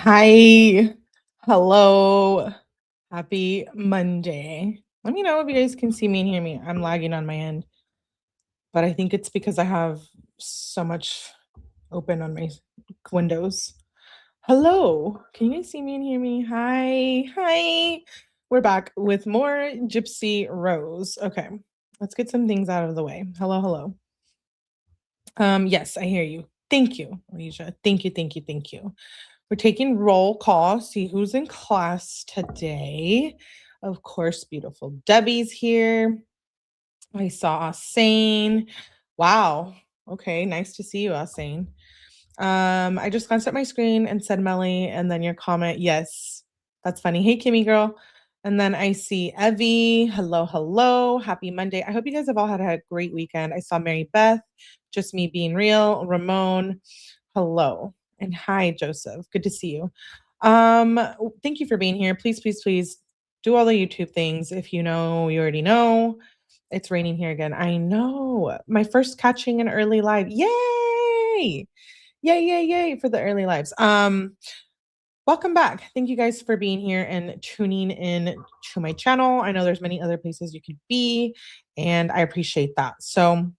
Hi. Hello. Happy Monday. Let me know if you guys can see me and hear me. I'm lagging on my end, but I think it's because I have so much open on my windows. Hello. Can you guys see me and hear me? Hi. Hi. We're back with more Gypsy Rose. Okay. Let's get some things out of the way. Hello, hello. Yes, I hear you. Thank you, Alicia. Thank you, thank you, thank you. We're taking roll call, see who's in class today. Of course, beautiful Debbie's here. I saw Asane. Wow. Okay, nice to see you, Asane. I just glanced at my screen and said Melly, and then your comment, yes. That's funny. Hey, Kimmy girl. And then I see Evie. Hello, hello. Happy Monday. I hope you guys have all had a great weekend. I saw Mary Beth, just me being real. Ramon, hello. And hi, Joseph. Good to see you. Thank you for being here. Please, please, please do all the YouTube things. If you know, you already know. It's raining here again. I know. My first catching an early live. Yay! Yay, yay, yay for the early lives. Welcome back. Thank you guys for being here and tuning in to my channel. I know there's many other places you could be, and I appreciate that. So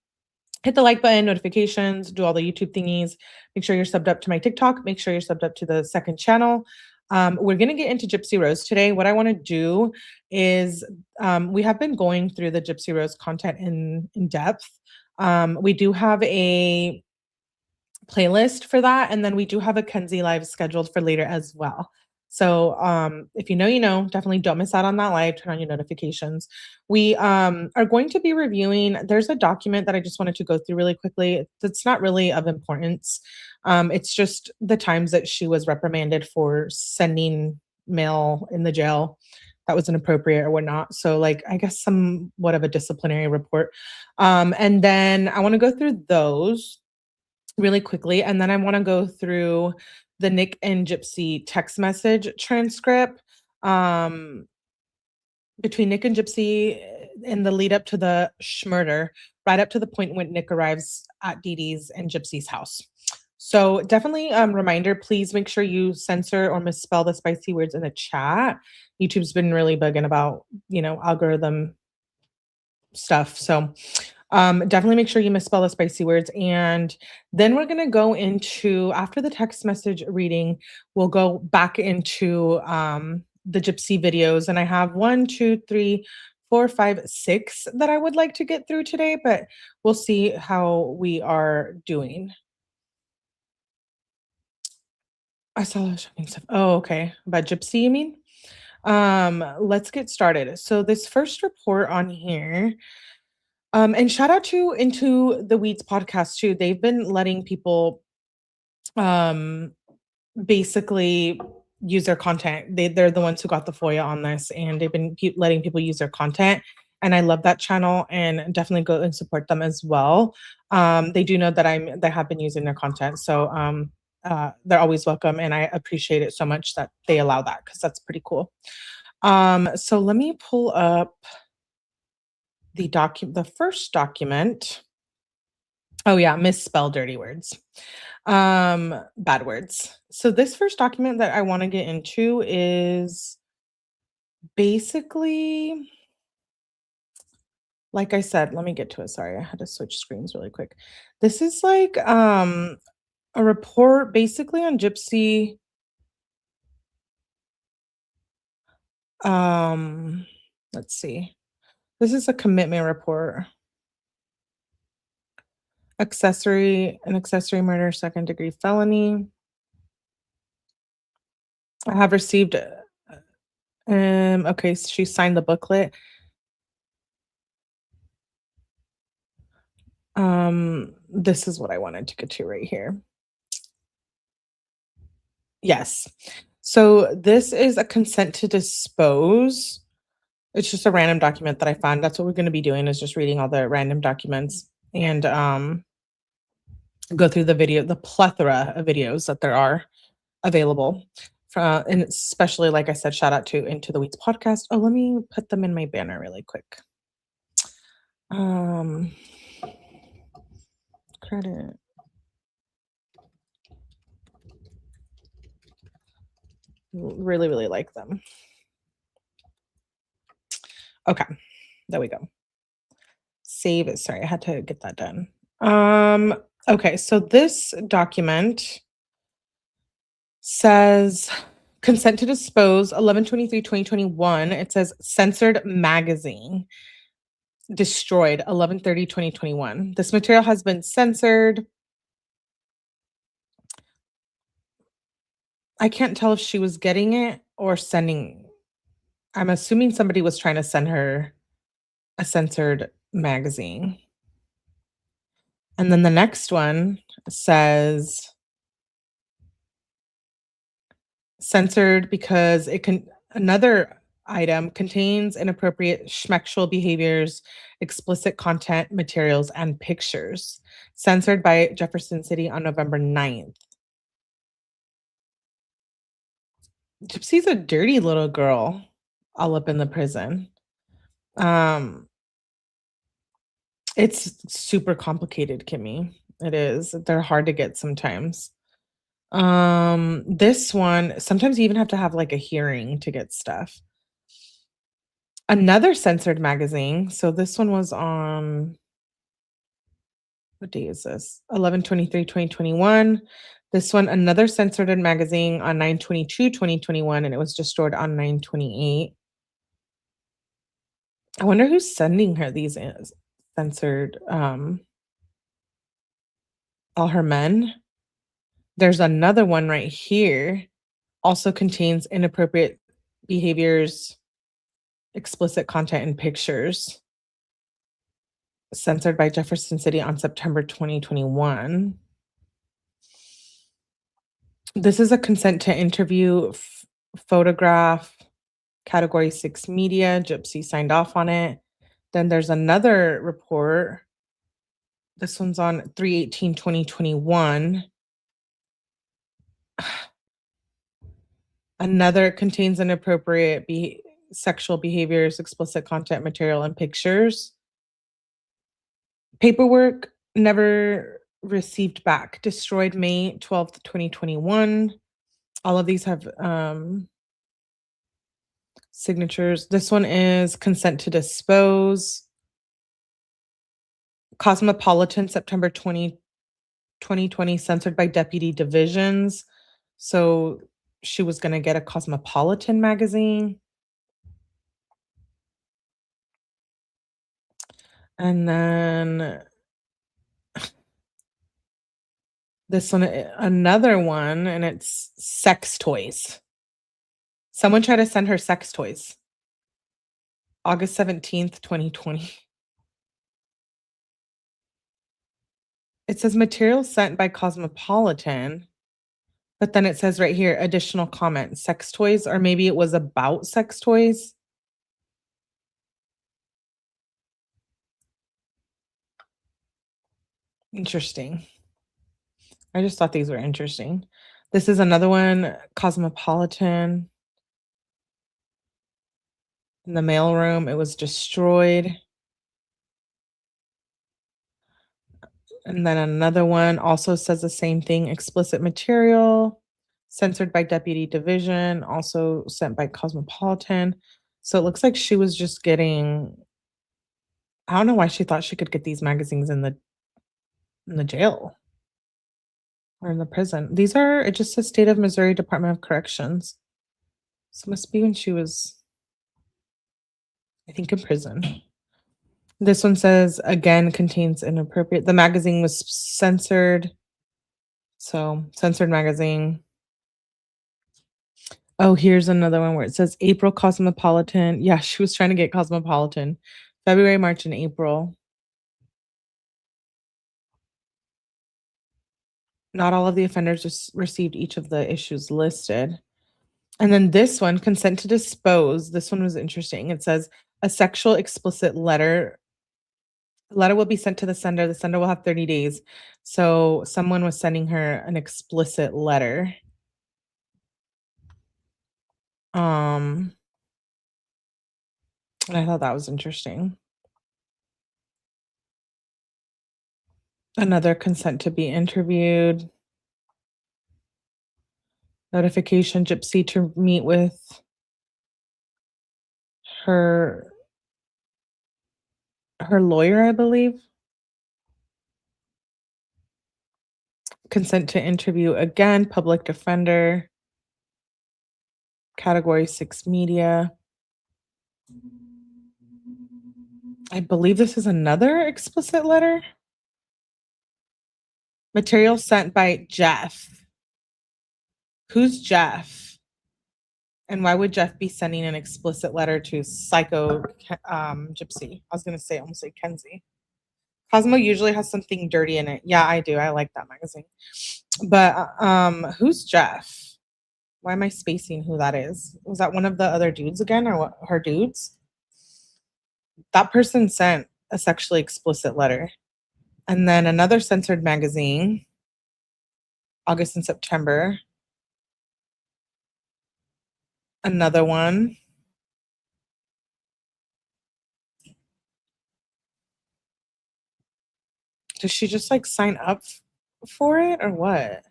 hit the like button, notifications, do all the YouTube thingies. Make sure you're subbed up to my TikTok. Make sure you're subbed up to the second channel. We're going to get into Gypsy Rose today. What I want to do is we have been going through the Gypsy Rose content in depth. We do have a playlist for that, and then we do have a Kenzie live scheduled for later as well. So if you know, you know, definitely don't miss out on that live. Turn on your notifications. We are going to be reviewing, there's a document that I just wanted to go through really quickly. It's not really of importance. It's just the times that she was reprimanded for sending mail in the jail that was inappropriate or whatnot. So like, I guess somewhat of a disciplinary report. And then I want to go through those really quickly, and then I want to go through the Nick and Gypsy text message transcript between Nick and Gypsy in the lead up to the murder, right up to the point when Nick arrives at Dee Dee's and Gypsy's house. So definitely reminder, please make sure you censor or misspell the spicy words in the chat. YouTube's been really bugging about, algorithm stuff. So definitely make sure you misspell the spicy words. And then we're going to go into, after the text message reading, we'll go back into the Gypsy videos. And I have 1, 2, 3, 4, 5, 6 that I would like to get through today, but we'll see how we are doing. I saw the shopping stuff. Oh, okay. About Gypsy, you mean? Let's get started. So this first report on here, and shout out to Into the Weeds podcast too. They've been letting people um basically use their content. They're the ones who got the FOIA on this, and they've been letting people use their content. And I love that channel, and definitely go and support them as well. They do know that they have been using their content, so they're always welcome, and I appreciate it so much that they allow that because that's pretty cool. So let me pull up the first document. Oh yeah, misspell dirty words. Bad words. So this first document that I want to get into is basically, like I said, let me get to it. Sorry, I had to switch screens really quick. This is like a report basically on Gypsy. Let's see. This is a commitment report. An accessory murder, second degree felony. I have received okay, so she signed the booklet. This is what I wanted to get to right here. Yes. So this is a consent to dispose. It's just a random document that I found. That's what we're going to be doing, is just reading all the random documents and go through the plethora of videos that there are available. And especially, like I said, shout out to Into the Weeds podcast. Oh, let me put them in my banner really quick. Credit. Really, really like them. Okay, there we go. Save it. Sorry, I had to get that done. Okay, so this document says consent to dispose 11/23/2021. It says censored magazine destroyed 11/30/2021. This material has been censored. I can't tell if she was getting it or sending. I'm assuming somebody was trying to send her a censored magazine. And then the next one says censored because it can another item contains inappropriate schmexual behaviors, explicit content, materials, and pictures. Censored by Jefferson City on November 9th. Gypsy's a dirty little girl all up in the prison. Um, it's super complicated, Kimmy. It is. They're hard to get sometimes. This one, sometimes you even have to have like a hearing to get stuff. Another censored magazine. So this one was on what day is this? 11/23/2021. This one, another censored magazine on 9/22/2021, and it was just stored on 9/28. I wonder who's sending her these censored all her men. There's another one right here, also contains inappropriate behaviors, explicit content, and pictures. Censored by Jefferson City on September 2021. This is a consent to interview photograph, category 6 media. Gypsy signed off on it. Then there's another report. This one's on 3/18/2021. Another contains inappropriate sexual behaviors, explicit content, material, and pictures. Paperwork never received back. Destroyed May 12th, 2021. All of these have signatures. This one is consent to dispose. Cosmopolitan, September 2020, censored by deputy divisions. So she was going to get a Cosmopolitan magazine. And then this one, another one, and it's sex toys. Someone tried to send her sex toys. August 17th, 2020. It says material sent by Cosmopolitan, but then it says right here, additional comment, sex toys, or maybe it was about sex toys. Interesting. I just thought these were interesting. This is another one, Cosmopolitan. In the mailroom, it was destroyed. And then another one also says the same thing, explicit material, censored by deputy division, also sent by Cosmopolitan. So it looks like she was just getting, I don't know why she thought she could get these magazines in the jail or in the prison. These are, it just says State of Missouri Department of Corrections. So it must be when she was, I think, in prison. This one says, again, contains inappropriate. The magazine was censored. So, censored magazine. Oh, here's another one where it says April Cosmopolitan. Yeah, she was trying to get Cosmopolitan. February, March, and April. Not all of the offenders just received each of the issues listed. And then this one, consent to dispose. This one was interesting. It says a sexual explicit letter. Letter will be sent to the sender. The sender will have 30 days. So someone was sending her an explicit letter. And I thought that was interesting. Another consent to be interviewed. Notification Gypsy to meet with her her lawyer, I believe. Consent to interview again, public defender, category 6 media. I believe this is another explicit letter. Material sent by Jeff. Who's Jeff? And why would Jeff be sending an explicit letter to Psycho Gypsy? I was going to say, almost say Kenzie. Cosmo usually has something dirty in it. Yeah, I do. I like that magazine. But who's Jeff? Why am I spacing who that is? Was that one of the other dudes again, or what? Her dudes? That person sent a sexually explicit letter. And then another censored magazine, August and September. Another one. Does she just like sign up for it or what?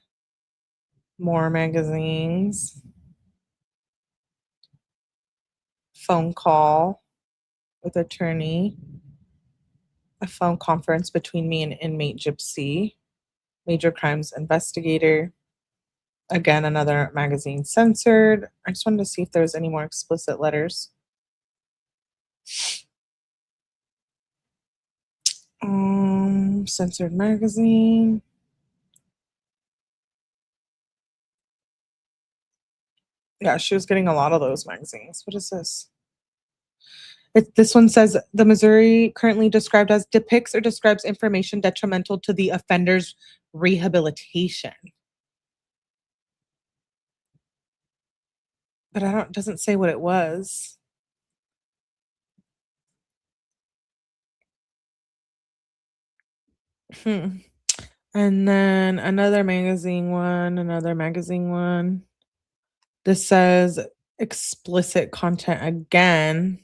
More magazines. Phone call with attorney. A phone conference between me and inmate Gypsy. Major crimes investigator. Again, another magazine censored. I just wanted to see if there was any more explicit letters. Censored magazine. Yeah, she was getting a lot of those magazines. What is this? This one says the Missouri currently described as depicts or describes information detrimental to the offender's rehabilitation. But doesn't say what it was. And then another magazine one. This says explicit content again.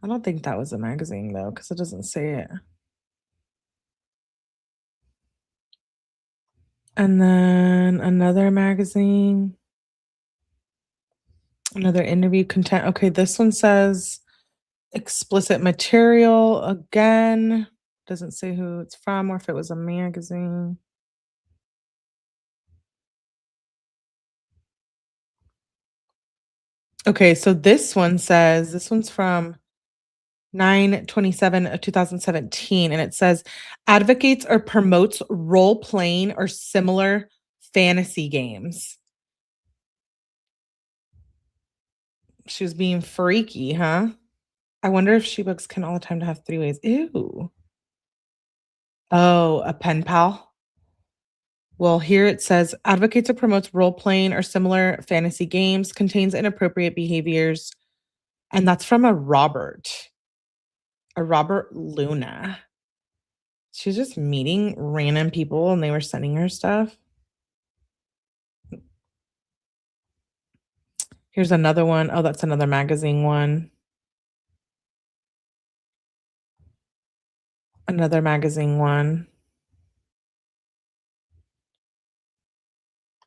I don't think that was a magazine though, because it doesn't say it. And then another magazine. Another interview content. Okay, this one says explicit material again. Doesn't say who it's from or if it was a magazine. Okay, so this one's from 9/27 of 2017, and it says advocates or promotes role playing or similar fantasy games. She was being freaky, huh? I wonder if she books can all the time to have 3 ways. Ew. Oh, a pen pal? Well, here it says advocates or promotes role playing or similar fantasy games, contains inappropriate behaviors, and that's from a Robert Luna. She's just meeting random people and they were sending her stuff. Here's another one. Oh, that's another magazine one. Another magazine one.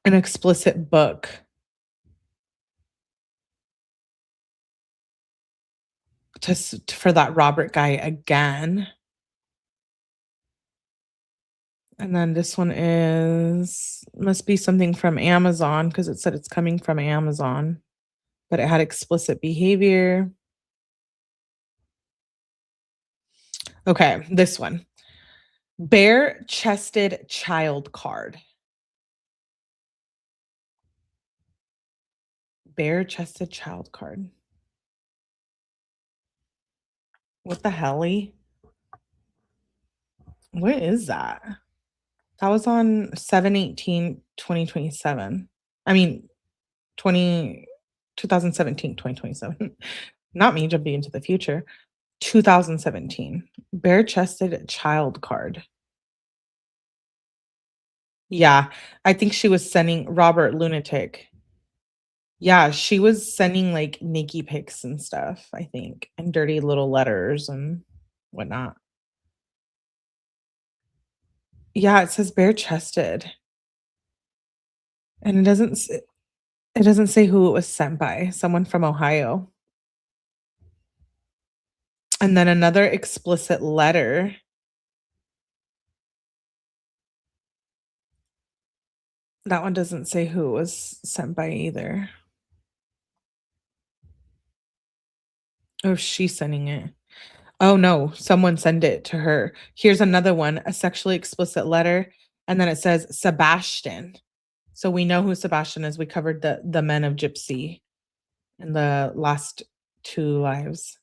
An explicit book. For that Robert guy again. And then this one must be something from Amazon because it said it's coming from Amazon, but it had explicit behavior. Okay, this one. Bare-chested child card. Bare-chested child card. What the helly? What is that? That was on 7/18/2027. I mean, 2017, 2027. Not me jumping into the future. 2017. Bare-chested child card. Yeah, I think she was sending Robert Lunatic. Yeah, she was sending, like, Nikki pics and stuff, I think, and dirty little letters and whatnot. Yeah, it says bare-chested. And it doesn't say who it was sent by, someone from Ohio. And then another explicit letter. That one doesn't say who it was sent by either. Oh, she's sending it. Oh no, someone sent it to her. Here's another one, a sexually explicit letter, and then it says Sebastian. So we know who Sebastian is. We covered the men of Gypsy in the last 2 lives.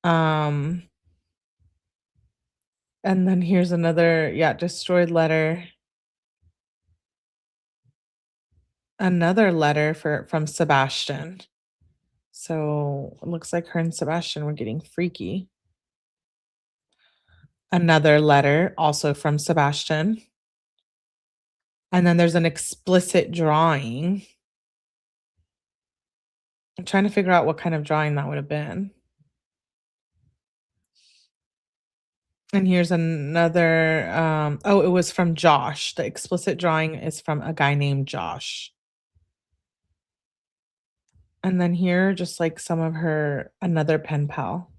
Um and then here's another, yeah, destroyed letter. Another letter from Sebastian. So it looks like her and Sebastian were getting freaky. Another letter also from Sebastian. And then there's an explicit drawing. I'm trying to figure out what kind of drawing that would have been. And here's another, oh, it was from Josh. The explicit drawing is from a guy named Josh. And then here, just like some of her, another pen pal.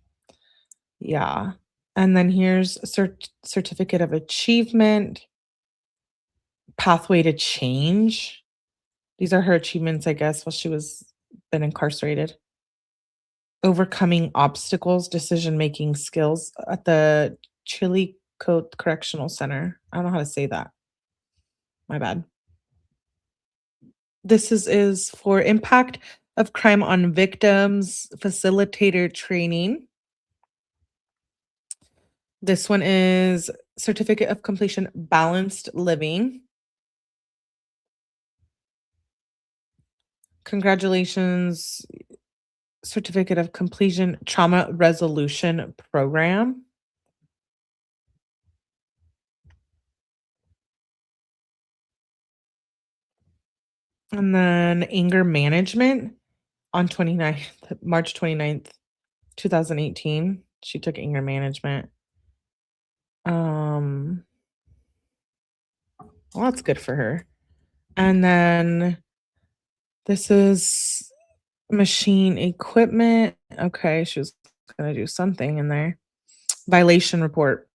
Yeah. And then here's a certificate of achievement, pathway to change. These are her achievements, I guess, while she was been incarcerated. Overcoming obstacles, decision-making skills at the Chillicothe Correctional Center. I don't know how to say that. My bad. This is for impact of crime on victims, facilitator training. This one is certificate of completion, balanced living. Congratulations, certificate of completion, trauma resolution program. And then anger management on 29th, March 29th, 2018. She took anger management. Well, that's good for her. And then this is machine equipment. Okay, she was gonna do something in there. Violation report.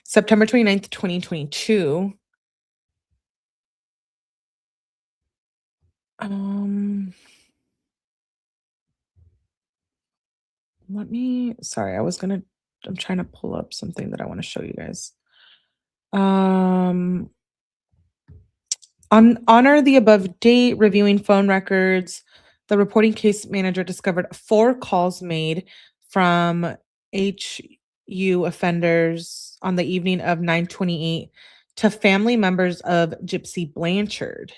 September 29th, 2022. Sorry, I'm trying to pull up something that I want to show you guys. On honor the above date, reviewing phone records, the reporting case manager discovered 4 calls made from HU offenders on the evening of 9/28 to family members of Gypsy Blanchard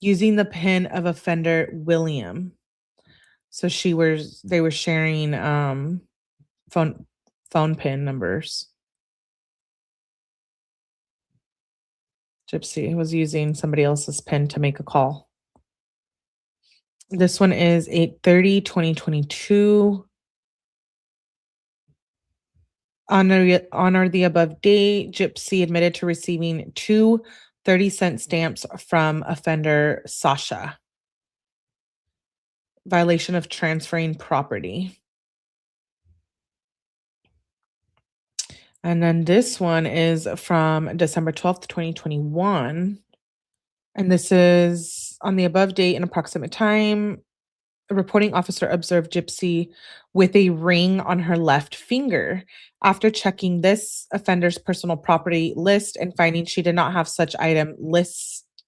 using the PIN of offender William. So they were sharing phone PIN numbers. Gypsy was using somebody else's PIN to make a call. This one is 8/30/2022. Honor the above date, Gypsy admitted to receiving 2 30-cent stamps from offender Sasha. Violation of transferring property. And then this one is from December 12th, 2021. And this is on the above date and approximate time. A reporting officer observed Gypsy with a ring on her left finger. After checking this offender's personal property list and finding she did not have such item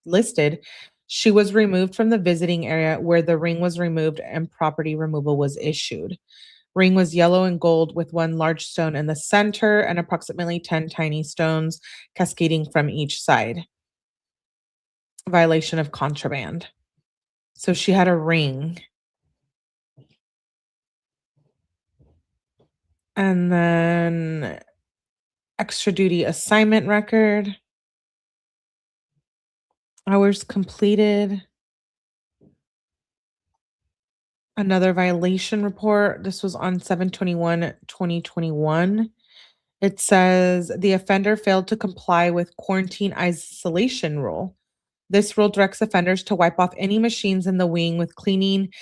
listed, she was removed from the visiting area where the ring was removed and property removal was issued. Ring was yellow and gold with 1 large stone in the center and approximately 10 tiny stones cascading from each side. Violation of contraband. So she had a ring. And then extra duty assignment record. Hours completed. Another violation report. This was on 7/21/2021. It says the offender failed to comply with quarantine isolation rule. This rule directs offenders to wipe off any machines in the wing with cleaning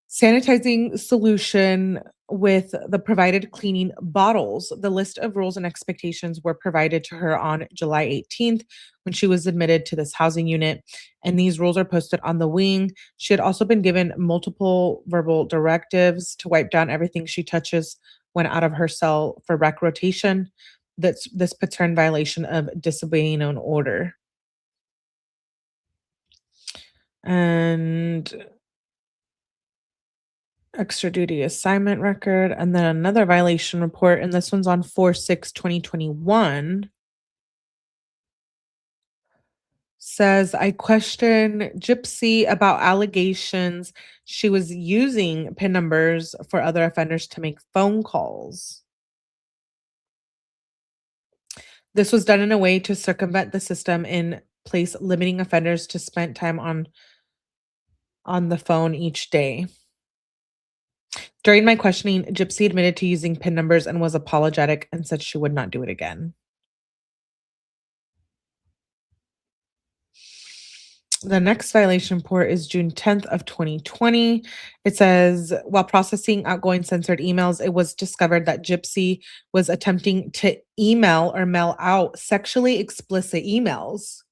sanitizing solution with the provided cleaning bottles. The list of rules and expectations were provided to her on July 18th when she was admitted to this housing unit, and these rules are posted on the wing. She had also been given multiple verbal directives to wipe down everything she touches when out of her cell for rec rotation. This puts her in violation of disobeying an order. And extra duty assignment record, and then another violation report, and this one's on 4/6/2021. Says, I question Gypsy about allegations she was using PIN numbers for other offenders to make phone calls. This was done in a way to circumvent the system in place, limiting offenders to spend time on the phone each day. During my questioning, Gypsy admitted to using PIN numbers and was apologetic and said she would not do it again. The next violation report is June 10th of 2020. It says, while processing outgoing censored emails, it was discovered that Gypsy was attempting to email or mail out sexually explicit emails.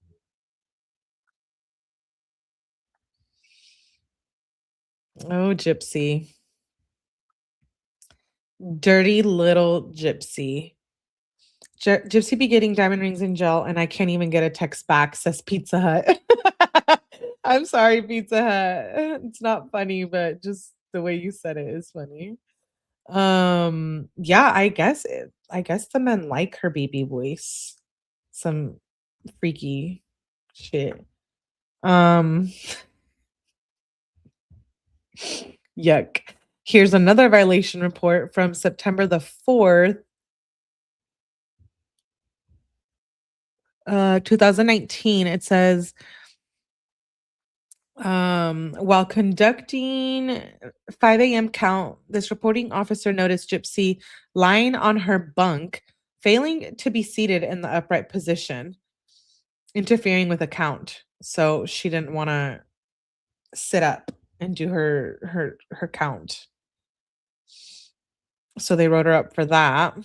Oh, Gypsy. Dirty little Gypsy. Gypsy be getting diamond rings in jail, and I can't even get a text back, says Pizza Hut. I'm sorry, Pizza Hut. It's not funny, but just the way you said it is funny. Yeah, I guess the men like her baby voice. Some freaky shit. Um, yuck. Here's another violation report from September the 4th, 2019. It says, while conducting 5 a.m. count, this reporting officer noticed Gypsy lying on her bunk, failing to be seated in the upright position, interfering with a count. So she didn't want to sit up and do her count. So they wrote her up for that.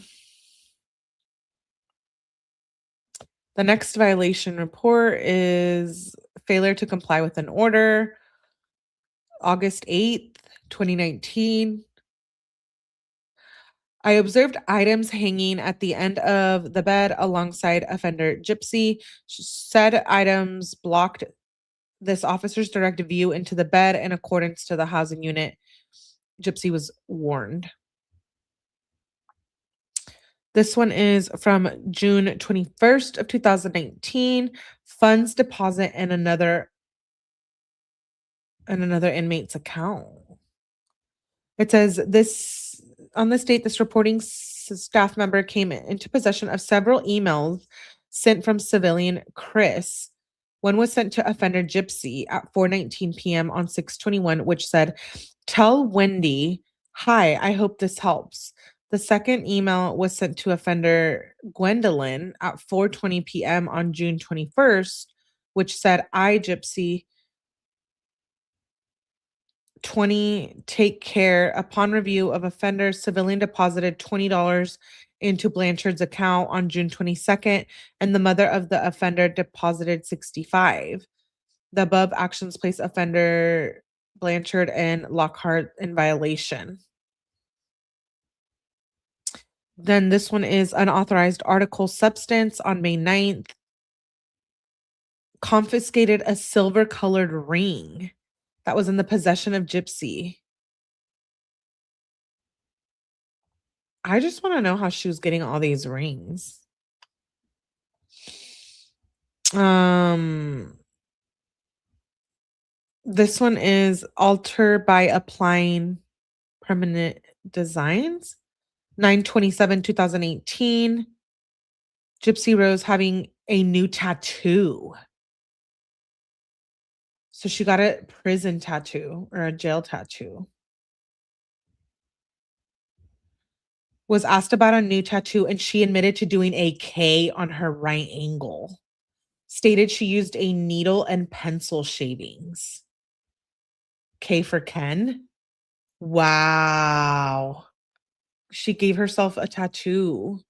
The next violation report is failure to comply with an order. August 8th, 2019. I observed items hanging at the end of the bed alongside offender Gypsy. Said items blocked this officer's direct view into the bed in accordance to the housing unit. Gypsy was warned. This one is from June 21st of 2019. Funds deposit in another inmate's account. It says this on this date, this reporting staff member came into possession of several emails sent from civilian Chris. One was sent to offender Gypsy at 4:19 p.m. on 6/21, which said, "Tell Wendy, hi, I hope this helps." The second email was sent to offender Gwendolyn at 4:20 p.m. on June 21st, which said, "I, Gypsy, 20, take care. Upon review of offender, civilian deposited $20 into Blanchard's account on June 22nd, and the mother of the offender deposited 65. The above actions place offender Blanchard and Lockhart in violation." Then this one is unauthorized article substance on May 9th. Confiscated a silver colored ring that was in the possession of Gypsy. I just want to know how she was getting all these rings. This one is alter by applying permanent designs. 9/27/2018. Gypsy Rose having a new tattoo. So she got a prison tattoo or a jail tattoo. was asked about a new tattoo and she admitted to doing a K on her right ankle. Stated she used a needle and pencil shavings. K for Ken? Wow. She gave herself a tattoo.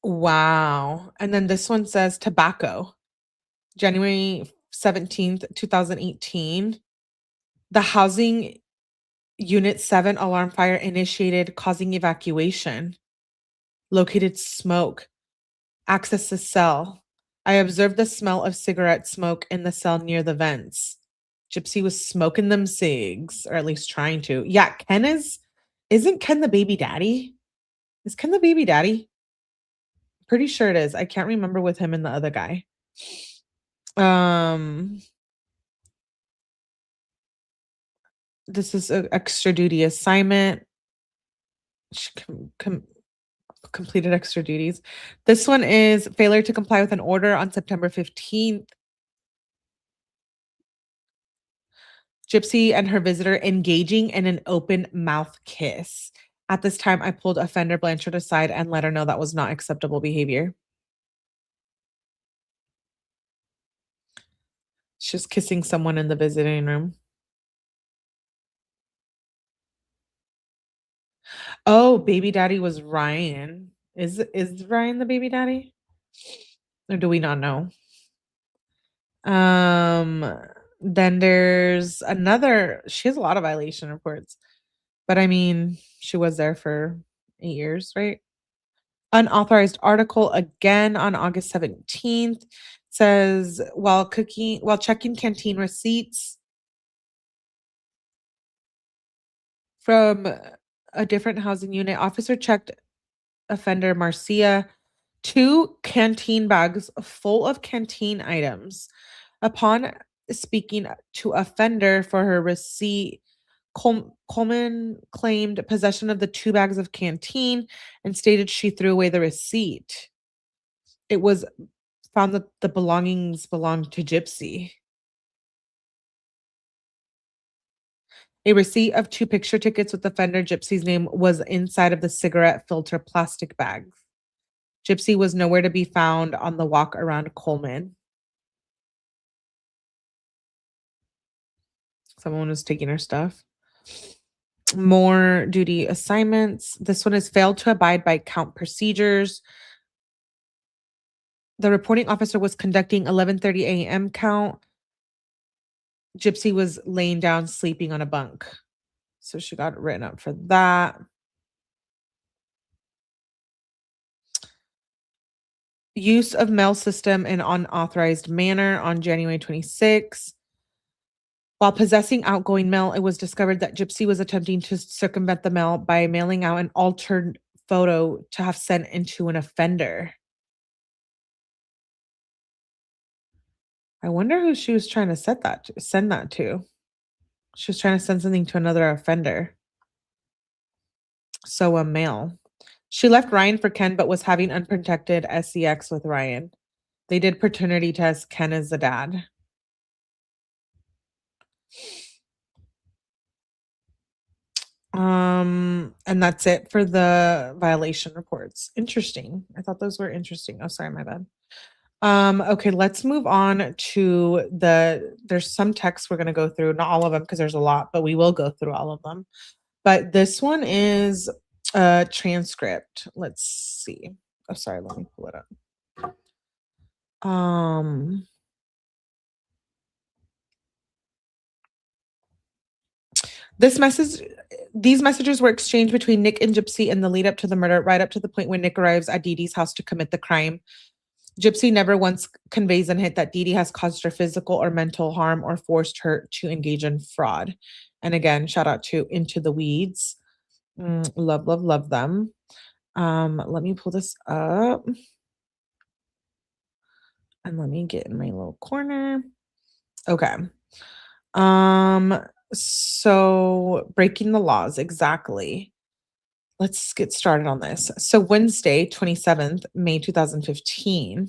Wow. And then this one says tobacco. January 17th, 2018. The housing unit 7 alarm fire initiated, causing evacuation. Located smoke. Access to cell. I observed the smell of cigarette smoke in the cell near the vents. Gypsy was smoking them cigs, or at least trying to. Yeah, isn't Ken the baby daddy? Is Ken the baby daddy? Pretty sure it is. I can't remember with him and the other guy. This is an extra duty assignment. She completed extra duties. This one is failure to comply with an order on September 15th. Gypsy and her visitor engaging in an open mouth kiss. At this time, I pulled offender Blanchard aside and let her know that was not acceptable behavior. She's kissing someone in the visiting room. Oh, baby daddy was Ryan. Is Ryan the baby daddy? Or do we not know? Then there's another, she has a lot of violation reports. But I mean, she was there for 8 years, right? Unauthorized article again on August 17th says while checking canteen receipts from a different housing unit, officer checked offender Marcia 2 canteen bags full of canteen items. Upon speaking to offender for her receipt, Coleman claimed possession of the 2 bags of canteen and stated she threw away the receipt. It was found that the belongings belonged to Gypsy. A receipt of 2 picture tickets with offender Gypsy's name was inside of the cigarette filter plastic bags. Gypsy was nowhere to be found on the walk around Coleman. Someone was taking her stuff. More duty assignments. This one is failed to abide by count procedures. The reporting officer was conducting 11:30 a.m. count. Gypsy was laying down sleeping on a bunk. So she got written up for that. Use of mail system in unauthorized manner on January 26. While possessing outgoing mail, it was discovered that Gypsy was attempting to circumvent the mail by mailing out an altered photo to have sent into an offender. I wonder who she was trying to send that to. She was trying to send something to another offender. So a male. She left Ryan for Ken, but was having unprotected sex with Ryan. They did paternity test. Ken is the dad. And that's it for the violation reports. Interesting. I thought those were interesting. Oh, sorry, my bad. Okay, let's move on to there's some texts we're going to go through, not all of them because there's a lot, but we will go through all of them. But this one is a transcript. Let's see. Oh, sorry, let me pull it up. These messages were exchanged between Nick and Gypsy in the lead up to the murder, right up to the point when Nick arrives at Dee Dee's house to commit the crime. Gypsy never once conveys and hint that Dee Dee has caused her physical or mental harm or forced her to engage in fraud. And again, shout out to Into the Weeds. Love, love, love them. Let me pull this up. And let me get in my little corner. Okay. So breaking the laws, exactly. Let's get started on this. So Wednesday, 27th, May 2015.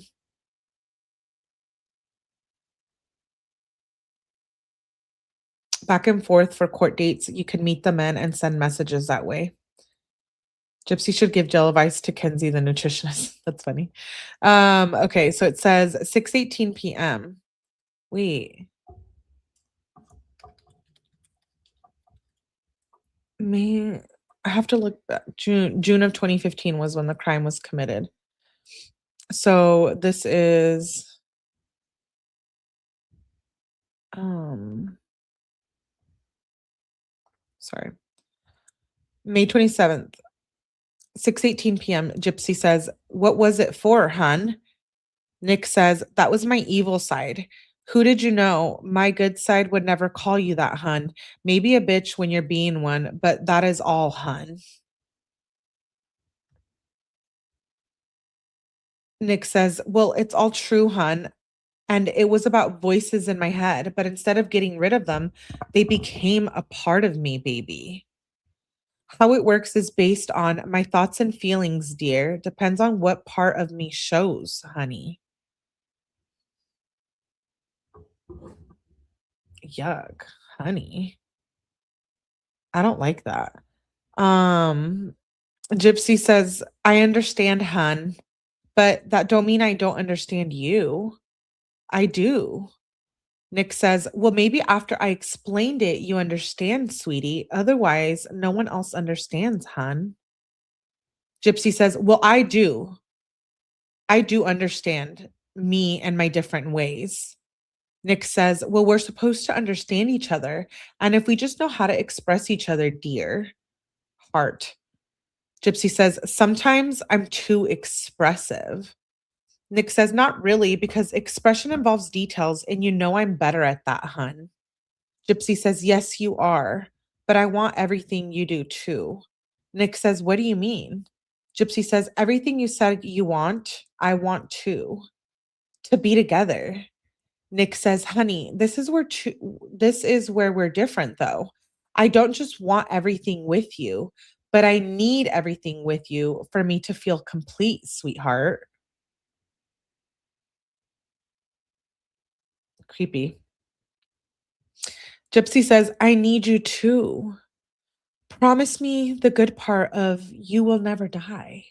Back and forth for court dates. You can meet the men and send messages that way. Gypsy should give gel advice to Kenzie, the nutritionist. That's funny. Okay, so it says 6:18 p.m. Wait. May I have to look back. June of 2015 was when the crime was committed. So this is sorry. May 27th, 6:18 p.m. Gypsy says, "What was it for, hun?" Nick says, "That was my evil side. Who did you know? My good side would never call you that, hun. Maybe a bitch when you're being one, but that is all, hun." Nick says, "Well, it's all true, hun. And it was about voices in my head, but instead of getting rid of them, they became a part of me, baby. How it works is based on my thoughts and feelings, dear. Depends on what part of me shows, honey." Yuck, honey. I don't like that. Um, Gypsy says, "I understand, hun, but that don't mean I don't understand you. I do." Nick says, "Well, maybe after I explained it, you understand, sweetie. Otherwise, no one else understands, hun." Gypsy says, "Well, I do. I do understand me and my different ways." Nick says, "Well, we're supposed to understand each other. And if we just know how to express each other, dear heart." Gypsy says, "Sometimes I'm too expressive." Nick says, "Not really, because expression involves details, and you know I'm better at that, hun." Gypsy says, "Yes, you are, but I want everything you do too." Nick says, "What do you mean?" Gypsy says, "Everything you said you want, I want too. To be together." Nick says, "Honey, this is where we're different though. I don't just want everything with you, but I need everything with you for me to feel complete, sweetheart." Creepy. Gypsy says, "I need you too. Promise me the good part of you will never die.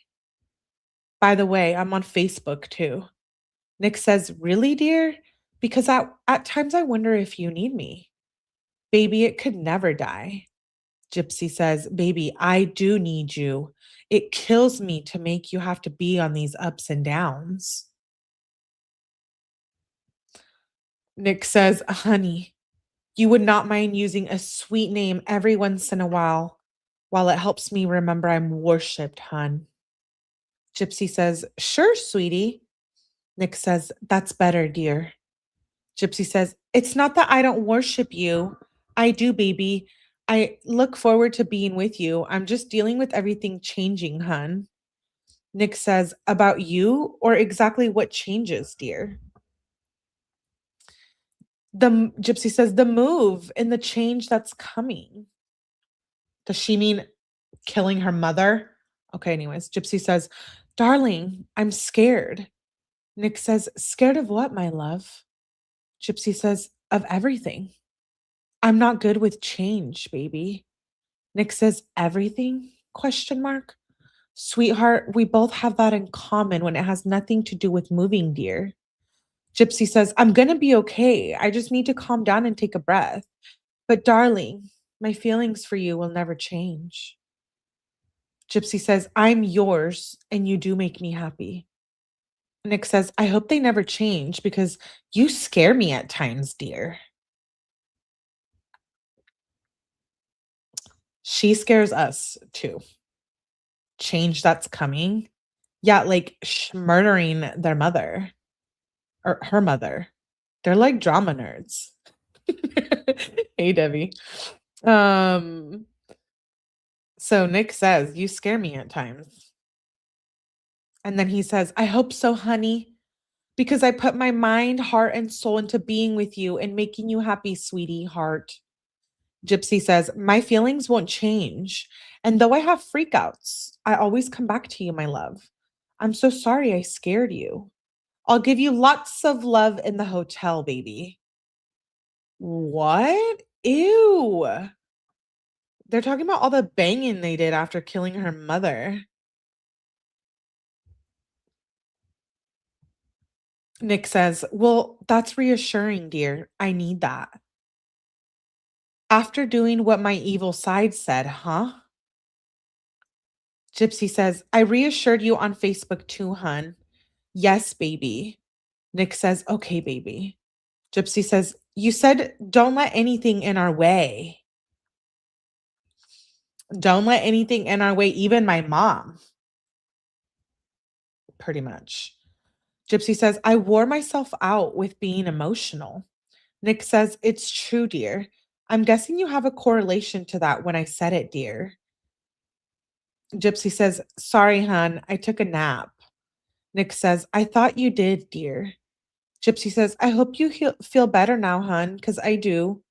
By the way, I'm on Facebook too." Nick says, "Really, dear? Because at times I wonder if you need me. Baby, it could never die." Gypsy says, "Baby, I do need you. It kills me to make you have to be on these ups and downs." Nick says, "Honey, you would not mind using a sweet name every once in a while it helps me remember I'm worshipped, hun." Gypsy says, "Sure, sweetie." Nick says, "That's better, dear." Gypsy says, "It's not that I don't worship you. I do, baby. I look forward to being with you. I'm just dealing with everything changing, hun." Nick says, "About you or exactly what changes, dear?" Gypsy says, "The move and the change that's coming." Does she mean killing her mother? Okay, anyways, Gypsy says, "Darling, I'm scared." Nick says, "Scared of what, my love?" Gypsy says, "Of everything. I'm not good with change, baby." Nick says, "Everything?" Question mark. "Sweetheart, we both have that in common when it has nothing to do with moving, dear." Gypsy says, "I'm going to be okay. I just need to calm down and take a breath. But darling, my feelings for you will never change." Gypsy says, "I'm yours and you do make me happy." Nick says, "I hope they never change because you scare me at times, dear." She scares us too. Change that's coming. Yeah, like murdering their mother or her mother. They're like drama nerds. Hey, Debbie. Um, so Nick says, "You scare me at times." And then he says, "I hope so, honey, because I put my mind, heart, and soul into being with you and making you happy, sweetie heart." Gypsy says, "My feelings won't change. And though I have freakouts, I always come back to you, my love. I'm so sorry I scared you. I'll give you lots of love in the hotel, baby." What Ew. They're talking about all the banging they did after killing her mother. Nick says, "Well, that's reassuring, dear. I need that. After doing what my evil side said, huh?" Gypsy says, "I reassured you on Facebook too, hun." "Yes, baby." Nick says, "Okay, baby." Gypsy says, "You said don't let anything in our way. Don't let anything in our way, even my mom." Pretty much. Gypsy says, "I wore myself out with being emotional." Nick says, "It's true, dear. I'm guessing you have a correlation to that when I said it, dear." Gypsy says, "Sorry, hun. I took a nap." Nick says, "I thought you did, dear." Gypsy says, "I hope you feel better now, hun, because I do."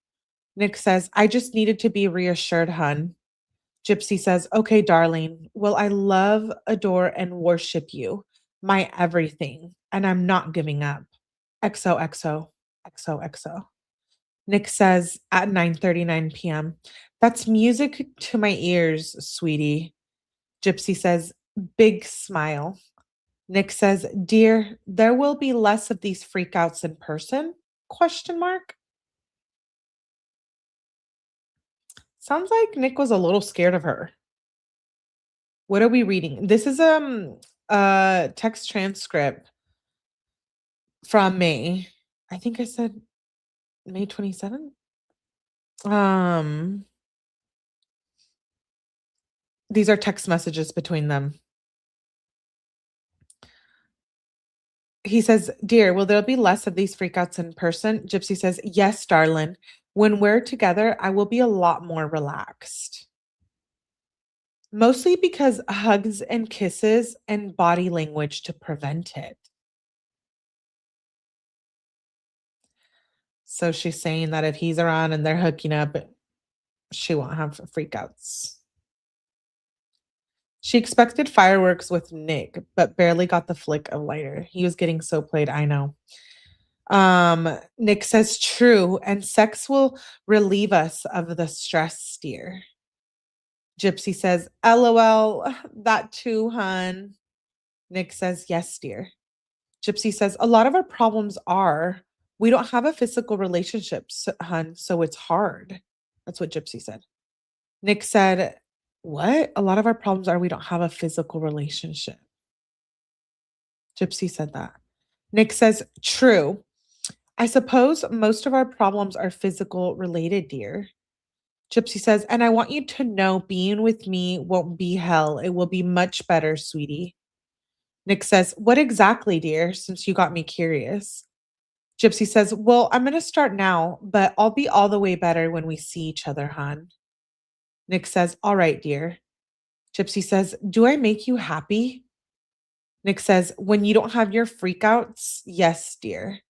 Nick says, "I just needed to be reassured, hun." Gypsy says, "Okay, darling. Well, I love, adore, and worship you. My everything. And I'm not giving up. XOXO. XOXO." Nick says at 9:39 p.m., "That's music to my ears, sweetie." Gypsy says, "Big smile." Nick says, "Dear, there will be less of these freakouts in person?" Question mark. Sounds like Nick was a little scared of her. What are we reading? This is a text transcript from May. I think I said May 27th. Um these are text messages between them. He says, "Dear, will there be less of these freakouts in person?" Gypsy says, "Yes, darling. When we're together, I will be a lot more relaxed." Mostly because hugs and kisses and body language to prevent it. So she's saying that if he's around and they're hooking up, she won't have freakouts. She expected fireworks with Nick, but barely got the flick of lighter. He was getting so played, I know. Nick says, "True, and sex will relieve us of the stress, dear." Gypsy says, "LOL, that too, hun." Nick says, "Yes, dear." Gypsy says, "A lot of our problems are we don't have a physical relationship, hun, so it's hard." That's what Gypsy said. Nick said, "What? A lot of our problems are we don't have a physical relationship." Gypsy said that. Nick says, "True. I suppose most of our problems are physical related, dear." Gypsy says, "And I want you to know being with me won't be hell. It will be much better, sweetie." Nick says, "What exactly, dear, since you got me curious?" Gypsy says, "Well, I'm going to start now, but I'll be all the way better when we see each other, hon." Nick says, "All right, dear." Gypsy says, "Do I make you happy?" Nick says, "When you don't have your freakouts, yes, dear."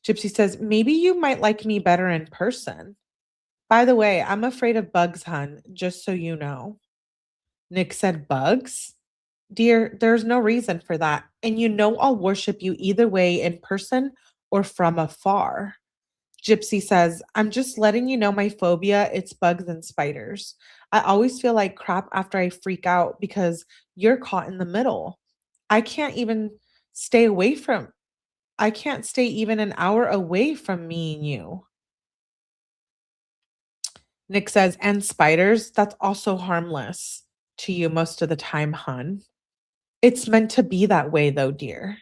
Gypsy says, "Maybe you might like me better in person. By the way, I'm afraid of bugs, hun, just so you know." Nick said, "Bugs?" "Dear, there's no reason for that. And you know I'll worship you either way in person or from afar." Gypsy says, "I'm just letting you know my phobia, it's bugs and spiders. I always feel like crap after I freak out because you're caught in the middle. I can't even stay away from I can't stay even an hour away from me and you." Nick says, "And spiders, that's also harmless to you most of the time, hun." "It's meant to be that way, though, dear."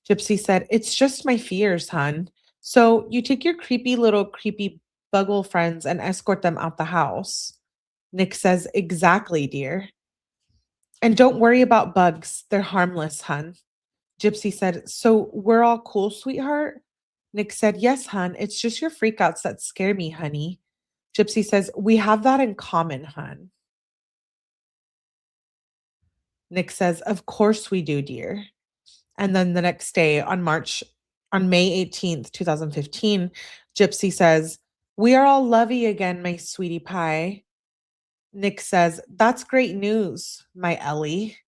Gypsy said, "It's just my fears, hun. So you take your creepy little creepy buggle friends and escort them out the house." Nick says, "Exactly, dear. And don't worry about bugs. They're harmless, hun." Gypsy said, "So we're all cool, sweetheart?" Nick said, "Yes, hun. It's just your freakouts that scare me, honey." Gypsy says, "We have that in common, hun." Nick says, "Of course we do, dear." And then the next day on May 18th, 2015, Gypsy says, "We are all lovey again, my sweetie pie." Nick says, "That's great news, my Ellie."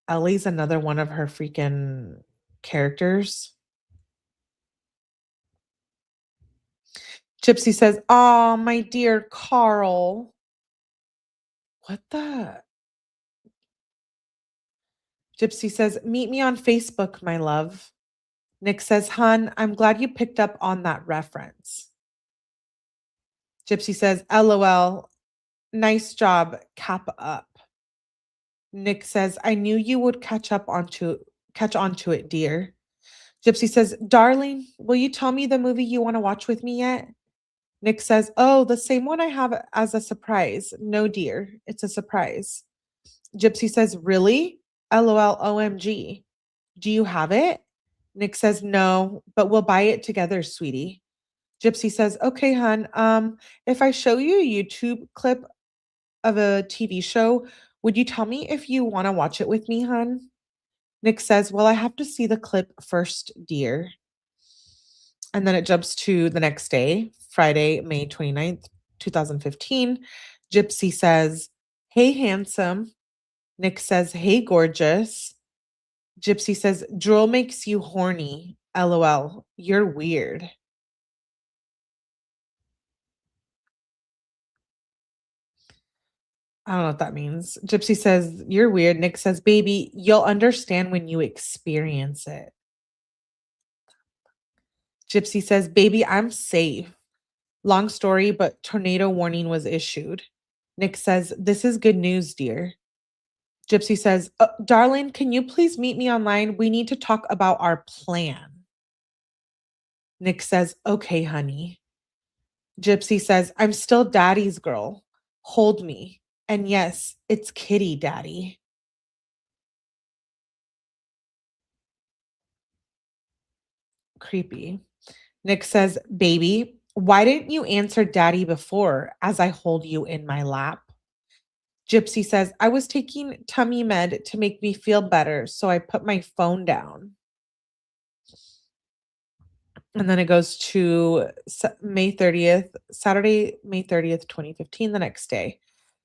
Ellie's another one of her freaking characters. Gypsy says, "Oh, my dear Carl." What the? Gypsy says, "Meet me on Facebook, my love." Nick says, "Hun, I'm glad you picked up on that reference." Gypsy says, "LOL, nice job, cap up." Nick says, "I knew you would catch onto it, dear." Gypsy says, "Darling, will you tell me the movie you want to watch with me yet?" Nick says, "Oh, the same one I have as a surprise." "No, dear, it's a surprise." Gypsy says, "Really? LOL, OMG. Do you have it?" Nick says, "No, but we'll buy it together, sweetie." Gypsy says, "Okay, hun. If I show you a YouTube clip of a TV show, would you tell me if you want to watch it with me, hun?" Nick says, "Well, I have to see the clip first, dear." And then it jumps to the next day, Friday, May 29th, 2015. Gypsy says, "Hey, handsome." Nick says, "Hey, gorgeous." Gypsy says, "Drool makes you horny. LOL. You're weird." I don't know what that means. Gypsy says, "You're weird." Nick says, "Baby, you'll understand when you experience it." Gypsy says, "Baby, I'm safe. Long story, but tornado warning was issued." Nick says, "This is good news, dear." Gypsy says, "Darling, can you please meet me online? We need to talk about our plan." Nick says, "Okay, honey." Gypsy says, "I'm still daddy's girl. Hold me. And yes, it's kitty daddy." Creepy. Nick says, "Baby, why didn't you answer daddy before as I hold you in my lap?" Gypsy says, "I was taking tummy med to make me feel better, so I put my phone down." And then it goes to May 30th, Saturday, May 30th, 2015, the next day.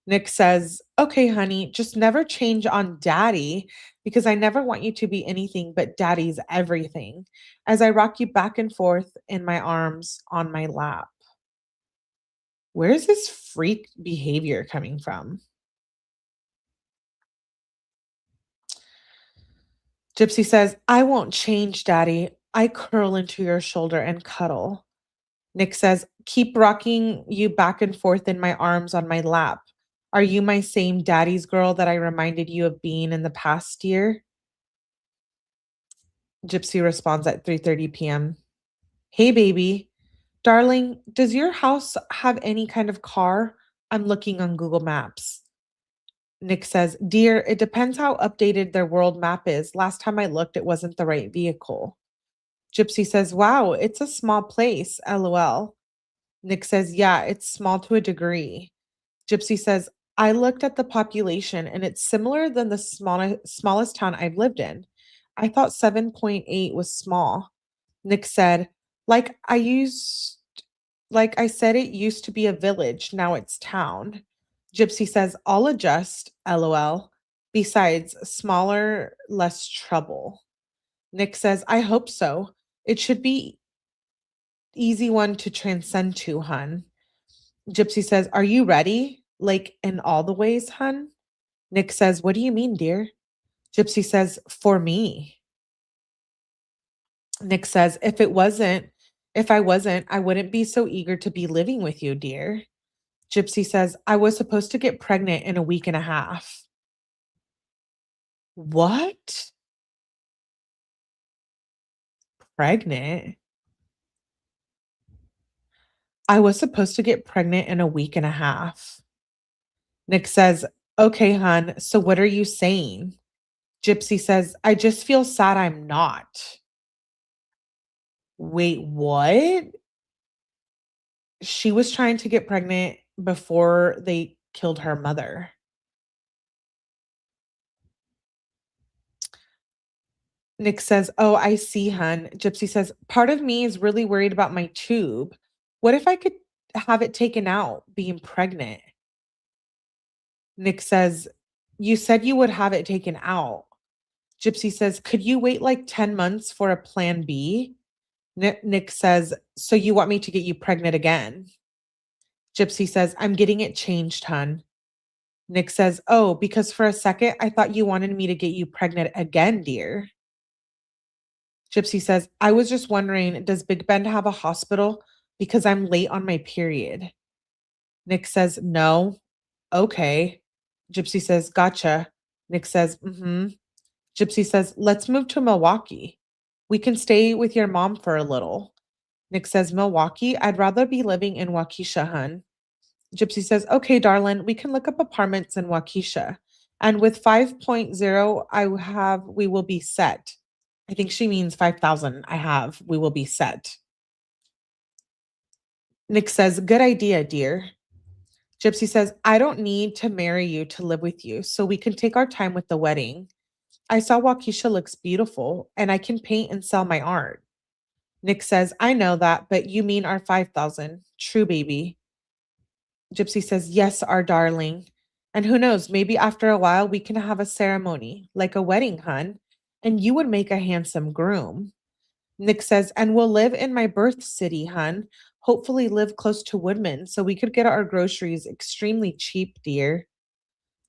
Nick says, "Okay, honey, just never change on daddy because I never want you to be anything but daddy's everything as I rock you back and forth in my arms on my lap." Where is this freak behavior coming from? Gypsy says, "I won't change, daddy." I curl into your shoulder and cuddle. Nick says, "Keep rocking you back and forth in my arms on my lap. Are you my same daddy's girl that I reminded you of being in the past year?" Gypsy responds at 3:30 p.m. "Hey, baby. Darling, does your house have any kind of car? I'm looking on Google Maps." Nick says, "Dear, it depends how updated their world map is. Last time I looked, it wasn't the right vehicle." Gypsy says, "Wow, it's a small place. LOL." Nick says, "Yeah, it's small to a degree." Gypsy says, "I looked at the population and it's similar than the smallest town I've lived in. I thought 7.8 was small." Nick said, "Like I used like I said it used to be a village, now it's town." Gypsy says, "I'll adjust, LOL. Besides, smaller, less trouble." Nick says, "I hope so. It should be easy one to transcend to, hun." Gypsy says, "Are you ready? Like in all the ways, hun?" Nick says, "What do you mean, dear?" Gypsy says, "For me." Nick says, if I wasn't, I wouldn't be so eager to be living with you, dear." Gypsy says, "I was supposed to get pregnant in a week and a half." What? Pregnant? "I was supposed to get pregnant in a week and a half." Nick says, "Okay, hun, so what are you saying?" Gypsy says, "I just feel sad I'm not." Wait, what? She was trying to get pregnant before they killed her mother. Nick says, "Oh, I see, hun." Gypsy says, "Part of me is really worried about my tube. What if I could have it taken out being pregnant?" Nick says, "You said you would have it taken out." Gypsy says, "Could you wait like 10 months for a plan B?" Nick says, so you want me to get you pregnant again? Gypsy says, I'm getting it changed, hun. Nick says, oh, because for a second I thought you wanted me to get you pregnant again, dear. Gypsy says, I was just wondering, does Big Bend have a hospital? Because I'm late on my period. Nick says, no. Okay. Gypsy says, gotcha. Nick says, mm-hmm. Gypsy says, let's move to Milwaukee. We can stay with your mom for a little. Nick says, Milwaukee? I'd rather be living in Waukesha, hun. Gypsy says, okay, darling, we can look up apartments in Waukesha. And with 5.0, we will be set. I think she means 5,000. We will be set. Nick says, good idea, dear. Gypsy says, I don't need to marry you to live with you, so we can take our time with the wedding. I saw Waukesha looks beautiful, and I can paint and sell my art. Nick says, I know that, but you mean our 5,000. True, baby. Gypsy says, yes, our darling. And who knows, maybe after a while we can have a ceremony, like a wedding, hun, and you would make a handsome groom. Nick says, and we'll live in my birth city, hun. Hopefully live close to Woodman so we could get our groceries extremely cheap, dear.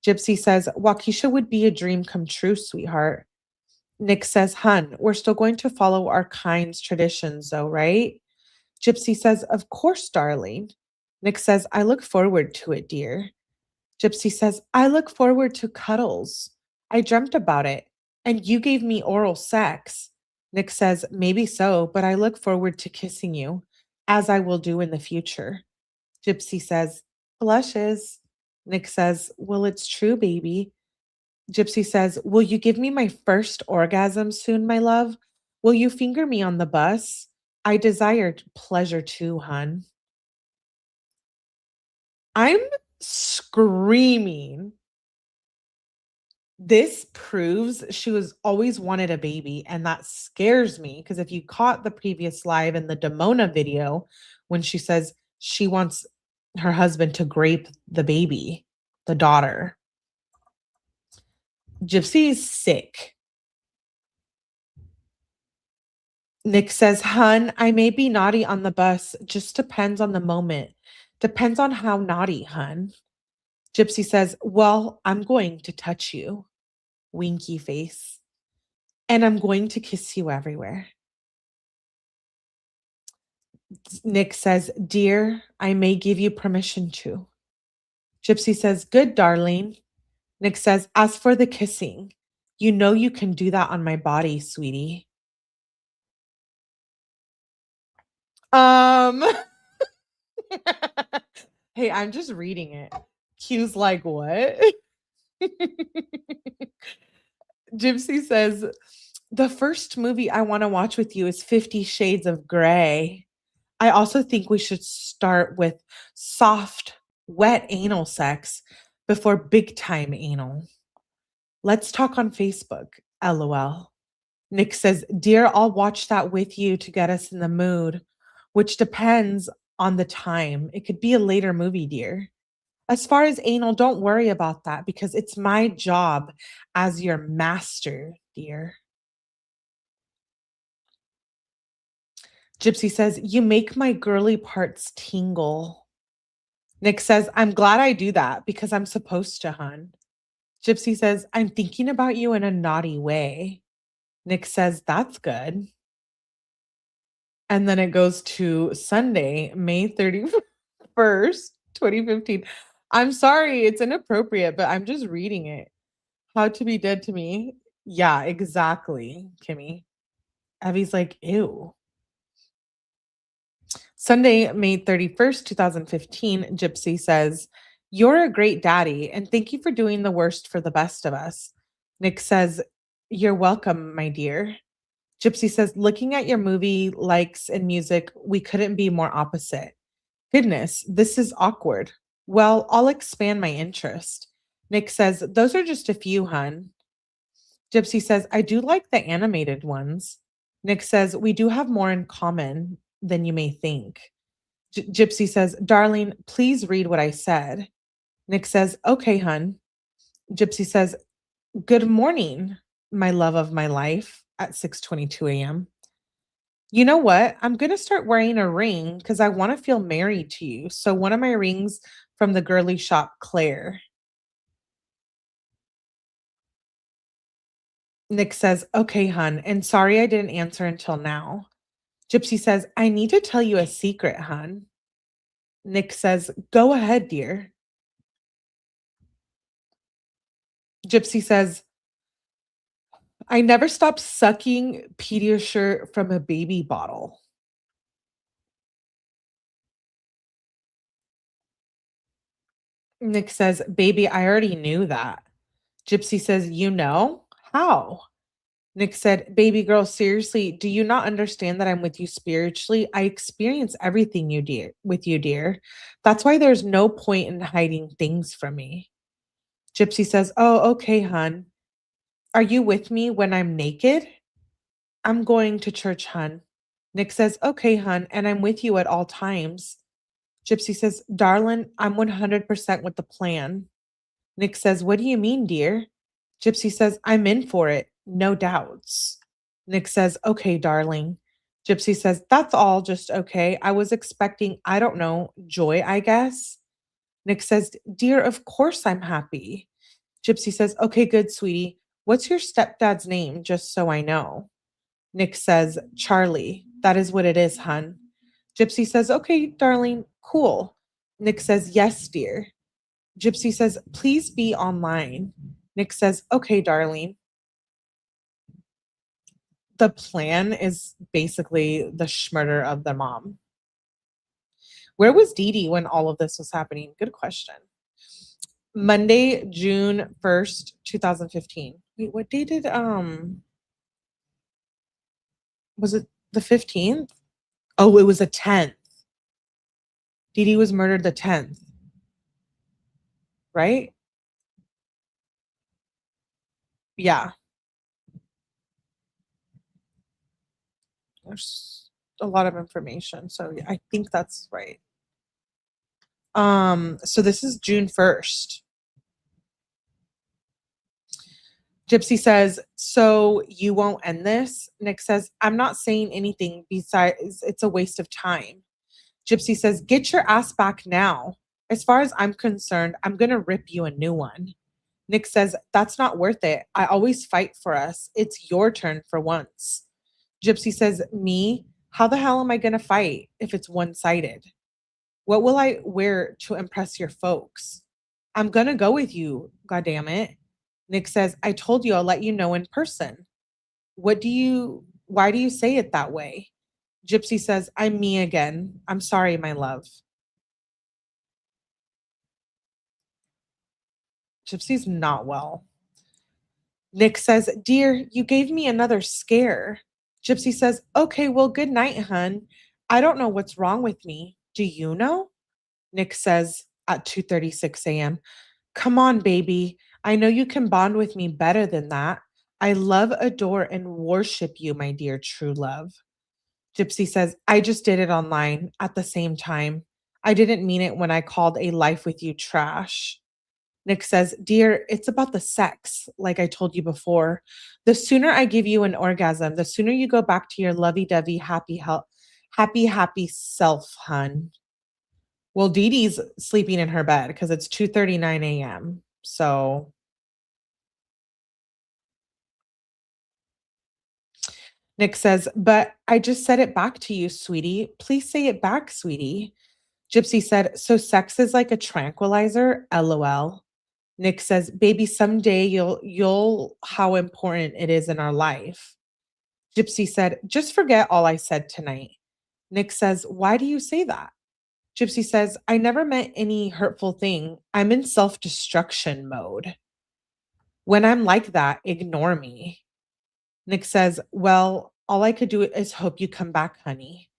Gypsy says, Waukesha would be a dream come true, sweetheart. Nick says, hun, we're still going to follow our kind's traditions, though, right? Gypsy says, of course, darling. Nick says, I look forward to it, dear. Gypsy says, I look forward to cuddles. I dreamt about it, and you gave me oral sex. Nick says, maybe so, but I look forward to kissing you, as I will do in the future. Gypsy says, blushes. Nick says, well, it's true, baby. Gypsy says, will you give me my first orgasm soon, my love? Will you finger me on the bus? I desire pleasure too, hun. I'm screaming. This proves she was always wanted a baby, and that scares me because if you caught the previous live in the Demona video when she says she wants her husband to grape the baby, the daughter. Gypsy is sick. Nick says, hun, I may be naughty on the bus. Just depends on the moment. Depends on how naughty, hun. Gypsy says, well, I'm going to touch you. Winky face. And I'm going to kiss you everywhere. Nick says, dear, I may give you permission to. Gypsy says, good, darling. Nick says, as for the kissing, you know you can do that on my body, sweetie. Um, hey, I'm just reading it. Q's like, what? Gypsy says, the first movie I want to watch with you is 50 Shades of Grey. I also think we should start with soft, wet anal sex before big time anal. Let's talk on Facebook. LOL. Nick says, dear, I'll watch that with you to get us in the mood, which depends on the time. It could be a later movie, dear. As far as anal, don't worry about that because it's my job as your master, dear. Gypsy says, you make my girly parts tingle. Nick says, I'm glad I do that because I'm supposed to, hun. Gypsy says, I'm thinking about you in a naughty way. Nick says, that's good. And then it goes to Sunday, May 31st, 2015. I'm sorry, it's inappropriate, but I'm just reading it. How to be dead to me. Yeah, exactly, Kimmy. Evie's like, ew. Sunday, May 31st, 2015, Gypsy says, you're a great daddy, and thank you for doing the worst for the best of us. Nick says, you're welcome, my dear. Gypsy says, looking at your movie likes and music, we couldn't be more opposite. Goodness, this is awkward. Well, I'll expand my interest. Nick says, those are just a few, hun. Gypsy says, I do like the animated ones. Nick says, we do have more in common than you may think. Gypsy says, darling, please read what I said. Nick says, okay, hun. Gypsy says, good morning, my love of my life at 6:22 a.m. You know what? I'm going to start wearing a ring because I want to feel married to you. So one of my rings from the girly shop, Claire. Nick says, okay, hun. And sorry I didn't answer until now. Gypsy says, I need to tell you a secret, hun. Nick says, go ahead, dear. Gypsy says, I never stopped sucking Pediasure from a baby bottle. Nick says, baby, I already knew that. Gypsy says, you know? How? Nick said, baby girl, seriously, do you not understand that I'm with you spiritually? I experience everything you dear with you, dear. That's why there's no point in hiding things from me. Gypsy says, oh, okay, hun. Are you with me when I'm naked? I'm going to church, hun. Nick says, okay, hun, and I'm with you at all times. Gypsy says, darling, I'm 100% with the plan. Nick says, what do you mean, dear? Gypsy says, I'm in for it. No doubts. Nick says, okay, darling. Gypsy says, that's all just okay. I was expecting, I don't know, joy, I guess. Nick says, dear, of course I'm happy. Gypsy says, okay, good, sweetie. What's your stepdad's name, just so I know? Nick says, Charlie. That is what it is, hun. Gypsy says, okay, darling, cool. Nick says, yes, dear. Gypsy says, please be online. Nick says, okay, darling. The plan is basically the schmurder of the mom. Where was Dee Dee when all of this was happening? Good question. Monday, June 1st, 2015. Wait, what day did was it the 15th? Oh, it was the 10th. Dee Dee was murdered the 10th, right? Yeah. There's a lot of information. So yeah, I think that's right. So this is June 1st. Gypsy says, so you won't end this? Nick says, I'm not saying anything besides it's a waste of time. Gypsy says, get your ass back now. As far as I'm concerned, I'm going to rip you a new one. Nick says, that's not worth it. I always fight for us. It's your turn for once. Gypsy says, me? How the hell am I going to fight if it's one sided? What will I wear to impress your folks? I'm going to go with you, goddammit. Nick says, I told you I'll let you know in person. Why do you say it that way? Gypsy says, I'm me again. I'm sorry, my love. Gypsy's not well. Nick says, dear, you gave me another scare. Gypsy says, okay, well, good night, hun. I don't know what's wrong with me. Do you know? Nick says at 2:36 a.m., come on, baby. I know you can bond with me better than that. I love, adore, and worship you, my dear true love. Gypsy says, I just did it online at the same time. I didn't mean it when I called a life with you trash. Nick says, dear, it's about the sex, like I told you before. The sooner I give you an orgasm, the sooner you go back to your lovey-dovey, happy self, hun. Well, Dee Dee's sleeping in her bed because it's 2:39 a.m. So Nick says, but I just said it back to you, sweetie. Please say it back, sweetie. Gypsy said, so sex is like a tranquilizer? LOL. Nick says, baby, someday you'll how important it is in our life. Gypsy said, just forget all I said tonight. Nick says, why do you say that? Gypsy says, I never meant any hurtful thing. I'm in self-destruction mode. When I'm like that, ignore me. Nick says, well, all I could do is hope you come back, honey.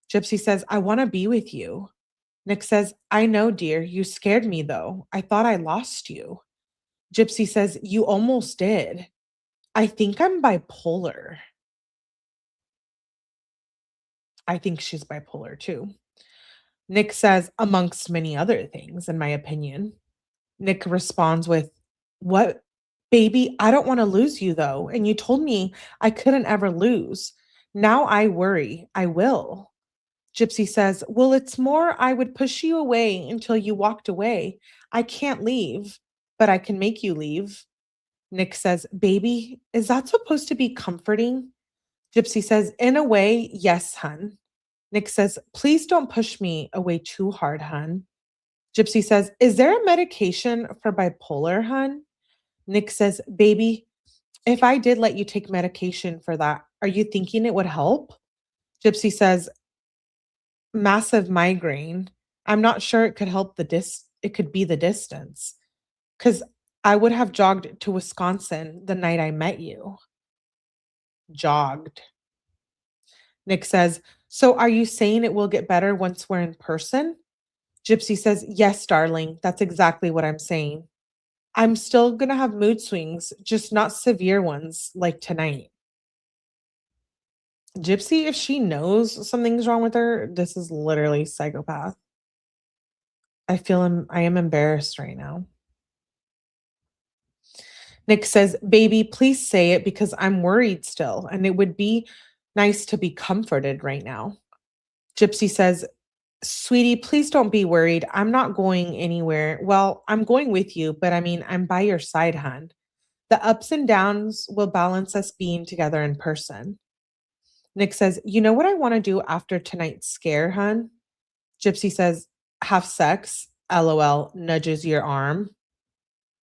Gypsy says, I want to be with you. Nick says, I know, dear. You scared me, though. I thought I lost you. Gypsy says, you almost did. I think I'm bipolar. I think she's bipolar too. Nick says, amongst many other things, in my opinion. Nick responds with, what? Baby, I don't want to lose you, though. And you told me I couldn't ever lose. Now I worry. I will. Gypsy says, well, it's more I would push you away until you walked away. I can't leave, but I can make you leave. Nick says, baby, is that supposed to be comforting? Gypsy says, in a way, yes, hun. Nick says, please don't push me away too hard, hun. Gypsy says, is there a medication for bipolar, hun? Nick says, baby, if I did let you take medication for that, are you thinking it would help? Gypsy says, massive migraine. I'm not sure it could help it could be the distance. Cause I would have jogged to Wisconsin the night I met you. Jogged. Nick says, so are you saying it will get better once we're in person? Gypsy says, yes, darling. That's exactly what I'm saying. I'm still going to have mood swings, just not severe ones like tonight. Gypsy, if she knows something's wrong with her, this is literally psychopath. I am embarrassed right now. Nick says, baby, please say it because I'm worried still, and it would be nice to be comforted right now. Gypsy says, sweetie, please don't be worried. I'm not going anywhere. Well, I'm going with you, but I mean, I'm by your side, hon. The ups and downs will balance us being together in person. Nick says, you know what I want to do after tonight's scare, hun? Gypsy says, have sex. LOL, nudges your arm.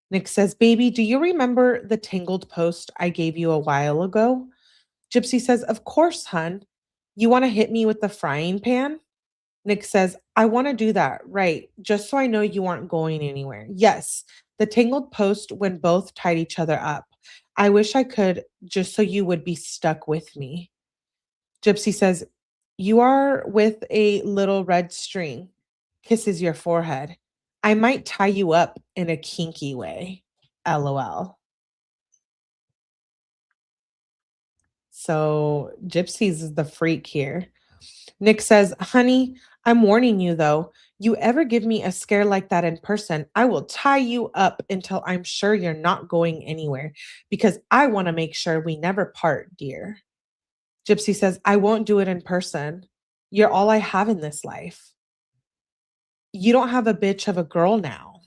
Nick says, baby, do you remember the tangled post I gave you a while ago? Gypsy says, of course, hun. You want to hit me with the frying pan? Nick says, I want to do that, right? Just so I know you aren't going anywhere. Yes, the tangled post when both tied each other up. I wish I could, just so you would be stuck with me. Gypsy says, you are with a little red string, kisses your forehead. I might tie you up in a kinky way. LOL. So Gypsy's the freak here. Nick says, honey, I'm warning you though. You ever give me a scare like that in person, I will tie you up until I'm sure you're not going anywhere because I want to make sure we never part, dear. Gypsy says, I won't do it in person. You're all I have in this life. You don't have a bitch of a girl now.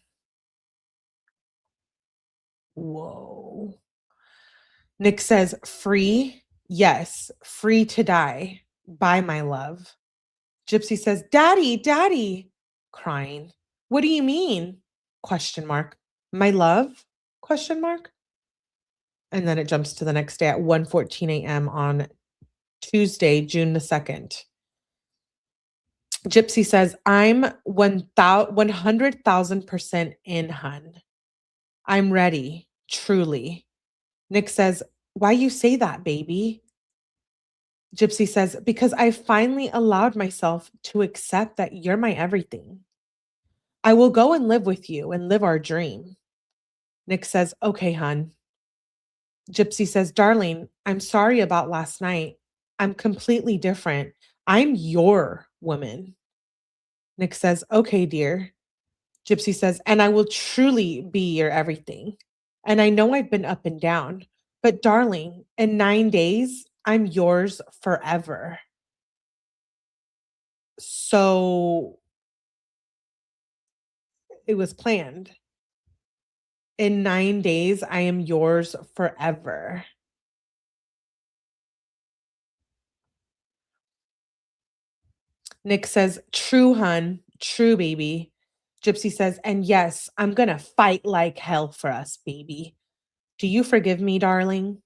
Whoa. Nick says, free? Yes, free to die. Bye, my love. Gypsy says, daddy, daddy, crying. What do you mean? Question mark. My love? Question mark. And then it jumps to the next day at 1:14 a.m. on Tuesday, June the 2nd. Gypsy says, I'm 100,000% in, hun. I'm ready, truly. Nick says, why you say that, baby? Gypsy says, because I finally allowed myself to accept that you're my everything. I will go and live with you and live our dream. Nick says, okay, hun. Gypsy says, darling, I'm sorry about last night. I'm completely different. I'm your woman. Nick says, okay, dear. Gypsy says, and I will truly be your everything. And I know I've been up and down, but darling, in 9 days, I'm yours forever. So it was planned. In 9 days, I am yours forever. Nick says, true, hun. True, baby. Gypsy says, and yes, I'm going to fight like hell for us, baby. Do you forgive me, darling?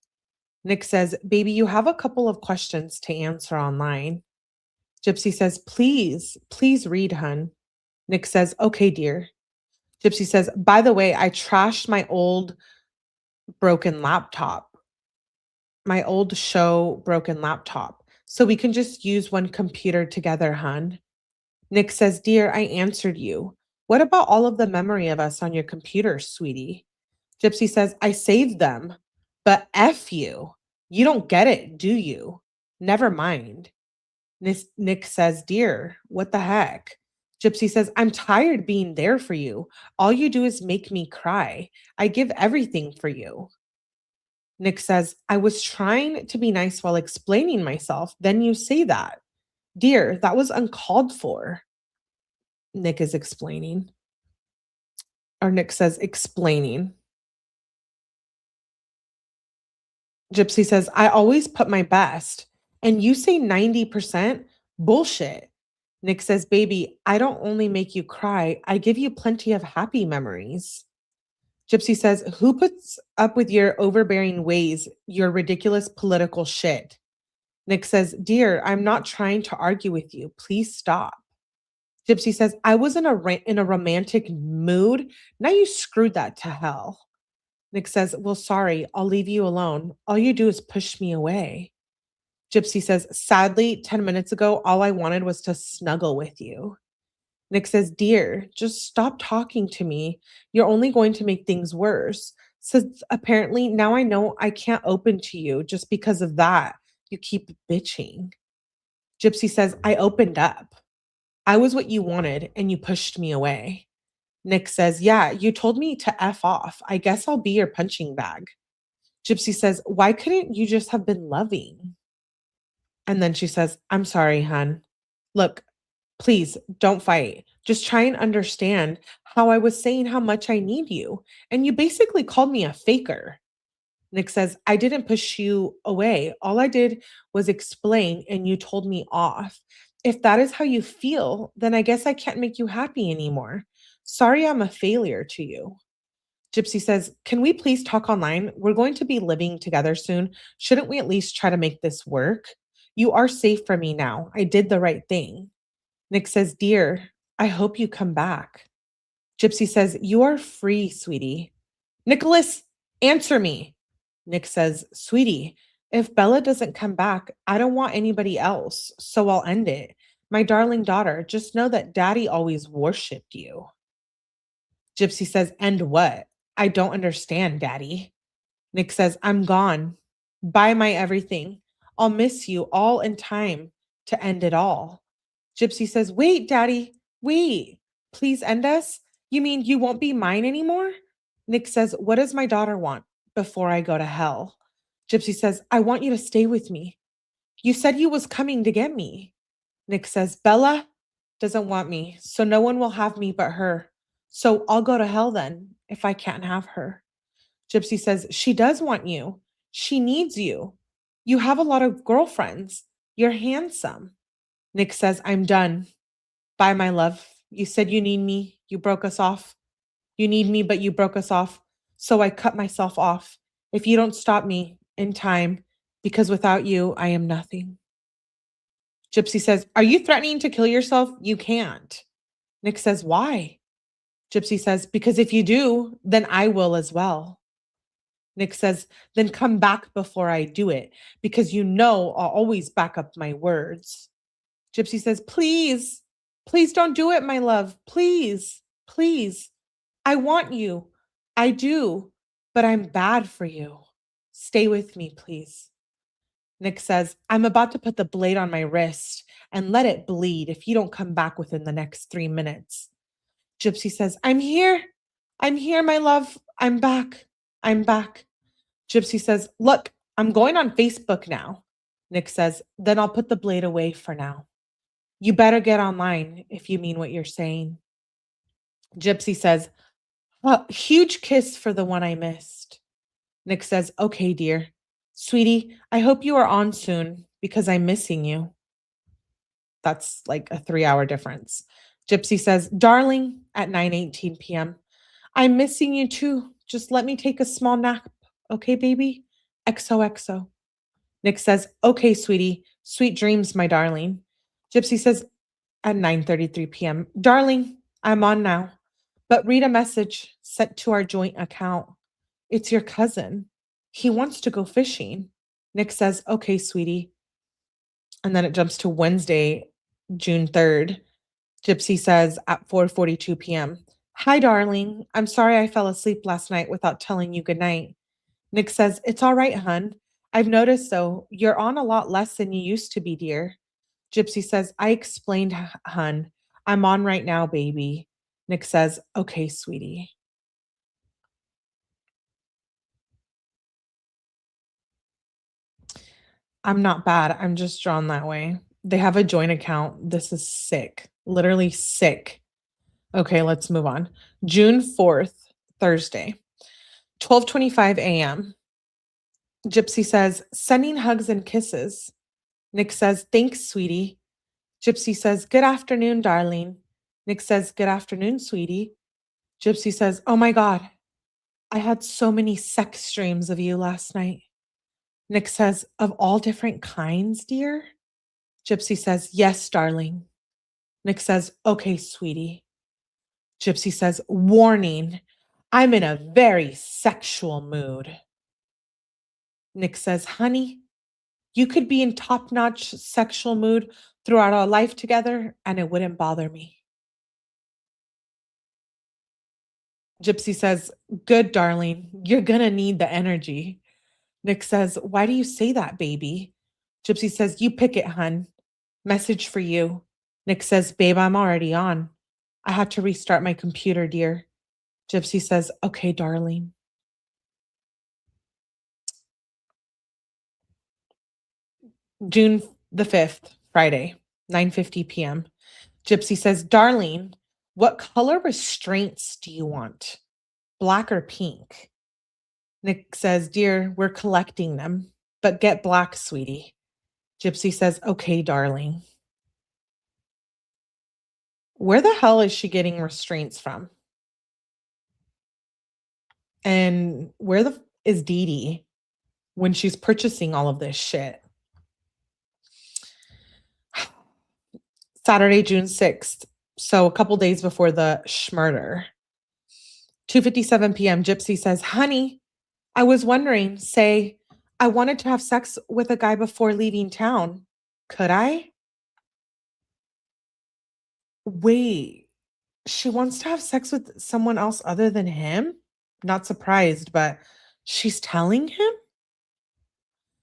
Nick says, baby, you have a couple of questions to answer online. Gypsy says, please read, hun. Nick says, okay, dear. Gypsy says, by the way, I trashed my old broken laptop, my old show broken laptop. So we can just use one computer together, hun. Nick says, dear, I answered you. What about all of the memory of us on your computer, sweetie? Gypsy says, I saved them, but F you. You don't get it, do you? Never mind. Nick says, dear, what the heck? Gypsy says, I'm tired being there for you. All you do is make me cry. I give everything for you. Nick says, I was trying to be nice while explaining myself. Then you say that. Dear, that was uncalled for. Nick is explaining. Or Nick says, explaining. Gypsy says, I always put my best. And you say 90%? Bullshit. Nick says, baby, I don't only make you cry, I give you plenty of happy memories. Gypsy says, who puts up with your overbearing ways, your ridiculous political shit? Nick says, dear, I'm not trying to argue with you. Please stop. Gypsy says, I was in a romantic mood. Now you screwed that to hell. Nick says, well, sorry, I'll leave you alone. All you do is push me away. Gypsy says, sadly, 10 minutes ago, all I wanted was to snuggle with you. Nick says, dear, just stop talking to me. You're only going to make things worse. Says, apparently, now I know I can't open to you just because of that. You keep bitching. Gypsy says, I opened up. I was what you wanted, and you pushed me away. Nick says, yeah, you told me to F off. I guess I'll be your punching bag. Gypsy says, why couldn't you just have been loving? And then she says, I'm sorry, hun. Look, please don't fight. Just try and understand how I was saying how much I need you. And you basically called me a faker. Nick says, I didn't push you away. All I did was explain, and you told me off. If that is how you feel, then I guess I can't make you happy anymore. Sorry, I'm a failure to you. Gypsy says, can we please talk online? We're going to be living together soon. Shouldn't we at least try to make this work? You are safe for me now. I did the right thing. Nick says, dear, I hope you come back. Gypsy says, you are free, sweetie. Nicholas, answer me. Nick says, sweetie, if Bella doesn't come back, I don't want anybody else, so I'll end it. My darling daughter, just know that daddy always worshipped you. Gypsy says, end what? I don't understand, daddy. Nick says, I'm gone. Buy my everything. I'll miss you all in time to end it all. Gypsy says, wait, daddy, wait. Please end us? You mean you won't be mine anymore? Nick says, what does my daughter want before I go to hell? Gypsy says, I want you to stay with me. You said you was coming to get me. Nick says, Bella doesn't want me, so no one will have me but her. So I'll go to hell then if I can't have her. Gypsy says, she does want you. She needs you. You have a lot of girlfriends. You're handsome. Nick says, I'm done. Bye, my love. You said you need me. You broke us off. You need me, but you broke us off. So I cut myself off. If you don't stop me in time, because without you, I am nothing. Gypsy says, are you threatening to kill yourself? You can't. Nick says, why? Gypsy says, because if you do, then I will as well. Nick says, then come back before I do it, because you know I'll always back up my words. Gypsy says, please, please don't do it, my love. Please, please. I want you. I do, but I'm bad for you. Stay with me, please. Nick says, I'm about to put the blade on my wrist and let it bleed if you don't come back within the next 3 minutes. Gypsy says, I'm here. I'm here, my love. I'm back. I'm back. Gypsy says, look, I'm going on Facebook now. Nick says, then I'll put the blade away for now. You better get online if you mean what you're saying. Gypsy says, huge kiss for the one I missed. Nick says, okay, dear. Sweetie, I hope you are on soon because I'm missing you. That's like a 3-hour difference. Gypsy says, darling, at 9:18 p.m. I'm missing you too. Just let me take a small nap. Okay, baby? XOXO. Nick says, okay, sweetie. Sweet dreams, my darling. Gypsy says at 9:33 p.m., darling, I'm on now. But read a message sent to our joint account. It's your cousin. He wants to go fishing. Nick says, okay, sweetie. And then it jumps to Wednesday, June 3rd. Gypsy says at 4:42 p.m., hi, darling. I'm sorry I fell asleep last night without telling you goodnight. Nick says, it's all right, hun. I've noticed, though, you're on a lot less than you used to be, dear. Gypsy says, I explained, hun. I'm on right now, baby. Nick says, okay, sweetie. I'm not bad. I'm just drawn that way. They have a joint account. This is sick. Literally sick. Okay, let's move on. June 4th, Thursday, 12:25 a.m. Gypsy says, "Sending hugs and kisses." Nick says, "Thanks, sweetie." Gypsy says, "Good afternoon, darling." Nick says, "Good afternoon, sweetie." Gypsy says, "Oh my God, I had so many sex dreams of you last night." Nick says, "Of all different kinds, dear?" Gypsy says, "Yes, darling." Nick says, "Okay, sweetie." Gypsy says, "Warning, I'm in a very sexual mood." Nick says, "Honey, you could be in top notch sexual mood throughout our life together, and it wouldn't bother me." Gypsy says, "Good, darling. You're gonna need the energy." Nick says, "Why do you say that, baby?" Gypsy says, "You pick it, hun. Message for you." Nick says, "Babe, I'm already on. I had to restart my computer, dear." Gypsy says, "Okay, darling." June the 5th, Friday, 9:50 p.m. Gypsy says, "Darling, what color restraints do you want? Black or pink?" Nick says, "Dear, we're collecting them, but get black, sweetie." Gypsy says, "Okay, darling." Where the hell is she getting restraints from? And where the is Dee Dee when she's purchasing all of this shit? Saturday, June 6th. So a couple days before the schmurder. 2:57 p.m. Gypsy says, "Honey, I was wondering, say, I wanted to have sex with a guy before leaving town. Could I?" Wait, she wants to have sex with someone else other than him? Not surprised, but she's telling him?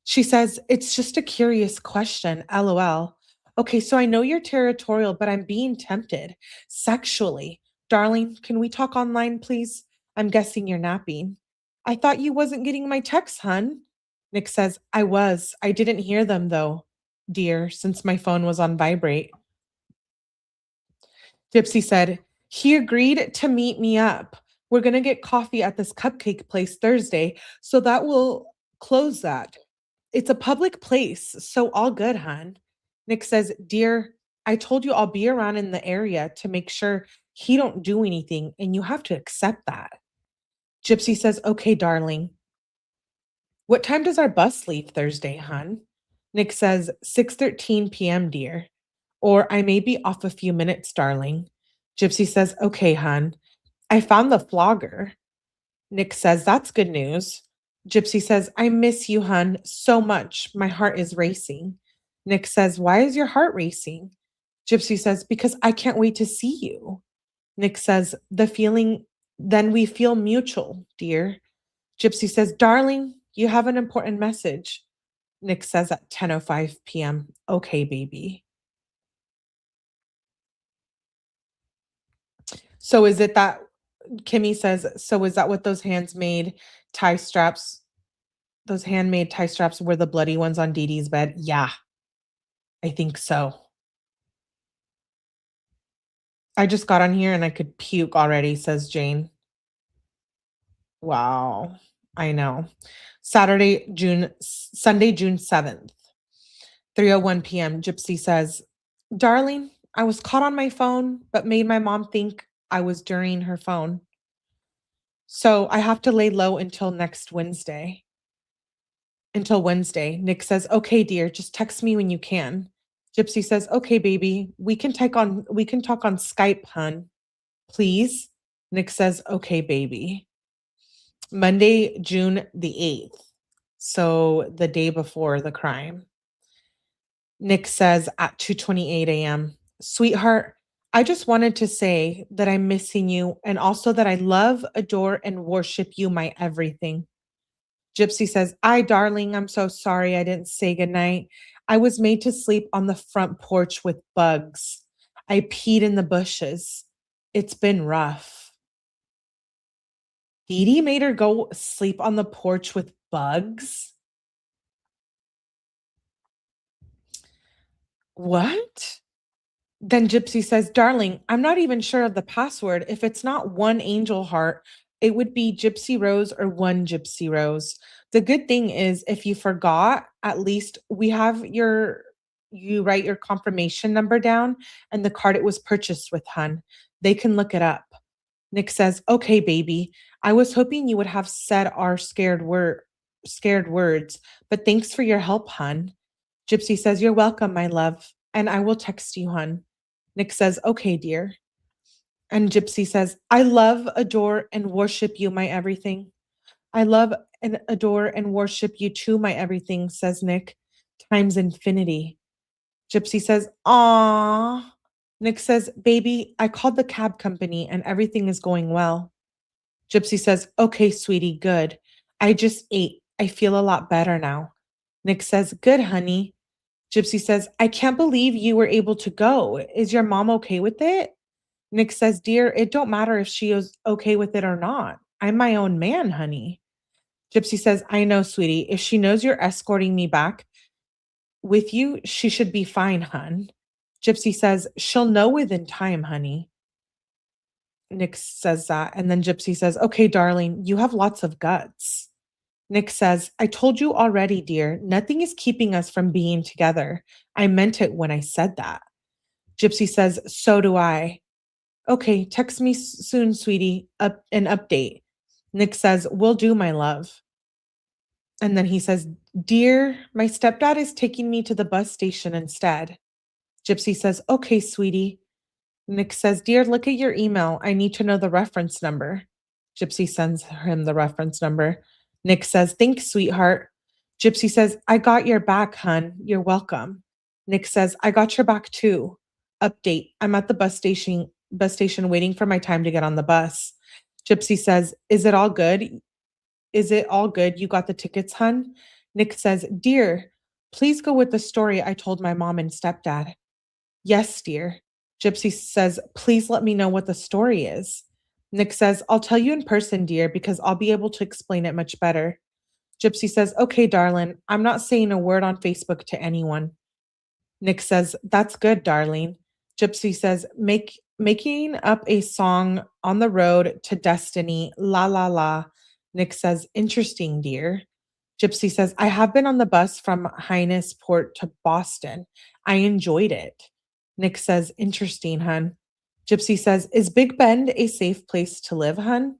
She says, "It's just a curious question. LOL. Okay, so I know you're territorial, but I'm being tempted sexually. Darling, can we talk online, please? I'm guessing you're napping." "I thought you wasn't getting my texts, hun." Nick says, "I was. I didn't hear them though, dear, since my phone was on vibrate." Gypsy said, "He agreed to meet me up. We're going to get coffee at this cupcake place Thursday, so that will close that. It's a public place, so all good, hun." Nick says, "Dear, I told you I'll be around in the area to make sure he don't do anything, and you have to accept that." Gypsy says, "Okay, darling. What time does our bus leave Thursday, hun?" Nick says, 6:13 p.m., dear. Or I may be off a few minutes, darling. Gypsy says, "Okay, hun. I found the flogger." Nick says, "That's good news." Gypsy says, "I miss you, hun, so much. My heart is racing." Nick says, "Why is your heart racing?" Gypsy says, "Because I can't wait to see you." Nick says, "The feeling, then we feel mutual, dear." Gypsy says, "Darling, you have an important message." Nick says at 10:05 p.m., "Okay, baby." So is it that Kimmy says, "So is that what those tie straps, those handmade tie straps were the bloody ones on Dee Dee's bed?" Yeah, I think so. "I just got on here and I could puke already," says Jane. Wow. I know. Sunday, June 7th, 3:01 p.m. Gypsy says, "Darling, I was caught on my phone, but made my mom think I was during her phone. So I have to lay low until Wednesday." Nick says, "Okay, dear, just text me when you can." Gypsy says, "Okay, baby, we can talk on Skype, hun. Please." Nick says, "Okay, baby." Monday, June the 8th. So the day before the crime. Nick says at 2:28 a.m., "Sweetheart, I just wanted to say that I'm missing you and also that I love, adore, and worship you, my everything." Gypsy says, "I, darling, I'm so sorry I didn't say goodnight. I was made to sleep on the front porch with bugs. I peed in the bushes. It's been rough." Dee Dee made her go sleep on the porch with bugs? What? Then Gypsy says, darling, I'm not even sure of the password. If it's not one angel heart, it would be Gypsy Rose or one Gypsy Rose. The good thing is, if you forgot, at least we have you write your confirmation number down and the card it was purchased with, hun. They can look it up. Nick says, okay, baby. I was hoping you would have said our scared words, but thanks for your help, hun. Gypsy says, you're welcome, my love. And I will text you, hun. Nick says, okay, dear. And Gypsy says, I love, adore, and worship you, my everything. I love and adore and worship you too, my everything, says Nick, times infinity. Gypsy says, "Aw." Nick says, baby, I called the cab company and everything is going well. Gypsy says, okay, sweetie, good. I just ate. I feel a lot better now. Nick says, good, honey. Gypsy says, I can't believe you were able to go. Is your mom okay with it? Nick says, dear, it don't matter if she is okay with it or not. I'm my own man, honey. Gypsy says, I know, sweetie. If she knows you're escorting me back with you, she should be fine, hun. Gypsy says, she'll know within time, honey. Nick says that. And then Gypsy says, okay, darling, you have lots of guts. Nick says, I told you already, dear, nothing is keeping us from being together. I meant it when I said that. Gypsy says, so do I. Okay, text me soon, sweetie, an update. Nick says, will do, my love. And then he says, dear, my stepdad is taking me to the bus station instead. Gypsy says, okay, sweetie. Nick says, dear, look at your email. I need to know the reference number. Gypsy sends him the reference number. Nick says, thanks, sweetheart. Gypsy says, I got your back, hun. You're welcome. Nick says, I got your back too. Update. I'm at the bus station waiting for my time to get on the bus. Gypsy says, is it all good? Is it all good? You got the tickets, hun? Nick says, dear, please go with the story I told my mom and stepdad. Yes, dear. Gypsy says, please let me know what the story is. Nick says, I'll tell you in person, dear, because I'll be able to explain it much better. Gypsy says, okay, darling, I'm not saying a word on Facebook to anyone. Nick says, that's good, darling. Gypsy says, making up a song on the road to destiny, la la la. Nick says, interesting, dear. Gypsy says, I have been on the bus from Hyannisport to Boston. I enjoyed it. Nick says, interesting, hun. Gypsy says, is Big Bend a safe place to live, hun?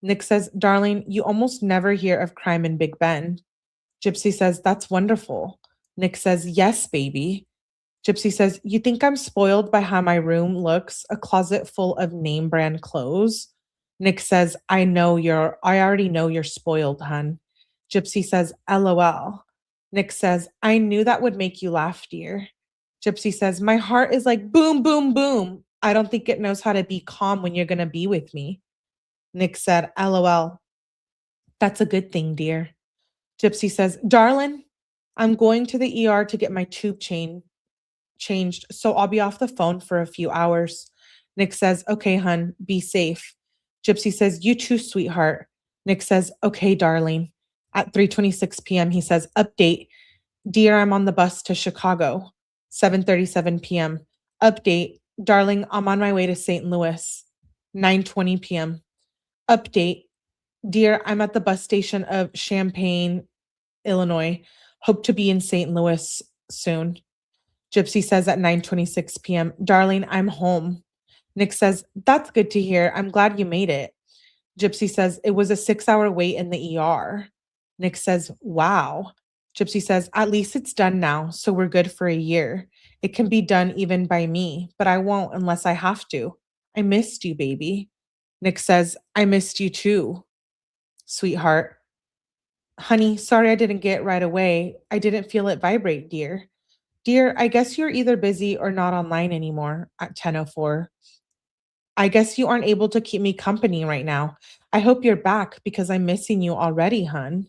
Nick says, darling, you almost never hear of crime in Big Bend. Gypsy says, that's wonderful. Nick says, yes, baby. Gypsy says, you think I'm spoiled by how my room looks, a closet full of name brand clothes? Nick says, I already know you're spoiled, hun. Gypsy says, LOL. Nick says, I knew that would make you laugh, dear. Gypsy says, my heart is like boom, boom, boom. I don't think it knows how to be calm when you're going to be with me. Nick said, LOL. That's a good thing, dear. Gypsy says, darling, I'm going to the ER to get my tube changed, so I'll be off the phone for a few hours. Nick says, okay, hun, be safe. Gypsy says, you too, sweetheart. Nick says, okay, darling. At 3:26 p.m., he says, update. Dear, I'm on the bus to Chicago. 7:37 p.m. Update. Darling, I'm on my way to St. Louis. 9:20 p.m. Update. Dear, I'm at the bus station of Champaign, Illinois. Hope to be in St. Louis soon. Gypsy says at 9:26 p.m., darling, I'm home. Nick says, that's good to hear. I'm glad you made it. Gypsy says, it was a 6-hour wait in the ER. Nick says, wow. Gypsy says, at least it's done now, so we're good for a year. It can be done even by me, but I won't unless I have to. I missed you, baby. Nick says, I missed you too, sweetheart. Honey, sorry I didn't get it right away. I didn't feel it vibrate, dear. Dear, I guess you're either busy or not online anymore at 10:04. I guess you aren't able to keep me company right now. I hope you're back because I'm missing you already, hun.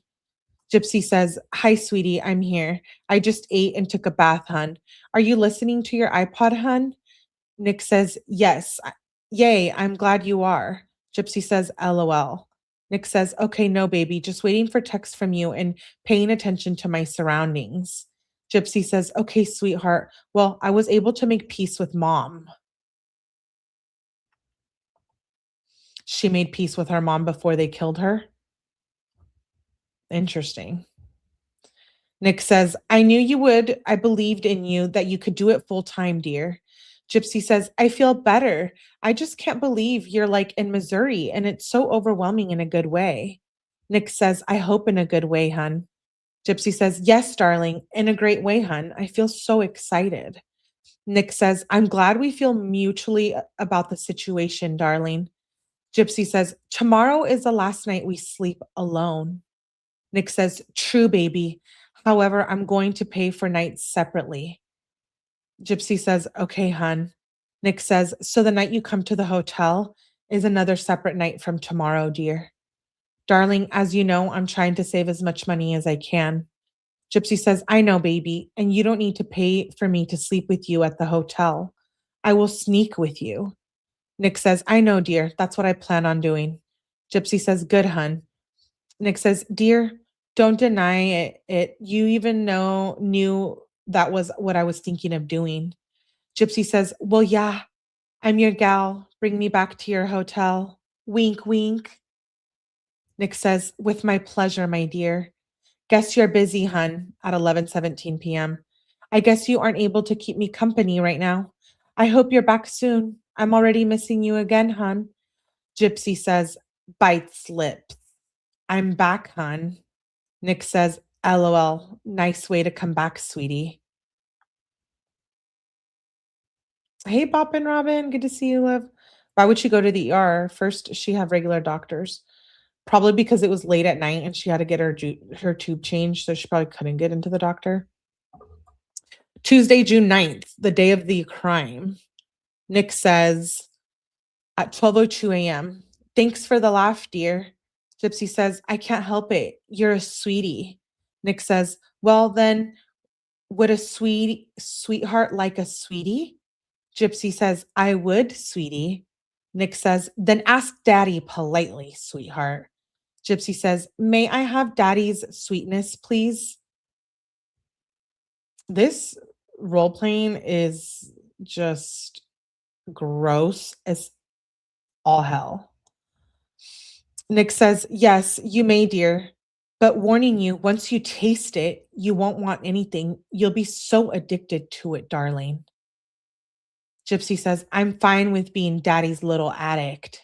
Gypsy says, hi, sweetie, I'm here. I just ate and took a bath, hun. Are you listening to your iPod, hun? Nick says, yes. Yay, I'm glad you are. Gypsy says, LOL. Nick says, okay, no, baby, just waiting for text from you and paying attention to my surroundings. Gypsy says, okay, sweetheart. Well, I was able to make peace with mom. She made peace with her mom before they killed her. Interesting. Nick says, I knew you would. I believed in you that you could do it full time, dear. Gypsy says, I feel better. I just can't believe you're like in Missouri and it's so overwhelming in a good way. Nick says, I hope in a good way, hun. Gypsy says, yes, darling, in a great way, hun. I feel so excited. Nick says, I'm glad we feel mutually about the situation, darling. Gypsy says, tomorrow is the last night we sleep alone. Nick says, true, baby. However, I'm going to pay for nights separately. Gypsy says, okay, hun. Nick says, so the night you come to the hotel is another separate night from tomorrow, dear. Darling, as you know, I'm trying to save as much money as I can. Gypsy says, I know, baby, and you don't need to pay for me to sleep with you at the hotel. I will sneak with you. Nick says, I know, dear. That's what I plan on doing. Gypsy says, good, hun. Nick says, dear, don't deny it. You even knew that was what I was thinking of doing. Gypsy says, well, yeah, I'm your gal. Bring me back to your hotel. Wink, wink. Nick says, with my pleasure, my dear. Guess you're busy, hun, at 11:17 p.m. I guess you aren't able to keep me company right now. I hope you're back soon. I'm already missing you again, hun. Gypsy says, bites lips. I'm back, hun. Nick says, LOL. Nice way to come back, sweetie. Hey, Bop and Robin. Good to see you, love. Why would she go to the ER? First, she have regular doctors. Probably because it was late at night and she had to get her tube changed, so she probably couldn't get into the doctor. Tuesday, June 9th, the day of the crime. Nick says at 12:02 a.m., thanks for the laugh, dear. Gypsy says, I can't help it. You're a sweetie. Nick says, well, then, would a sweetheart like a sweetie? Gypsy says, I would, sweetie. Nick says, then ask daddy politely, sweetheart. Gypsy says, may I have daddy's sweetness, please? This role playing is just gross as all hell. Nick says, yes, you may, dear. But warning you, once you taste it, you won't want anything. You'll be so addicted to it, darling. Gypsy says, I'm fine with being daddy's little addict.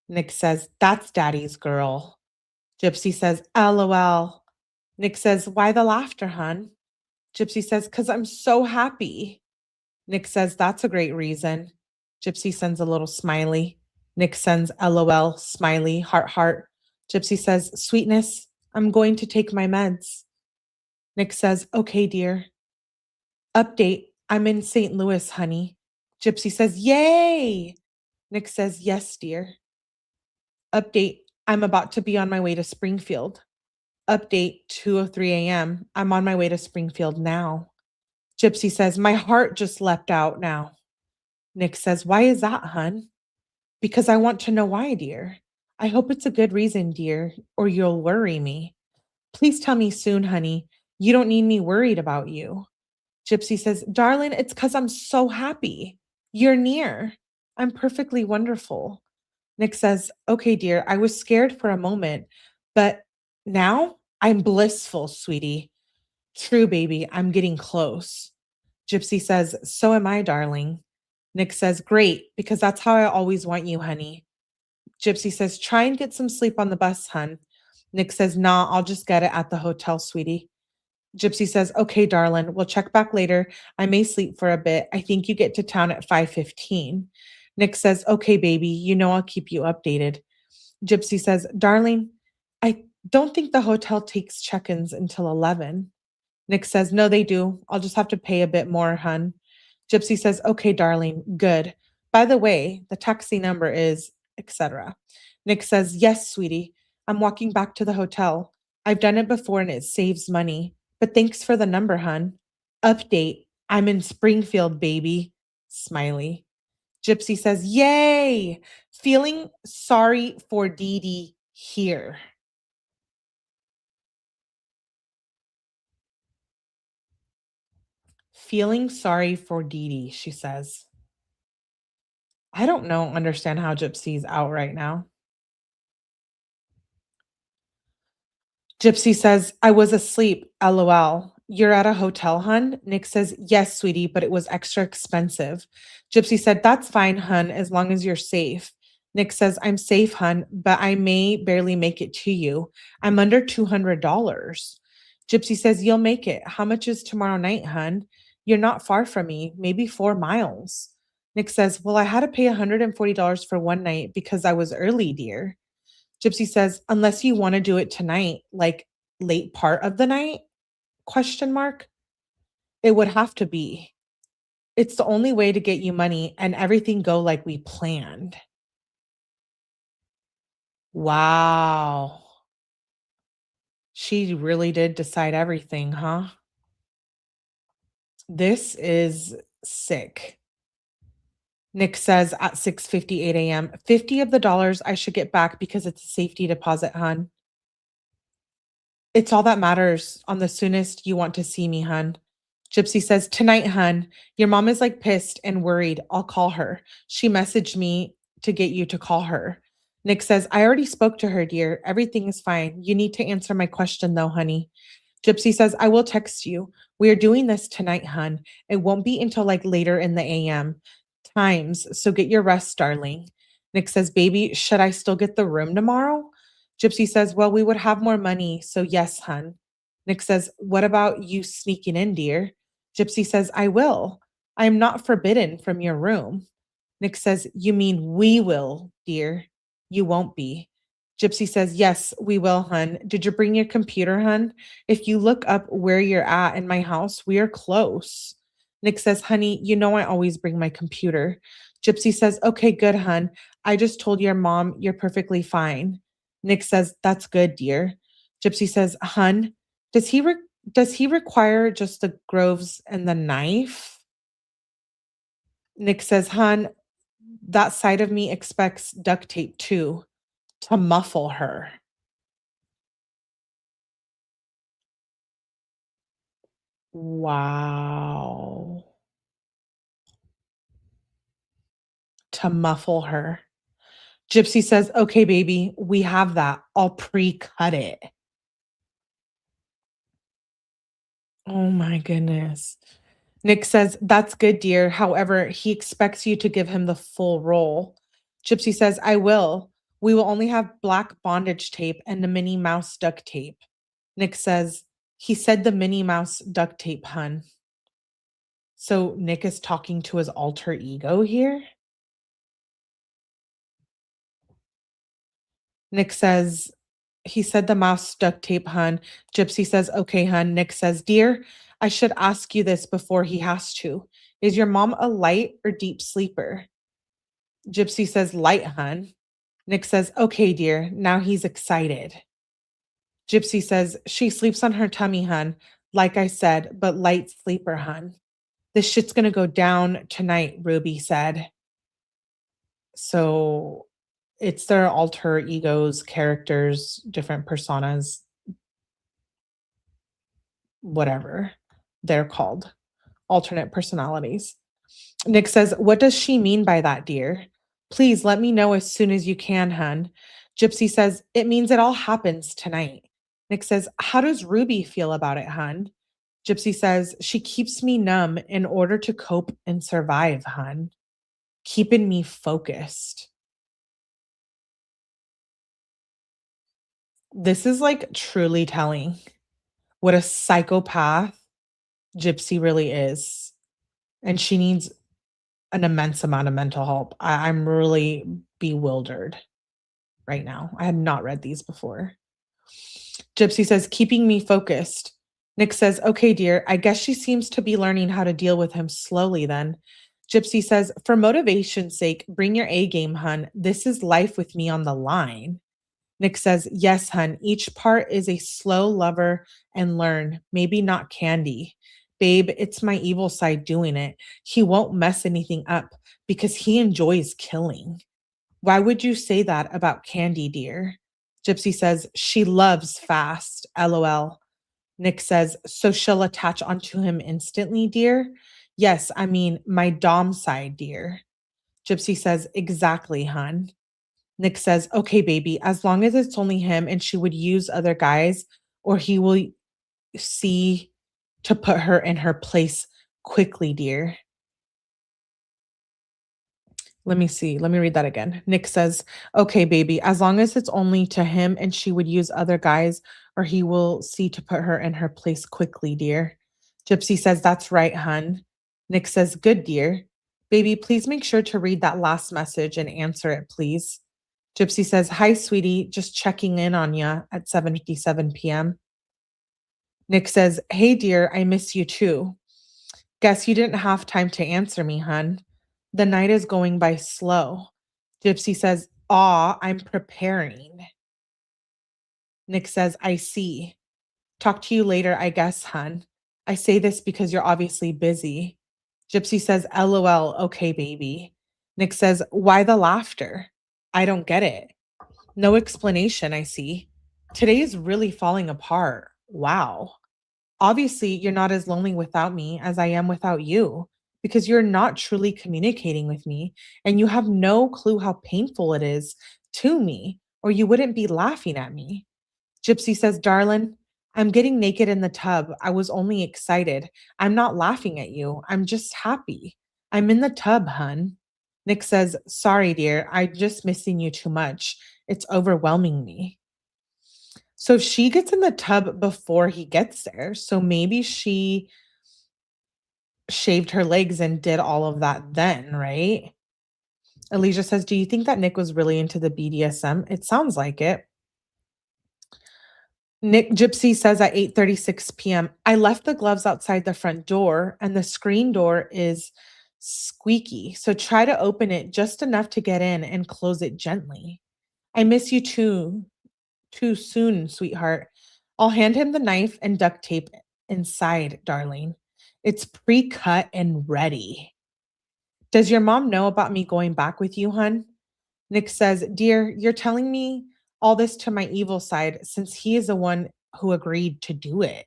Nick says, that's daddy's girl. Gypsy says, LOL. Nick says, why the laughter, hun? Gypsy says, because I'm so happy. Nick says, that's a great reason. Gypsy sends a little smiley. Nick sends LOL, smiley, heart, heart. Gypsy says, sweetness, I'm going to take my meds. Nick says, okay, dear. Update, I'm in St. Louis, honey. Gypsy says, yay. Nick says, yes, dear. Update, I'm about to be on my way to Springfield. Update, 2:03 a.m. I'm on my way to Springfield now. Gypsy says, my heart just leapt out now. Nick says, why is that, hun? Because I want to know why, dear. I hope it's a good reason, dear, or you'll worry me. Please tell me soon, honey. You don't need me worried about you. Gypsy says, darling, it's because I'm so happy. You're near. I'm perfectly wonderful. Nick says, okay, dear, I was scared for a moment, but now I'm blissful, sweetie. True, baby, I'm getting close. Gypsy says, so am I, darling. Nick says, great, because that's how I always want you, honey. Gypsy says, try and get some sleep on the bus, hun. Nick says, nah, I'll just get it at the hotel, sweetie. Gypsy says, okay, darling, we'll check back later. I may sleep for a bit. I think you get to town at 5:15. Nick says, okay, baby, you know I'll keep you updated. Gypsy says, darling, I don't think the hotel takes check-ins until 11. Nick says, no, they do. I'll just have to pay a bit more, hun. Gypsy says, okay, darling, good. By the way, the taxi number is, etc. Nick says, yes, sweetie. I'm walking back to the hotel. I've done it before and it saves money. But thanks for the number, hun. Update. I'm in Springfield, baby. Smiley. Gypsy says, yay. Feeling sorry for Dee Dee here. Feeling sorry for Dee Dee, she says. I don't know, understand how Gypsy's out right now. Gypsy says, I was asleep. LOL. You're at a hotel, hun? Nick says, yes, sweetie, but it was extra expensive. Gypsy said, that's fine, hun, as long as you're safe. Nick says, I'm safe, hun, but I may barely make it to you. I'm under $200. Gypsy says, you'll make it. How much is tomorrow night, hun? You're not far from me, maybe 4 miles. Nick says, well, I had to pay $140 for one night because I was early, dear. Gypsy says, unless you want to do it tonight, like late part of the night, question mark. It would have to be. It's the only way to get you money and everything go like we planned. Wow. She really did decide everything, huh? This is sick. Nick says at 6:58 a.m., 50 of the dollars I should get back because it's a safety deposit, hun. It's all that matters on the soonest you want to see me, hun. Gypsy says, tonight, hun. Your mom is like pissed and worried. I'll call her. She messaged me to get you to call her. Nick says, I already spoke to her, dear. Everything is fine. You need to answer my question, though, honey. Gypsy says, I will text you. We are doing this tonight, hun. It won't be until like later in the AM times. So get your rest, darling. Nick says, baby, should I still get the room tomorrow? Gypsy says, well, we would have more money. So yes, hun. Nick says, what about you sneaking in, dear? Gypsy says, I will. I am not forbidden from your room. Nick says, you mean we will, dear. You won't be. Gypsy says, yes, we will, hun. Did you bring your computer, hun? If you look up where you're at in my house, we are close. Nick says, honey, you know I always bring my computer. Gypsy says, okay, good, hun. I just told your mom you're perfectly fine. Nick says, that's good, dear. Gypsy says, hun, does he require just the groves and the knife? Nick says, hun, that side of me expects duct tape too, to muffle her. Wow. To muffle her. Gypsy says, okay, baby, we have that. I'll pre-cut it. Oh my goodness. Nick says, that's good, dear. However, he expects you to give him the full role. Gypsy says, I will. We will only have black bondage tape and the Minnie Mouse duct tape. Nick says, he said the Minnie Mouse duct tape, hun. So Nick is talking to his alter ego here. Nick says, he said the mouse duct tape, hun. Gypsy says, okay, hun. Nick says, dear, I should ask you this before he has to. Is your mom a light or deep sleeper? Gypsy says, light, hun. Nick says, okay, dear. Now he's excited. Gypsy says, she sleeps on her tummy, hun. Like I said, but light sleeper, hun. This shit's going to go down tonight, Ruby said. So it's their alter egos, characters, different personas, whatever they're called, alternate personalities. Nick says, what does she mean by that, dear? Please let me know as soon as you can, hun. Gypsy says, it means it all happens tonight. Nick says, how does Ruby feel about it, hun? Gypsy says, she keeps me numb in order to cope and survive, hun. Keeping me focused. This is like truly telling what a psychopath Gypsy really is. And she needs an immense amount of mental help. I'm really bewildered right now. I had not read these before. Gypsy says, keeping me focused. Nick says, okay, dear, I guess she seems to be learning how to deal with him slowly then. Gypsy says, for motivation's sake, bring your A game, hun. This is life with me on the line. Nick says, yes, hun. Each part is a slow lover and learn. Maybe not Candy. Babe, it's my evil side doing it. He won't mess anything up because he enjoys killing. Why would you say that about Candy, dear? Gypsy says, she loves fast. LOL. Nick says, so she'll attach onto him instantly, dear? Yes, I mean, my dom side, dear. Gypsy says, exactly, hun. Nick says, okay, baby, as long as it's only him and she would use other guys, or he will see to put her in her place quickly, dear. Let me see. Let me read that again. Nick says, okay, baby, as long as it's only to him and she would use other guys, or he will see to put her in her place quickly, dear. Gypsy says, that's right, hun. Nick says, good, dear. Baby, please make sure to read that last message and answer it, please. Gypsy says, hi, sweetie, just checking in on ya at 7:57 p.m. Nick says, hey, dear, I miss you too. Guess you didn't have time to answer me, hun. The night is going by slow. Gypsy says, aw, I'm preparing. Nick says, I see. Talk to you later, I guess, hun. I say this because you're obviously busy. Gypsy says, LOL, okay, baby. Nick says, why the laughter? I don't get it. No explanation, I see. Today is really falling apart. Wow. Obviously, you're not as lonely without me as I am without you because you're not truly communicating with me and you have no clue how painful it is to me, or you wouldn't be laughing at me. Gypsy says, darling, I'm getting naked in the tub. I was only excited. I'm not laughing at you. I'm just happy. I'm in the tub, hun. Nick says, sorry, dear. I'm just missing you too much. It's overwhelming me. So she gets in the tub before he gets there. So maybe she shaved her legs and did all of that then, right? Alicia says, do you think that Nick was really into the BDSM? It sounds like it. Nick Gypsy says at 8:36 p.m., I left the gloves outside the front door and the screen door is squeaky. So try to open it just enough to get in and close it gently. I miss you too soon, sweetheart. I'll hand him the knife and duct tape inside, darling. It's pre-cut and ready. Does your mom know about me going back with you, hun? Nick says, dear, you're telling me all this to my evil side since he is the one who agreed to do it.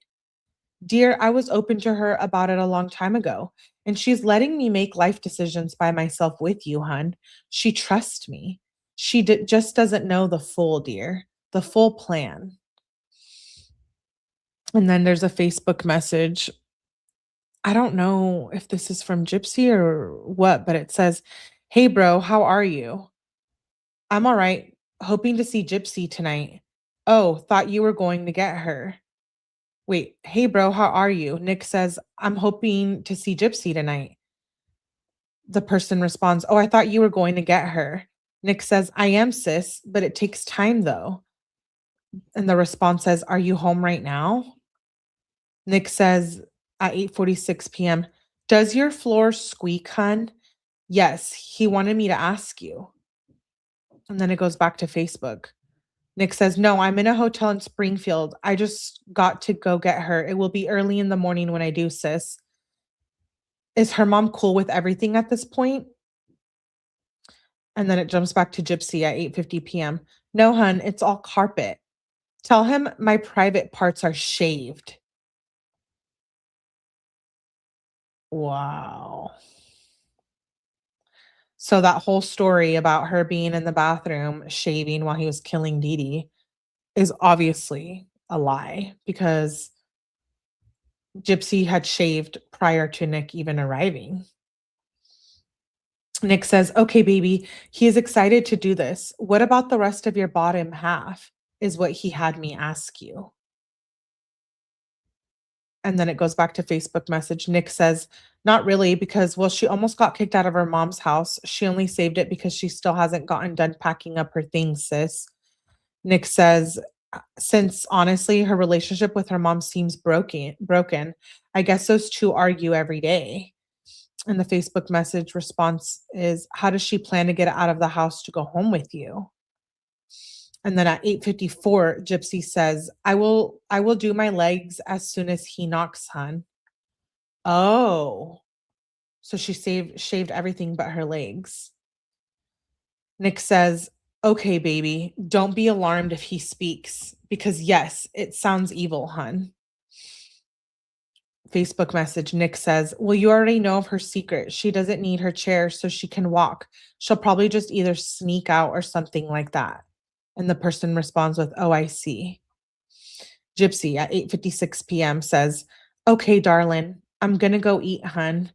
Dear, I was open to her about it a long time ago, and she's letting me make life decisions by myself with you, hun. She trusts me. Just doesn't know the full, dear, the full plan. And then there's a Facebook message. I don't know if this is from Gypsy or what, but it says, hey, bro, how are you? I'm all right. Hoping to see Gypsy tonight. Oh, thought you were going to get her. Wait, hey, bro, how are you? Nick says, I'm hoping to see Gypsy tonight. The person responds, oh, I thought you were going to get her. Nick says, I am, sis, but it takes time though. And the response says, are you home right now? Nick says at 8:46 p.m., does your floor squeak, hun? Yes, he wanted me to ask you. And then it goes back to Facebook. Nick says, no, I'm in a hotel in Springfield. I just got to go get her. It will be early in the morning when I do, sis. Is her mom cool with everything at this point? And then it jumps back to Gypsy at 8:50 p.m. No, hun, it's all carpet. Tell him my private parts are shaved. Wow. So that whole story about her being in the bathroom shaving while he was killing Dee Dee is obviously a lie because Gypsy had shaved prior to Nick even arriving. Nick says, okay, baby, he is excited to do this. What about the rest of your bottom half? Is what he had me ask you. And then it goes back to Facebook message. Nick says, not really, because, well, she almost got kicked out of her mom's house. She only saved it because she still hasn't gotten done packing up her things, sis. Nick says, since honestly, her relationship with her mom seems broken, I guess those two argue every day. And the Facebook message response is, how does she plan to get out of the house to go home with you? And then at 8:54, Gypsy says, I will do my legs as soon as he knocks, hun. Oh. So she shaved everything but her legs. Nick says, okay, baby, don't be alarmed if he speaks, because yes, it sounds evil, hun. Facebook message, Nick says, well, you already know of her secret. She doesn't need her chair so she can walk. She'll probably just either sneak out or something like that. And the person responds with, oh, I see. Gypsy at 8:56 p.m. says, okay, darling, I'm going to go eat, hun.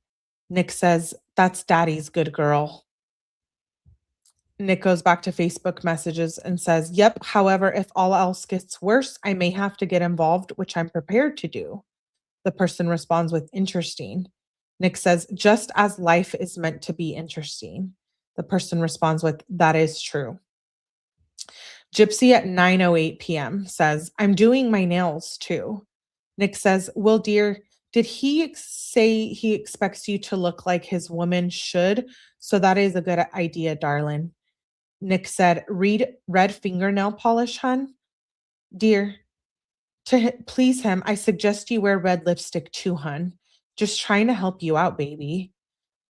Nick says, that's daddy's good girl. Nick goes back to Facebook messages and says, yep, however, if all else gets worse, I may have to get involved, which I'm prepared to do. The person responds with interesting. Nick says, just as life is meant to be interesting. The person responds with, that is true. Gypsy at 9:08 p.m. says, I'm doing my nails too. Nick says, well, dear, did he say he expects you to look like his woman should? So that is a good idea, darling. Nick said, read red fingernail polish, hun. Dear, to please him, I suggest you wear red lipstick too, hun. Just trying to help you out, baby.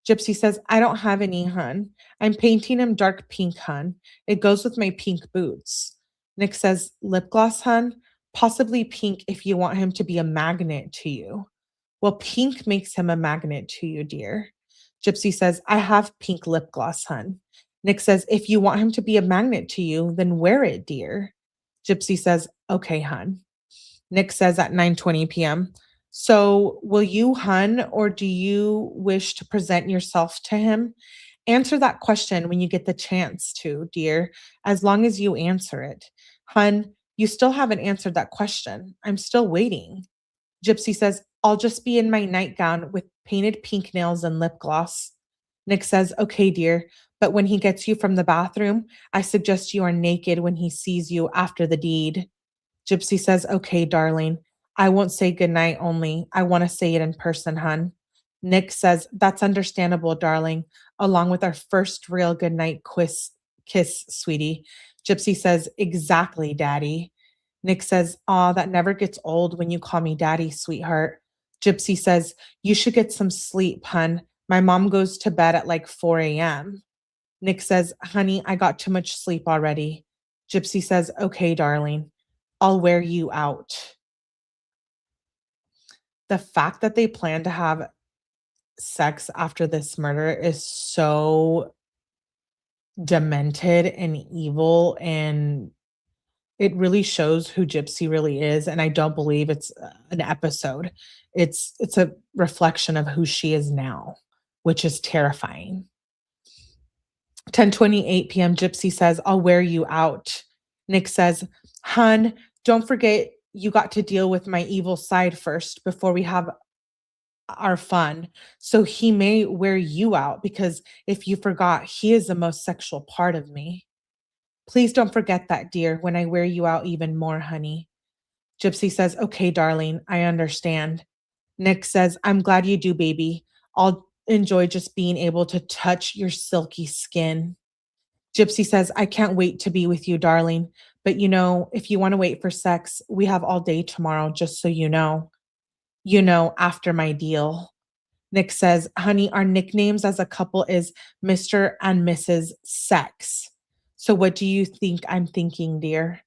Gypsy says, I don't have any, hun. I'm painting him dark pink, hun. It goes with my pink boots. Nick says, lip gloss, hun? Possibly pink if you want him to be a magnet to you. Well, pink makes him a magnet to you, dear. Gypsy says, I have pink lip gloss, hun. Nick says, if you want him to be a magnet to you, then wear it, dear. Gypsy says, okay, hun. Nick says at 9:20 p.m., so will you, hun, or do you wish to present yourself to him? Answer that question when you get the chance to, dear, as long as you answer it. Hun, you still haven't answered that question. I'm still waiting. Gypsy says, I'll just be in my nightgown with painted pink nails and lip gloss. Nick says, okay, dear, but when he gets you from the bathroom, I suggest you are naked when he sees you after the deed. Gypsy says, okay, darling, I won't say goodnight only. I want to say it in person, hun. Nick says, that's understandable, darling, along with our first real goodnight kiss, sweetie. Gypsy says, exactly, daddy. Nick says, aw, that never gets old when you call me daddy, sweetheart. Gypsy says, you should get some sleep, hun. My mom goes to bed at like 4 a.m. Nick says, honey, I got too much sleep already. Gypsy says, okay, darling, I'll wear you out. The fact that they plan to have sex after this murder is so demented and evil, and it really shows who Gypsy really is. And I don't believe it's an episode. It's a reflection of who she is now, which is terrifying. 10:28 p.m. Gypsy says, I'll wear you out. Nick says, hun, don't forget you got to deal with my evil side first before we have our fun. So he may wear you out because if you forgot, he is the most sexual part of me. Please don't forget that, dear, when I wear you out even more, honey. Gypsy says, okay, darling, I understand. Nick says, I'm glad you do, baby. I'll enjoy just being able to touch your silky skin. Gypsy says, I can't wait to be with you, darling. But if you want to wait for sex, we have all day tomorrow, just so you know. After my deal. Nick says, honey, our nicknames as a couple is Mr. and Mrs. Sex. So what do you think I'm thinking, dear?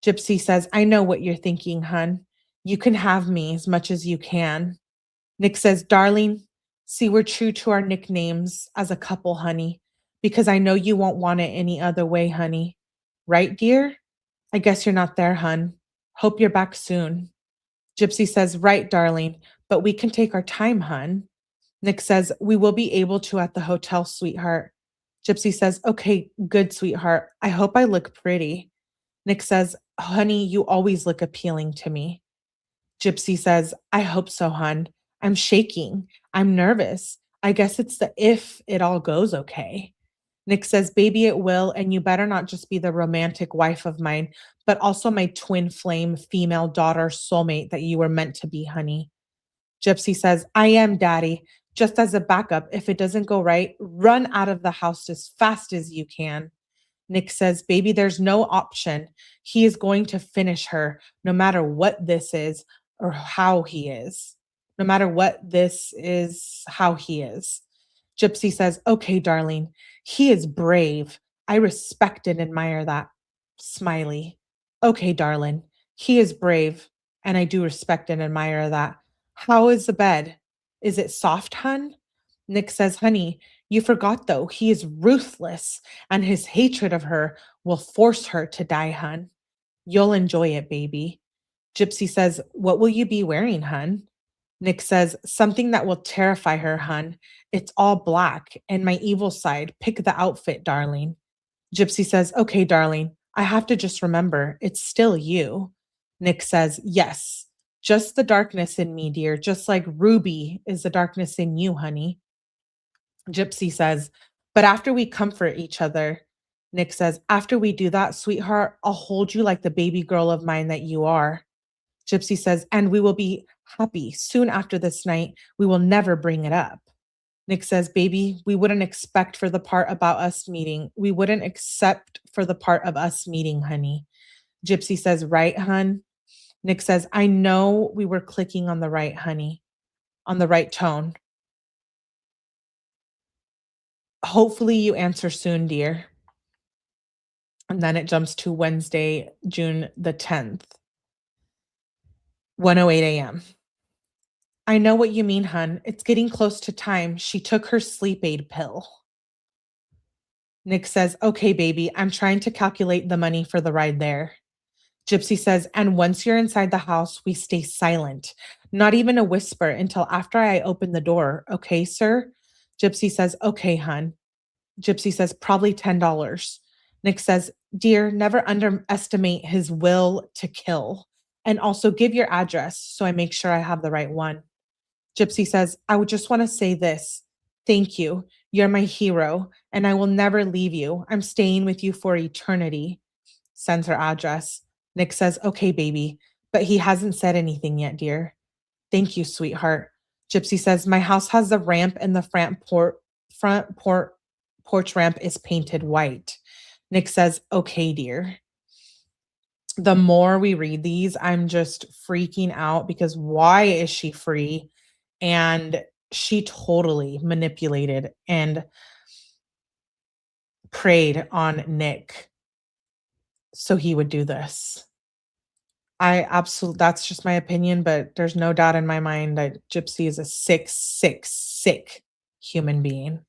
Gypsy says, I know what you're thinking, hun. You can have me as much as you can. Nick says, darling, see, we're true to our nicknames as a couple, honey, because I know you won't want it any other way, honey. Right, dear? I guess you're not there, hun. Hope you're back soon. Gypsy says, right, darling, but we can take our time, hun. Nick says, we will be able to at the hotel, sweetheart. Gypsy says, okay, good, sweetheart. I hope I look pretty. Nick says, honey, you always look appealing to me. Gypsy says, I hope so, hun. I'm shaking. I'm nervous. I guess it's the if it all goes okay. Nick says, baby, it will, and you better not just be the romantic wife of mine, but also my twin flame female daughter soulmate that you were meant to be, honey. Gypsy says, I am, daddy. Just as a backup, if it doesn't go right, run out of the house as fast as you can. Nick says, baby, there's no option. He is going to finish her no matter what this is or how he is. No matter what this is, how he is. Gypsy says, okay, darling, he is brave. I respect and admire that. Smiley. Okay, darling, he is brave. and I do respect and admire that. How is the bed? Is it soft, hun? Nick says, honey, you forgot though, he is ruthless, and his hatred of her will force her to die, hun. You'll enjoy it, baby. Gypsy says, what will you be wearing, hun? Nick says, something that will terrify her, hun. It's all black, and my evil side. Pick the outfit, darling. Gypsy says, okay, darling, I have to just remember, it's still you. Nick says, yes, just the darkness in me, dear, just like Ruby is the darkness in you, honey. Gypsy says, but after we comfort each other, Nick says, after we do that, sweetheart, I'll hold you like the baby girl of mine that you are. Gypsy says, and we will be happy soon after this night. We will never bring it up. Nick says, baby, we wouldn't expect for the part about us meeting. We wouldn't accept for the part of us meeting, honey. Gypsy says, right, hun? Nick says, I know we were clicking on the right, honey, on the right tone. Hopefully you answer soon, dear. And then it jumps to Wednesday, June the 10th, 1:08 a.m. I know what you mean, hun. It's getting close to time. She took her sleep aid pill. Nick says, okay, baby, I'm trying to calculate the money for the ride there. Gypsy says, and once you're inside the house, we stay silent, not even a whisper until after I open the door. Okay, sir? Gypsy says, okay, hun. Gypsy says, probably $10. Nick says, dear, never underestimate his will to kill. And also give your address so I make sure I have the right one. Gypsy says, I would just want to say this. Thank you. You're my hero, and I will never leave you. I'm staying with you for eternity. Sends her address. Nick says, okay, baby, but he hasn't said anything yet, dear. Thank you, sweetheart. Gypsy says, my house has the ramp and the front porch ramp is painted white. Nick says, okay, dear. The more we read these, I'm just freaking out because why is she free? And she totally manipulated and preyed on Nick so he would do this. That's just my opinion, but there's no doubt in my mind that Gypsy is a sick, sick, sick human being.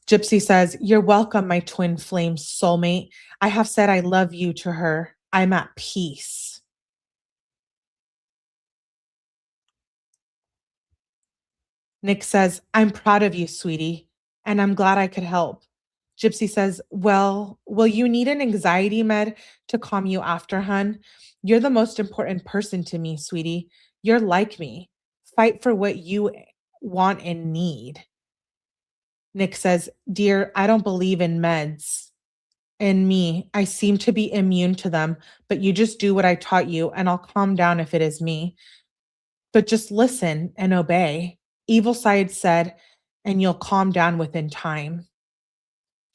Gypsy says, you're welcome, my twin flame soulmate. I have said I love you to her. I'm at peace. Nick says, I'm proud of you, sweetie, and I'm glad I could help. Gypsy says, well, will you need an anxiety med to calm you after, hun? You're the most important person to me, sweetie. You're like me. Fight for what you want and need. Nick says, dear, I don't believe in meds. And me, I seem to be immune to them, but you just do what I taught you and I'll calm down if it is me. But just listen and obey. Evil side said, and you'll calm down within time.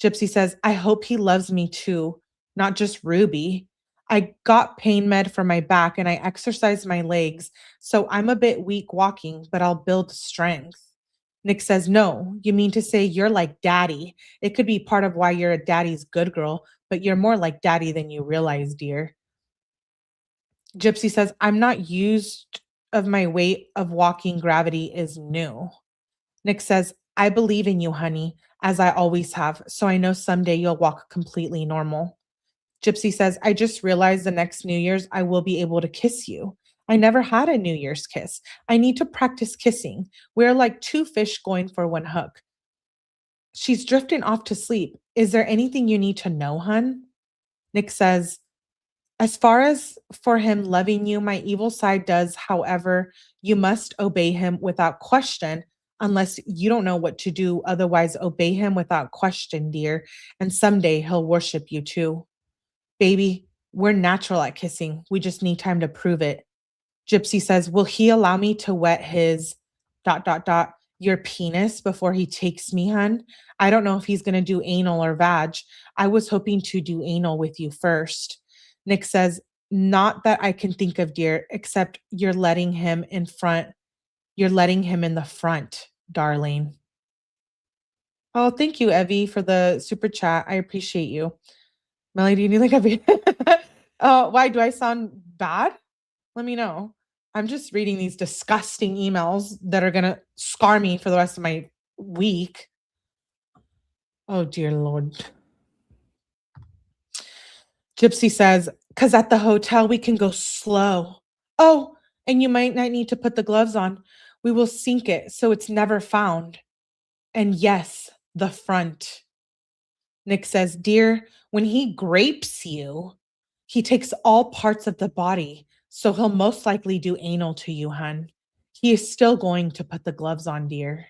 Gypsy says, I hope he loves me too, not just Ruby. I got pain med for my back and I exercise my legs, so I'm a bit weak walking, but I'll build strength. Nick says, no, you mean to say you're like daddy. It could be part of why you're a daddy's good girl, but you're more like daddy than you realize, dear. Gypsy says, I'm not used of my weight of walking. Gravity is new. Nick says, I believe in you, honey, as I always have, so I know someday you'll walk completely normal. Gypsy says, I just realized the next New Year's I will be able to kiss you. I never had a New Year's kiss. I need to practice kissing. We're like two fish going for one hook. She's drifting off to sleep. Is there anything you need to know, hun? Nick says, as far as for him loving you, my evil side does. However, you must obey him without question unless you don't know what to do. Otherwise, obey him without question, dear. And someday he'll worship you too. Baby, we're natural at kissing. We just need time to prove it. Gypsy says, will he allow me to wet his ... your penis before he takes me, hun? I don't know if he's going to do anal or vag. I was hoping to do anal with you first. Nick says, not that I can think of, dear, except you're letting him in front. You're letting him in the front, darling. Oh, thank you, Evie, for the super chat. I appreciate you. Melody, do you need like a why do I sound bad? Let me know. I'm just reading these disgusting emails that are going to scar me for the rest of my week. Oh, dear Lord. Gypsy says, because at the hotel we can go slow. Oh, and you might not need to put the gloves on. We will sink it so it's never found. And yes, the front. Nick says, dear, when he grapes you, he takes all parts of the body. So he'll most likely do anal to you, hun. He is still going to put the gloves on, dear.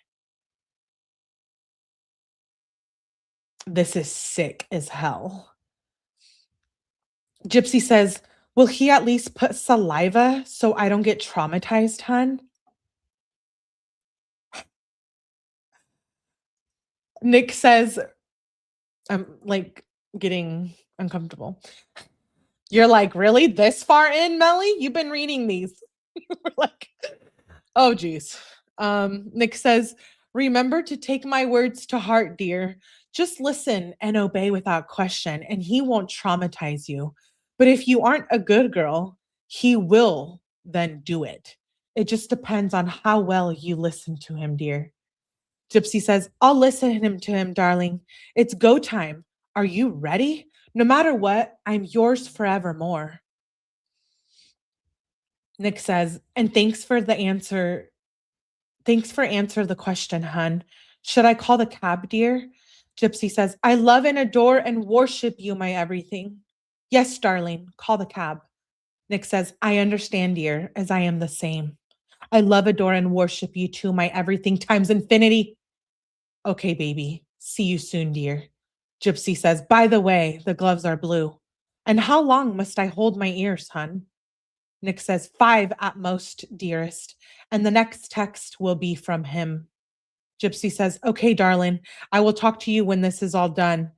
This is sick as hell. Gypsy says, will he at least put saliva so I don't get traumatized, hun? Nick says, I'm like getting uncomfortable. You're like, really? This far in, Melly? You've been reading these. We're like, oh, geez. Nick says, remember to take my words to heart, dear. Just listen and obey without question, and he won't traumatize you. But if you aren't a good girl, he will then do it. It just depends on how well you listen to him, dear. Gypsy says, I'll listen to him, darling. It's go time. Are you ready? No matter what, I'm yours forevermore. Nick says, and thanks for answer the question, hun. Should I call the cab, dear? Gypsy says, I love and adore and worship you, my everything. Yes, darling, call the cab. Nick says, I understand, dear, as I am the same. I love, adore, and worship you too, my everything times infinity. Okay, baby. See you soon, dear. Gypsy says, by the way, the gloves are blue. And how long must I hold my ears, hun? Nick says, 5 at most, dearest. And the next text will be from him. Gypsy says, okay, darling, I will talk to you when this is all done.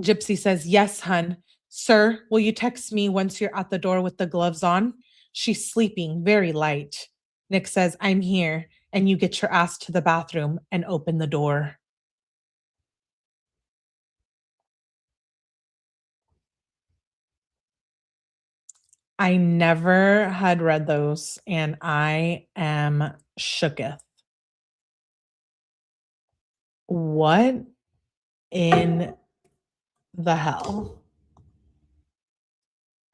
Gypsy says, yes, hun. Sir, will you text me once you're at the door with the gloves on? She's sleeping, very light. Nick says, I'm here, and you get your ass to the bathroom and open the door. I never had read those, and I am shooketh. What in the hell?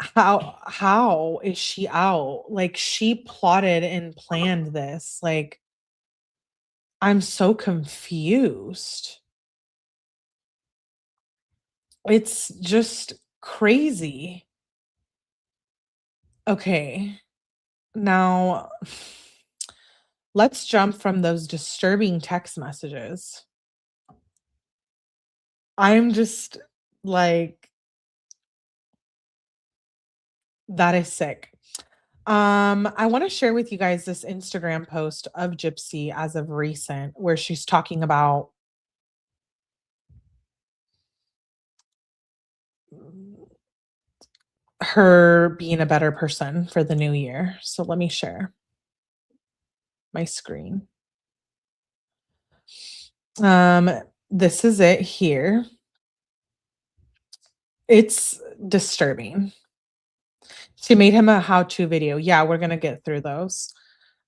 How is she out? Like, she plotted and planned this. Like, I'm so confused. It's just crazy. Okay. Now, let's jump from those disturbing text messages. I'm just like, that is sick. I want to share with you guys this Instagram post of Gypsy as of recent, where she's talking about her being a better person for the new year. So let me share my screen. This is it here. It's disturbing. She made him a how-to video. Yeah, we're gonna get through those.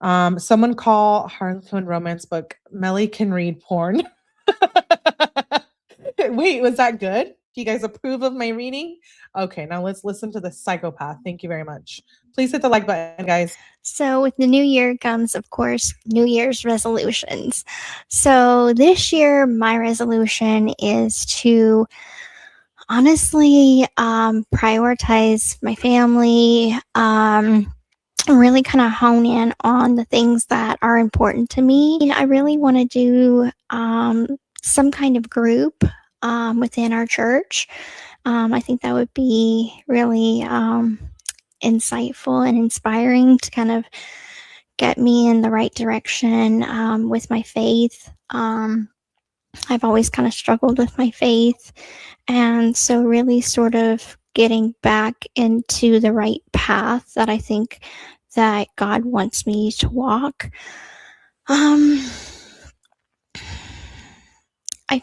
Someone call Harlequin romance book. Melly can read porn. Wait, was that good? Do you guys approve of my reading? Okay, now let's listen to the psychopath. Thank you very much. Please hit the like button, guys. So with the new year comes, of course, New Year's resolutions. So this year, my resolution is to honestly prioritize my family, really kind of hone in on the things that are important to me. I really want to do some kind of group within our church. I think that would be really insightful and inspiring to kind of get me in the right direction with my faith. I've always kind of struggled with my faith. And so really sort of getting back into the right path that I think that God wants me to walk. I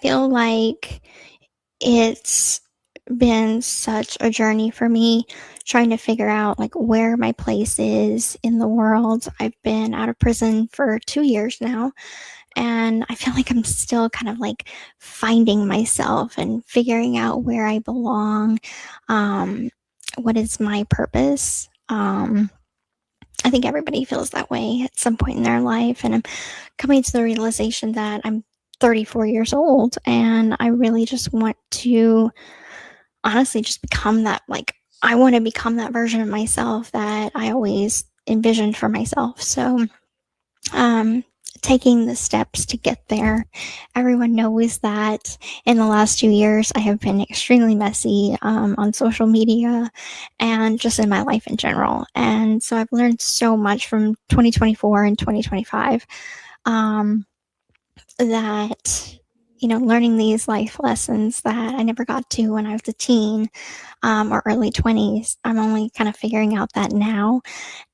feel like it's been such a journey for me trying to figure out like where my place is in the world. I've been out of prison for 2 years now, and I feel like I'm still kind of like finding myself and figuring out where I belong. Um, what is my purpose? I think everybody feels that way at some point in their life, and I'm coming to the realization that I'm 34 years old and I really just want to honestly just become that, like, I want to become that version of myself that I always envisioned for myself. So, um, taking the steps to get there. Everyone knows that in the last 2 years, I have been extremely messy on social media and just in my life in general. And so I've learned so much from 2024 and 2025. Um, that learning these life lessons that I never got to when I was a teen, or early 20s. I'm only kind of figuring out that now,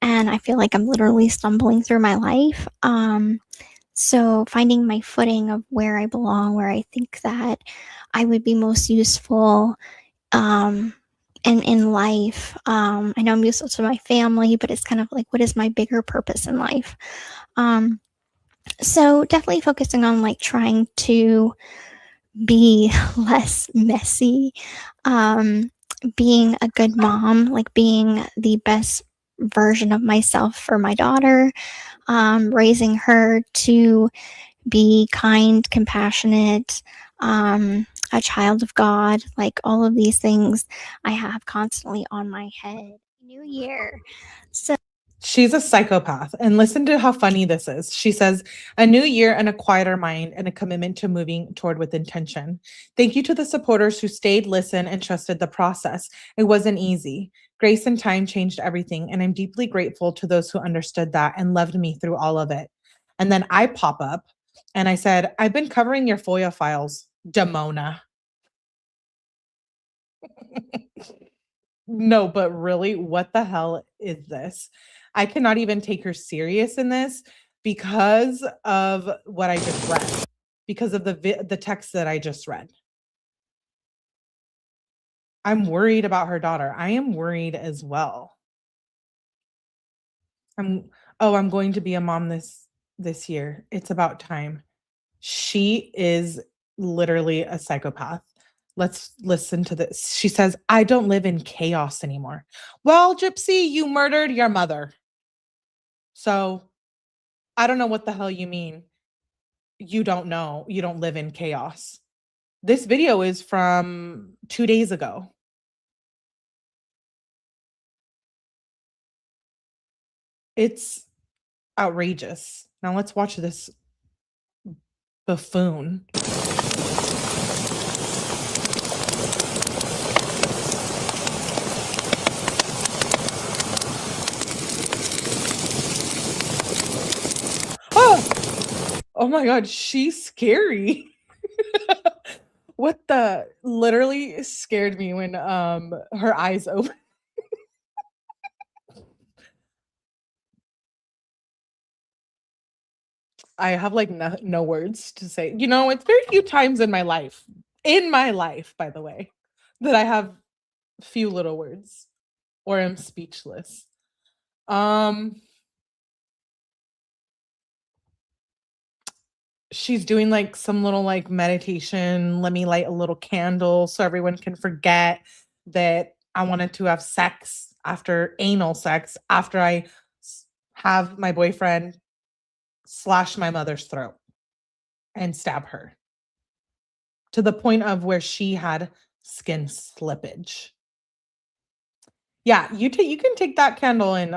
and I feel like I'm literally stumbling through my life. So finding my footing of where I belong, where I think that I would be most useful, um, in life. I know I'm useful to my family, but it's kind of like, what is my bigger purpose in life? Um, so definitely focusing on like trying to be less messy, um, being a good mom, like being the best version of myself for my daughter, raising her to be kind, compassionate, a child of God, like all of these things I have constantly on my head. New year. So She's a psychopath. And listen to how funny this is. She says, a new year and a quieter mind and a commitment to moving toward with intention. Thank you to the supporters who stayed, listened, and trusted the process. It wasn't easy. Grace and time changed everything. And I'm deeply grateful to those who understood that and loved me through all of it. And then I pop up and I said, I've been covering your FOIA files, Demona. No, but really, what the hell is this? I cannot even take her serious in this because of what I just read, because of the text that I just read. I'm worried about her daughter. I am worried as well. I'm I'm going to be a mom this year. It's about time. She is literally a psychopath. Let's listen to this. She says, I don't live in chaos anymore. Well, Gypsy, you murdered your mother. So I don't know what the hell you mean. You don't know. You don't live in chaos. This video is from 2 days ago. It's outrageous. Now let's watch this buffoon. Oh! Oh my god, she's scary. What the literally scared me when her eyes opened. I have like no words to say. It's very few times in my life, by the way, that I have few little words or am speechless. Um she's doing like some little like meditation. Let me light a little candle so everyone can forget that I wanted to have sex after anal sex after I have my boyfriend slash my mother's throat and stab her to the point of where she had skin slippage. Yeah, you can take that candle and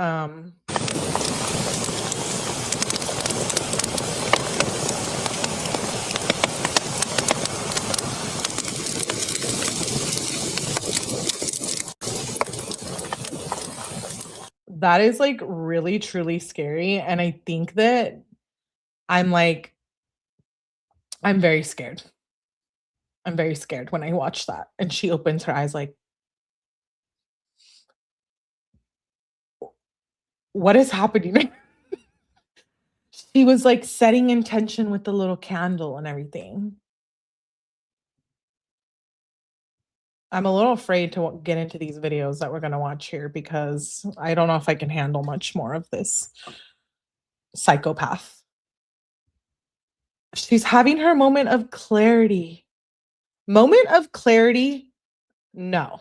that is like really truly scary. And I think that I'm like, I'm very scared. I'm very scared when I watch that. And she opens her eyes like, what is happening? She was like setting intention with the little candle and everything. I'm a little afraid to get into these videos that we're going to watch here because I don't know if I can handle much more of this psychopath. She's having her moment of clarity. Moment of clarity? No.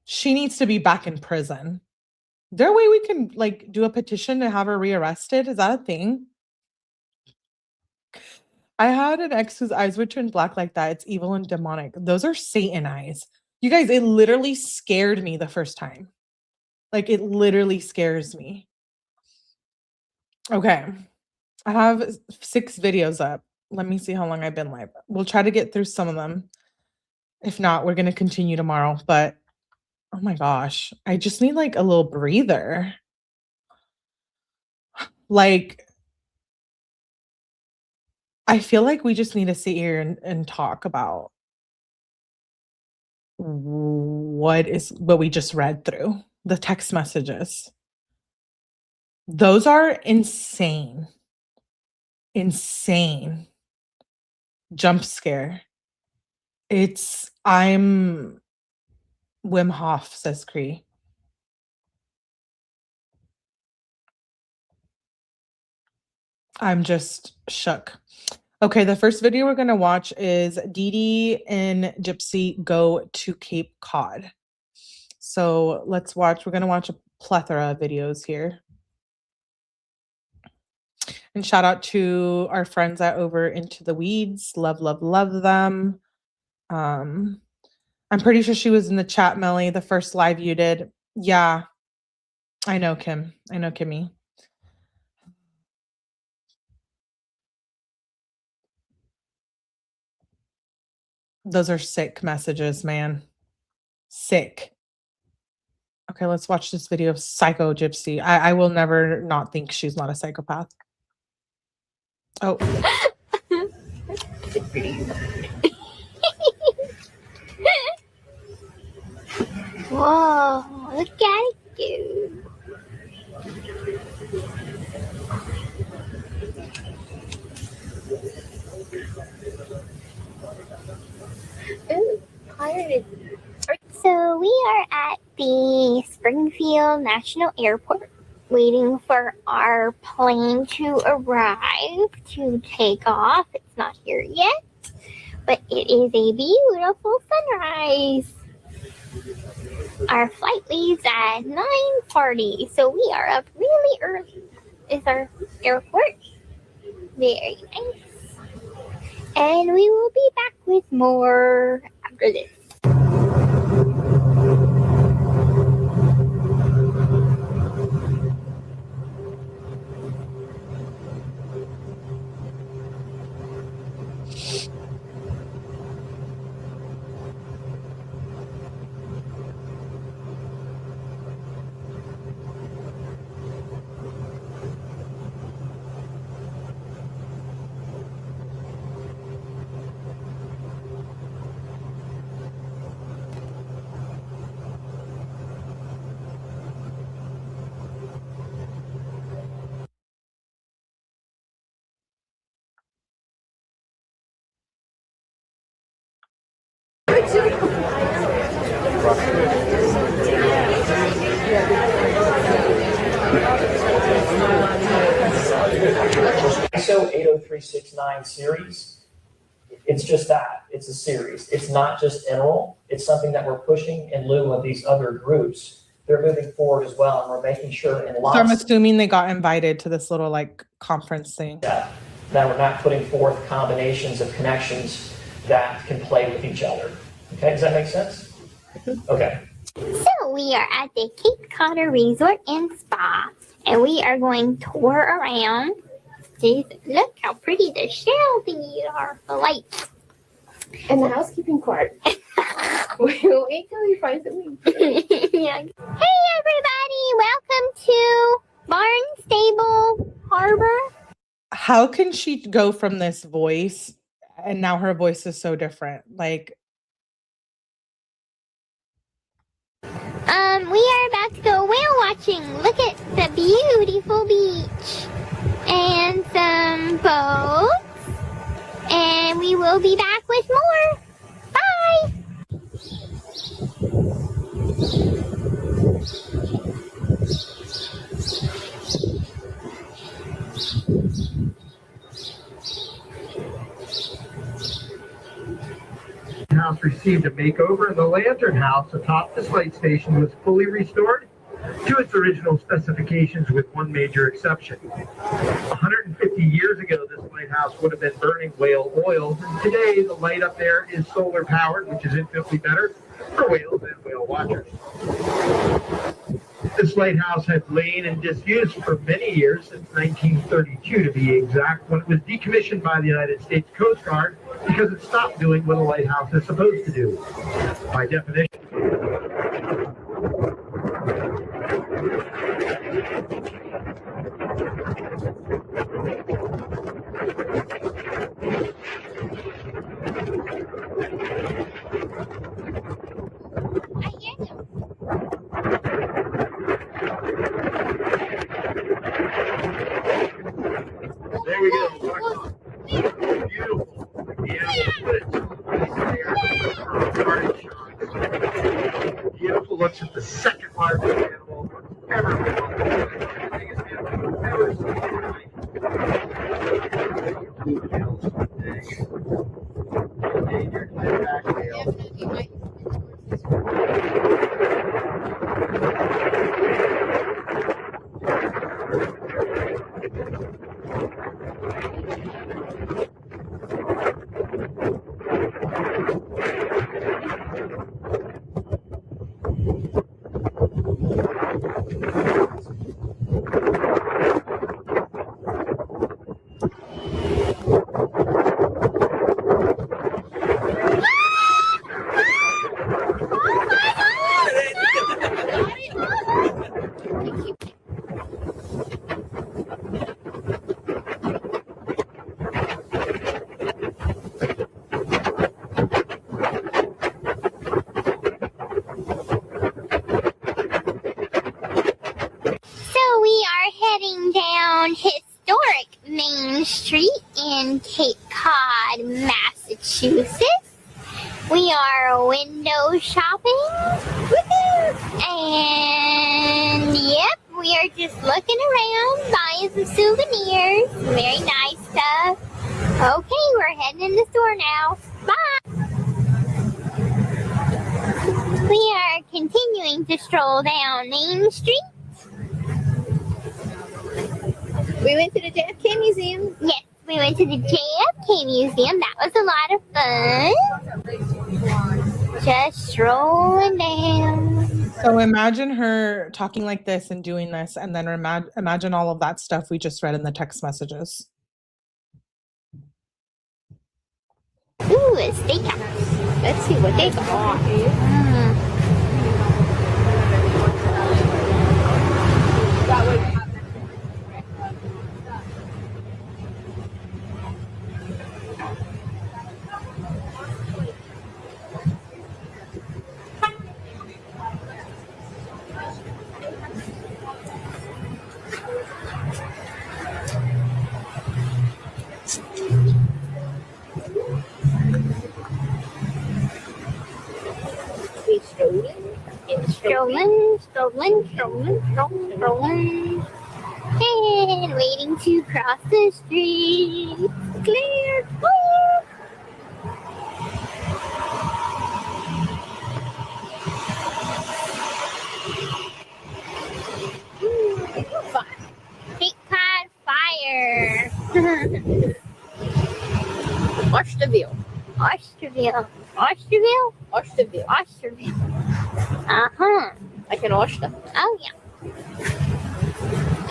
She needs to be back in prison. Is there a way we can like do a petition to have her rearrested? Is that a thing? I had an ex whose eyes would turn black like that. It's evil and demonic. Those are Satan eyes. You guys, it literally scared me the first time. Like, it literally scares me. Okay. I have 6 videos up. Let me see how long I've been live. We'll try to get through some of them. If not, we're going to continue tomorrow. But, oh my gosh, I just need like a little breather. Like, I feel like we just need to sit here and talk about what we just read through, the text messages. Those are insane. Insane. Jump scare. I'm Wim Hof, says Cree. I'm just shook. Okay, the first video we're going to watch is Dee and Gypsy go to Cape Cod. So let's watch. We're going to watch a plethora of videos here. And shout out to our friends at Over Into the Weeds. Love, love, love them. I'm pretty sure she was in the chat, Melly, the first live you did. Yeah, I know Kim. I know Kimmy. Those are sick messages, man. Sick. Okay, let's watch this video of Psycho Gypsy. I will never not think she's not a psychopath. Oh. Whoa, look at it, dude. Ooh, pirated. So we are at the Springfield National Airport waiting for our plane to arrive to take off. It's not here yet, but it is a beautiful sunrise. Our flight leaves at 9:40, so we are up really early. Is our airport. Very nice. And we will be back with more after this. ISO 80369 series, it's just that. It's a series. It's not just Emerald. It's something that we're pushing in lieu of these other groups. They're moving forward as well, and we're making sure in lots. So I'm assuming they got invited to this little like conference thing. That we're not putting forth combinations of connections that can play with each other. Okay, does that make sense? Okay. So we are at the Cape Cod Resort and Spa, and we are going to tour around. Look how pretty the shell thingies are, the lights. And the housekeeping part. Wait till he finds it. Yeah. Hey everybody, welcome to Barnstable Harbor. How can she go from this voice and now her voice is so different? Like, we are about to go whale watching. Look at the beautiful beach and some boats, and we will be back with more. Bye. House received a makeover, and the lantern house atop this light station was fully restored to its original specifications with one major exception. 150 years ago, this lighthouse would have been burning whale oil, and today the light up there is solar powered, which is infinitely better for whales and whale watchers. This lighthouse had lain in disuse for many years, since 1932 to be exact, when it was decommissioned by the United States Coast Guard because it stopped doing what a lighthouse is supposed to do. By definition, there we go. Beautiful. The animal footage. Beautiful looks at the second largest animal ever been on the planet. The biggest animal ever seen in life. Blue tails, endangered humpback whale. Historic Main Street in Cape Cod, Massachusetts. We are window shopping. Woohoo! And yep, we are just looking around, buying some souvenirs. Very nice stuff. Okay, we're heading in the store now. Bye! We are continuing to stroll down Main Street. We went to the JFK Museum. Yes, we went to the JFK Museum. That was a lot of fun. Just strolling down. So imagine her talking like this and doing this, and then imagine all of that stuff we just read in the text messages. Ooh, a steakhouse. Let's see what they got. Strolling. And waiting to cross the street. Clear. Woo! Cape Cod Fire. Osterville. Osterville. Uh-huh. Like an oyster. Oh, yeah.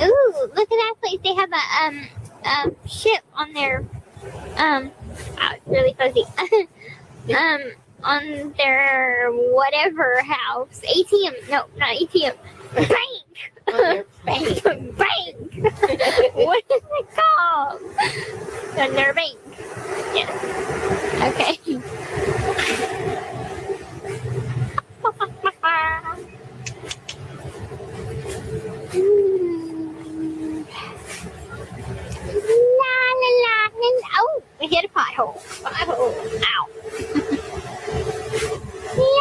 Ooh, look at that place. They have a ship on their, it's really fuzzy. On their whatever house. ATM. No, not ATM. Bank. Bank. What is it called? On their bank. Yes. Okay. Oh, we hit a pothole. Ow. La.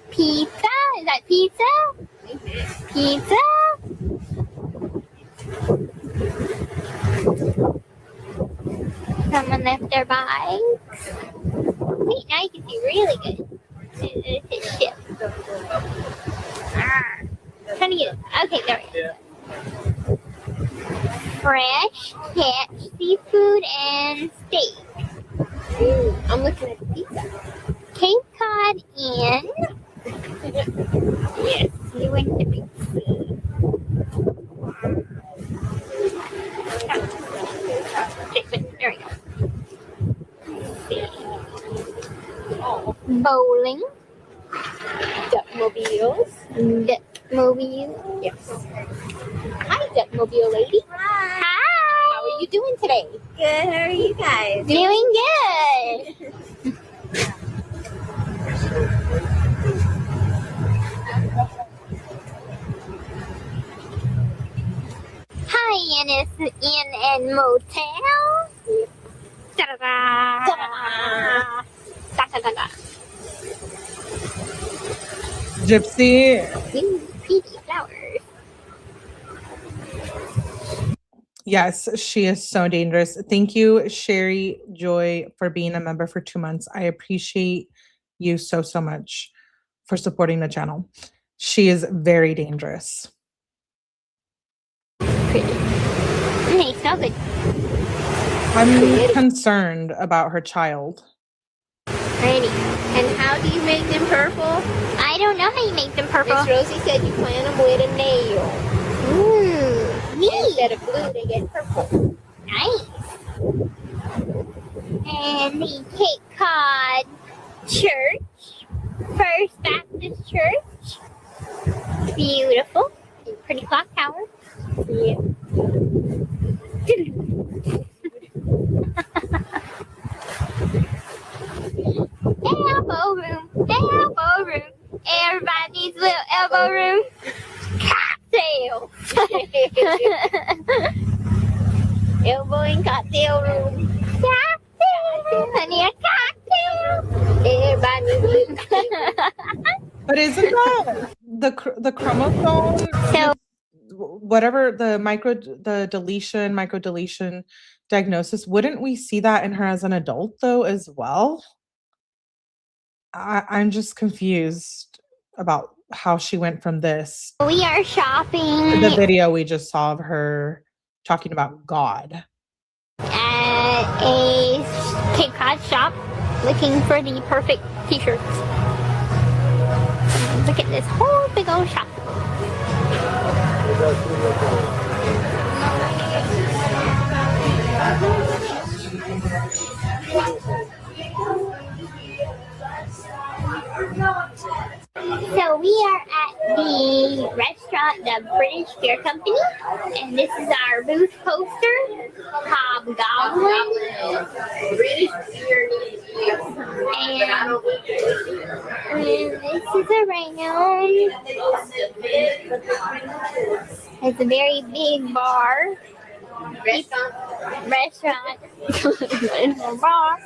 Pizza? Is that pizza? Pizza? and left our bikes. Wait, now you can see really good. It's ship. Trying to get it. Okay, there we go. Fresh catch seafood and steak. I'm looking at the pizza. Cape Cod Inn. Yes, we went to pizza. There we go. Bowling. Duckmobiles. Duckmobile. Yes. Hi, Duckmobile lady. Hi. How are you doing today? Good. How are you guys? Doing good. Hyannis Inn and Motel. Da-da-da. Da-da-da. Da-da-da-da. Gypsy, Ooh, pretty flowers. yes, she is so dangerous. Thank you, Sherry Joy, for being a member for 2 months. I appreciate you so, so much for supporting the channel. She is very dangerous. Pretty. Hey, smell good. I'm concerned about her child. Pretty. And how do you make them purple? I don't know how you make them purple. Miss Rosie said you plant them with a nail. Ooh, neat. Instead of blue, they get purple. Nice. And the Cape Cod Church, First Baptist Church. Beautiful. Pretty clock tower. Yeah. Elbow room, elbow room. Everybody needs a little elbow room. Cocktail. Elbow and cocktail room. Cocktail. Honey, a cocktail. Everybody needs But isn't that the chromosome? So- whatever the micro deletion diagnosis, wouldn't we see that in her as an adult though as well? I'm just confused about how she went from this We are to shopping the video we just saw of her talking about God. at a Cape Cod shop looking for the perfect t-shirts. Look at this whole big old shop. So we are at the restaurant, the British Beer Company, and this is our booth poster, Hobgoblin. British beer. And this is around. It's a very big bar. Restaurant. Bar.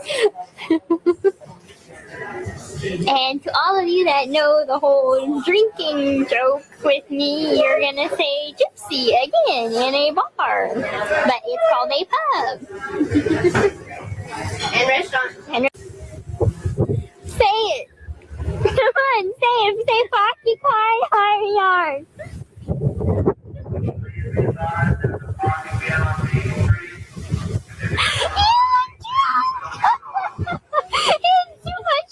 And to all of you that know the whole drinking joke with me, you're gonna say Gypsy again in a bar. But it's called a pub. And restaurant. Say it. Come on, say it. Say Foxy Clyde High Yard. It's too much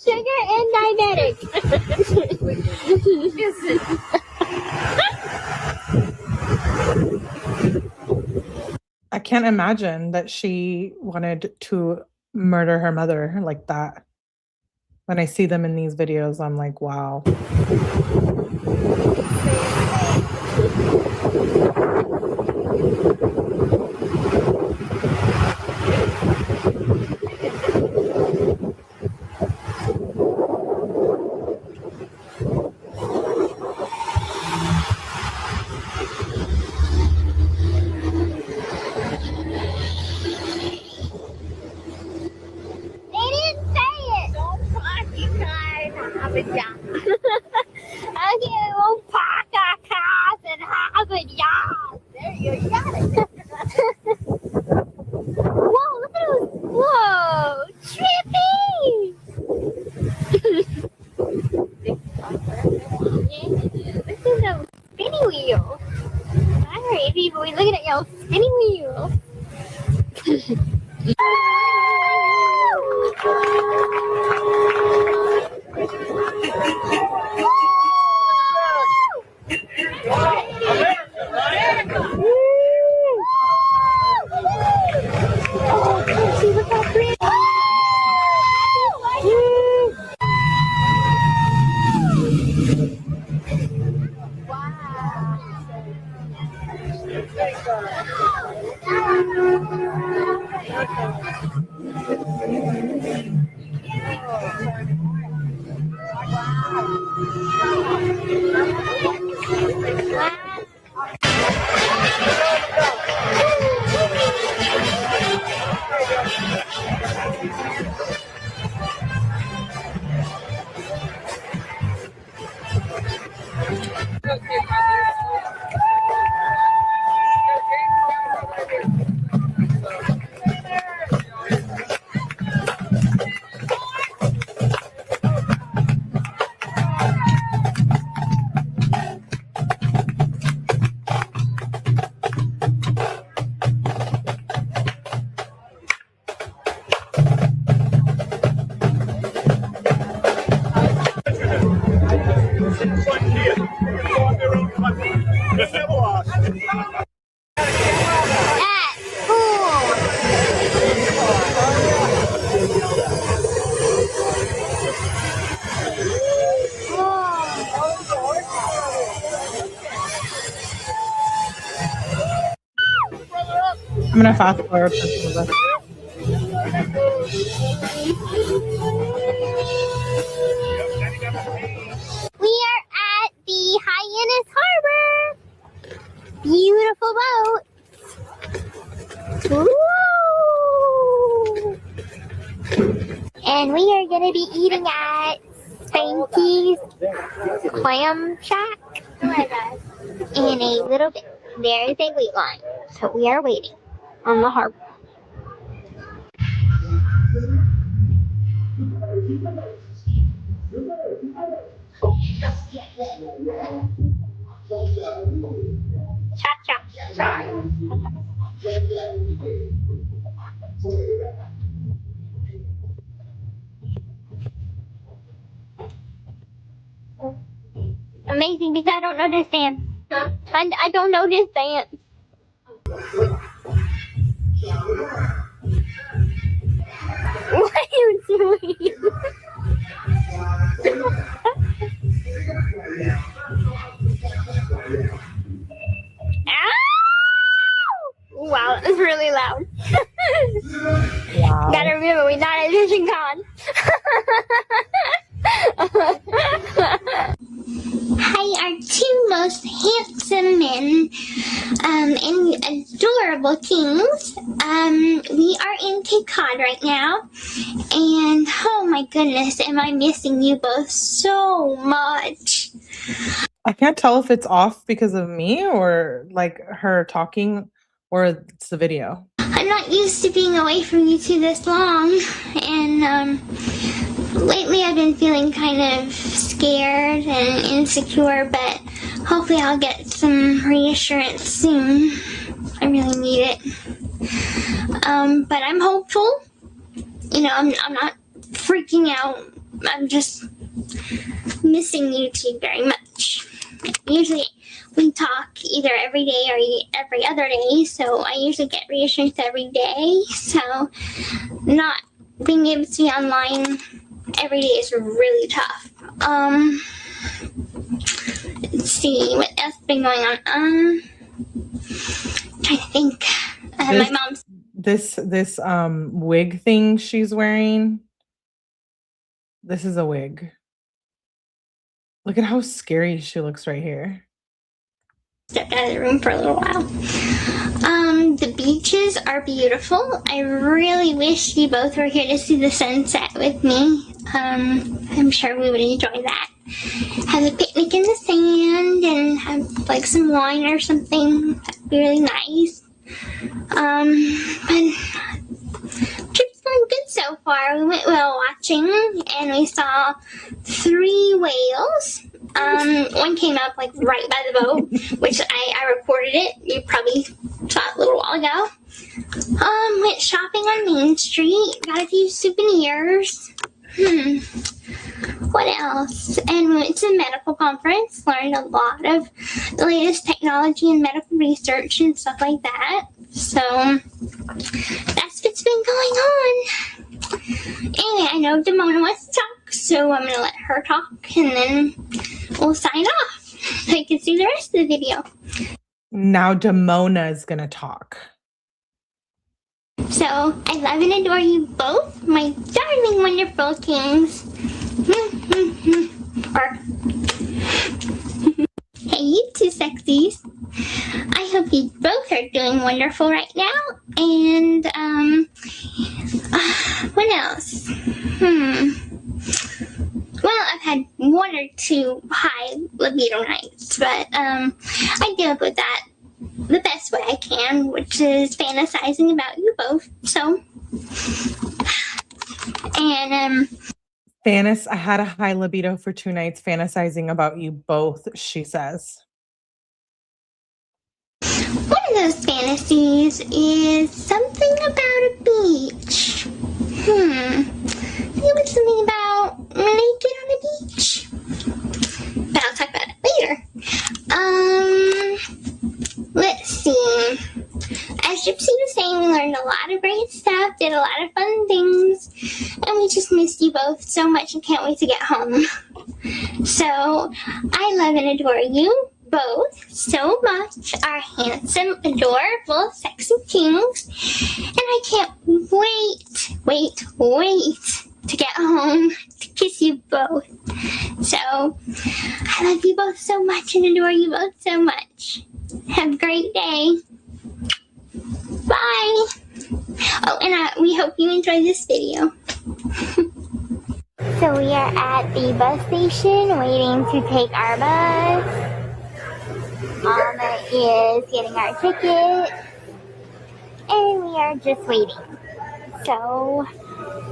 sugar and diabetic. I can't imagine that she wanted to murder her mother like that. When I see them in these videos, I'm like, wow. They didn't say it. Don't Foxy Clyde have a job. Okay, we won't park our cars and have a yard. There you got it. Whoa, look Alright, people, we're looking at y'all spinning wheels. Oh, Gypsy, look how pretty. That's cool. I'm gonna fast forward for some of this. We are at the Hyannis Harbor. Beautiful boat. Woo! And we are going to be eating at Spanky's Clam Shack in a little bit. There is a wait line, so we are waiting on the harbor. Cha-cha. Amazing because I don't know this dance. I don't know this dance. What are you doing? Wow, that was really loud. Wow. Gotta remember, we're not at Vision Con. Hi, our two most handsome men and adorable kings. We are in Cape Cod right now, and oh my goodness, am I missing you both so much. I can't tell if it's off because of me or like her talking or it's the video. I'm not used to being away from you two this long, and lately I've been feeling kind of scared and insecure, but hopefully I'll get some reassurance soon. I really need it. But I'm hopeful. You know, I'm not freaking out. I'm just missing you two very much. Usually we talk either every day or every other day, so I usually get reassurance every day. So not being able to be online every day is really tough. Let's see what else has been going on. Trying to think. My mom's This wig thing she's wearing. This is a wig. Look at how scary she looks right here. stepped out of the room for a little while. The beaches are beautiful. I really wish you both were here to see the sunset with me. I'm sure we would enjoy that. Have a picnic in the sand and have like some wine or something. That'd be really nice. But trip's going good so far. We went whale watching and we saw 3 whales. One came up like right by the boat, which I recorded it. You probably saw it a little while ago. Went shopping on Main Street, got a few souvenirs. What else? And we went to a medical conference, learned a lot of the latest technology and medical research and stuff like that. So that's what's been going on. Anyway, I know Damona wants to talk, so I'm gonna let her talk and then we'll sign off so you can see the rest of the video. Now Damona is gonna talk. So I love and adore you both, my darling, wonderful kings. Hey, you two sexies. I hope you both are doing wonderful right now. And what else? Well, I've had one or two high libido nights, but I deal with that the best way I can, which is fantasizing about you both. So, and I had a high libido for 2 nights fantasizing about you both, she says. One of those fantasies is something about a beach. It was something about naked on a beach. But I'll talk about it later. Let's see. As Gypsy was saying, we learned a lot of great stuff, did a lot of fun things, and we just missed you both so much and can't wait to get home. So, I love and adore you both so much, our handsome, adorable, sexy kings, and I can't wait to get home to kiss you both. So, I love you both so much and adore you both so much. Have a great day. Bye. Oh, and we hope you enjoyed this video. So we are at the bus station waiting to take our bus. Mama is getting our ticket. And we are just waiting. So,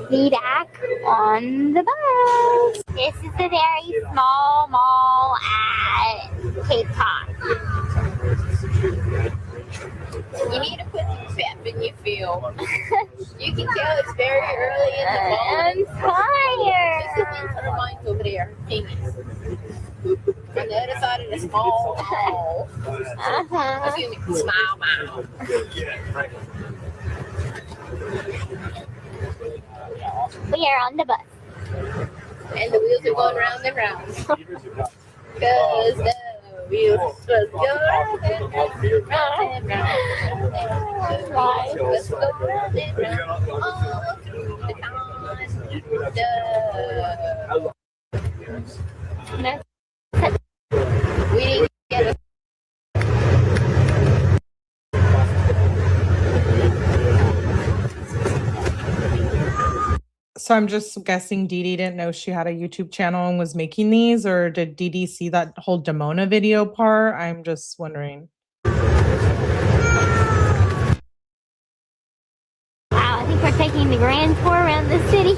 be back on the bus. This is a very small mall at Cape Cod. You need to put some pep in your feel. You can tell it's very early in the morning. I'm tired. Just the ones that are mine over there, thingies. On the other side of the small mall. Excuse me, smile mile. We are on the bus. And the wheels are going round and round. Because the wheels was going round and round and round. And the wheels was going round and round all through the town. We didn't get a So I'm just guessing Dee Dee didn't know she had a YouTube channel and was making these, or did Dee Dee see that whole Damona video part? I'm just wondering. Wow, I think we're taking the grand tour around the city.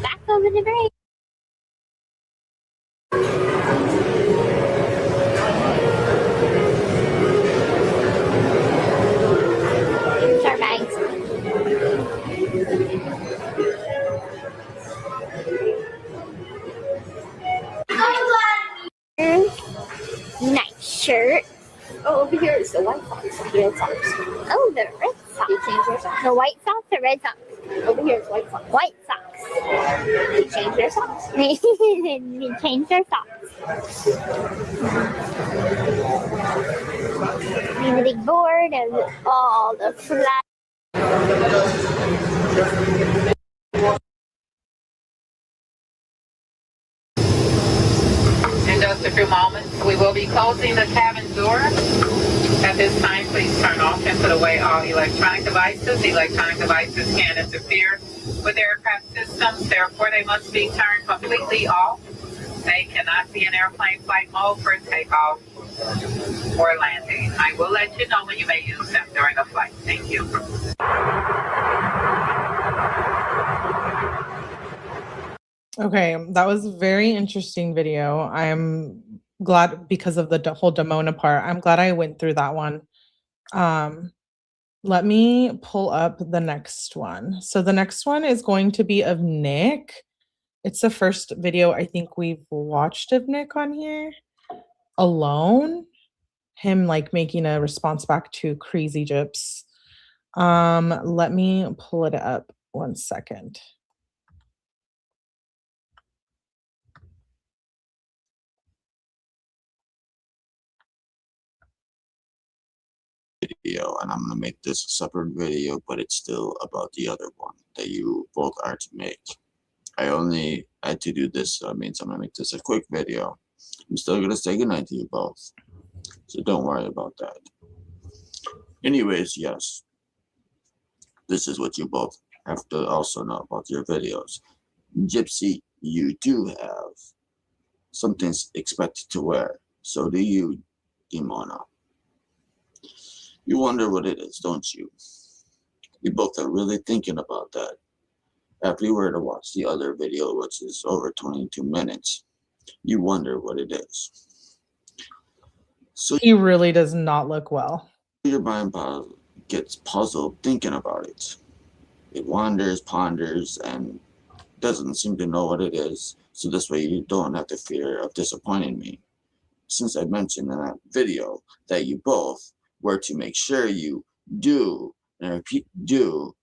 Back over the bridge. Here's our bags. Nice shirt. Oh, over here is the White Sox, the Red Sox. Oh, the Red Sox. You change their socks. The White Sox or Red Sox? Over here is White Sox. White Sox. You change their socks. They changed their socks. And the big board of all the flags. In just a few moments, we will be closing the cabin door. At this time, please turn off and put away all electronic devices. Electronic devices can interfere with aircraft systems, therefore they must be turned completely off. They cannot be in airplane flight mode for takeoff or landing. I will let you know when you may use them during a flight. Thank you. Okay, that was a very interesting video. I'm glad because of the whole Damona part. I'm glad I went through that one. Let me pull up the next one. So the next one is going to be of Nick. It's the first video I think we've watched of Nick on here alone. Him like making a response back to Crazy Gyps. Let me pull it up 1 second. Video, and I'm gonna make this a separate video, but it's still about the other one that you both are to make. I only had to do this, so it means I'm gonna make this a quick video. I'm still gonna say goodnight to you both, so don't worry about that. Anyways, yes, this is what you both have to also know about your videos. Gypsy, you do have something expected to wear. So do you, Dimona. You wonder what it is, don't you? You both are really thinking about that. After you were to watch the other video, which is over 22 minutes, you wonder what it is. So He really does not look well. your mind gets puzzled thinking about it. It wanders, ponders, and doesn't seem to know what it is. So this way you don't have the fear of disappointing me. Since I mentioned in that video that you both were to make sure you do, and repeat, do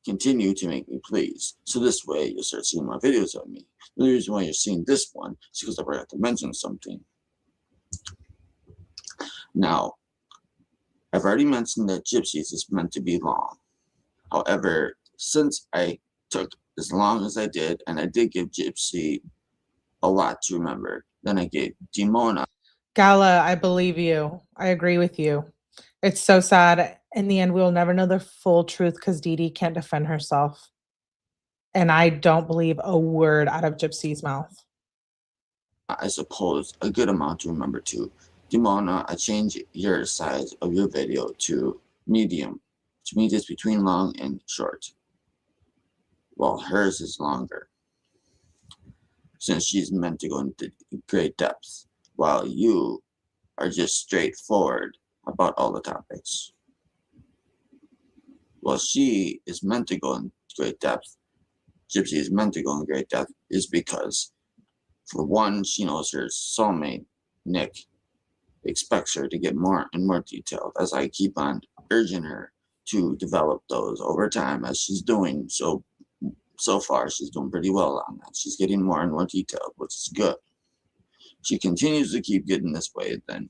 continue to make me please. So this way you'll start seeing more videos of me. The reason why you're seeing this one is because I forgot to mention something. Now, I've already mentioned that Gypsies is meant to be long. However, since I took as long as I did, and I did give Gypsy a lot to remember, then I gave Dimona. Gala, I believe you. I agree with you. It's so sad. In the end, we'll never know the full truth because Dee Dee can't defend herself. And I don't believe a word out of Gypsy's mouth. I suppose a good amount to remember too. Dimona, I changed your size of your video to medium, which means it's between long and short. Well, hers is longer, since she's meant to go into great depth, while you are just straightforward about all the topics. Well, she is meant to go in great depth. Gypsy is meant to go in great depth is because, for one, she knows her soulmate, Nick, expects her to get more and more detailed as I keep on urging her to develop those over time, as she's doing. So far, she's doing pretty well on that. She's getting more and more detailed, which is good. She continues to keep getting this way, then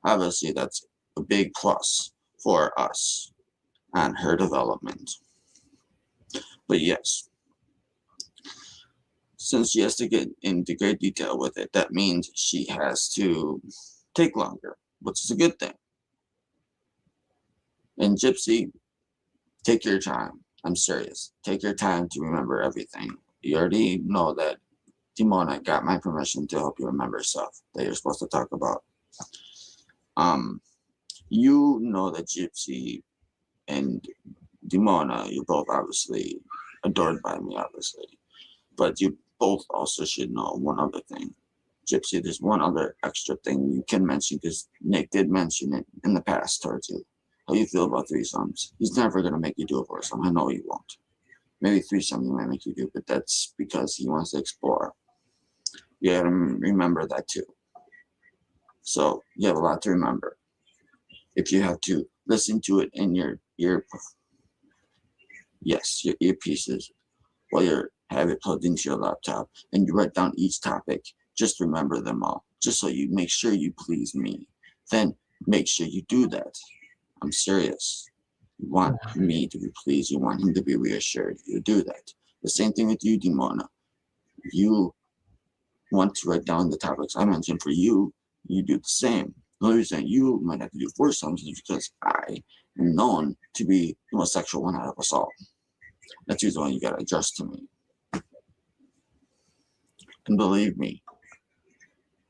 obviously that's a big plus for us and her development. But yes, since she has to get into great detail with it, that means she has to take longer, which is a good thing. And Gypsy, take your time. I'm serious. Take your time to remember everything. You already know that Dimona got my permission to help you remember stuff that you're supposed to talk about. You know that Gypsy and Dimona, you're both obviously adored by me, obviously. But you both also should know one other thing. Gypsy, there's one other extra thing you can mention, because Nick did mention it in the past towards you. How you feel about threesomes. He's never going to make you do a foursome. I know he won't. Maybe threesome he might make you do, but that's because he wants to explore. You have to remember that too. So you have a lot to remember. If you have to listen to it in your earpieces while you have it plugged into your laptop, and you write down each topic, just remember them all, just so you make sure you please me. Then make sure you do that. I'm serious. You want me to be pleased. You want him to be reassured. You do that. The same thing with you, Dimona. You want to write down the topics I mentioned for you. You do the same. The only reason you might have to do foursomes is because I am known to be the most sexual one out of us all. That's usually when you gotta adjust to me. And believe me,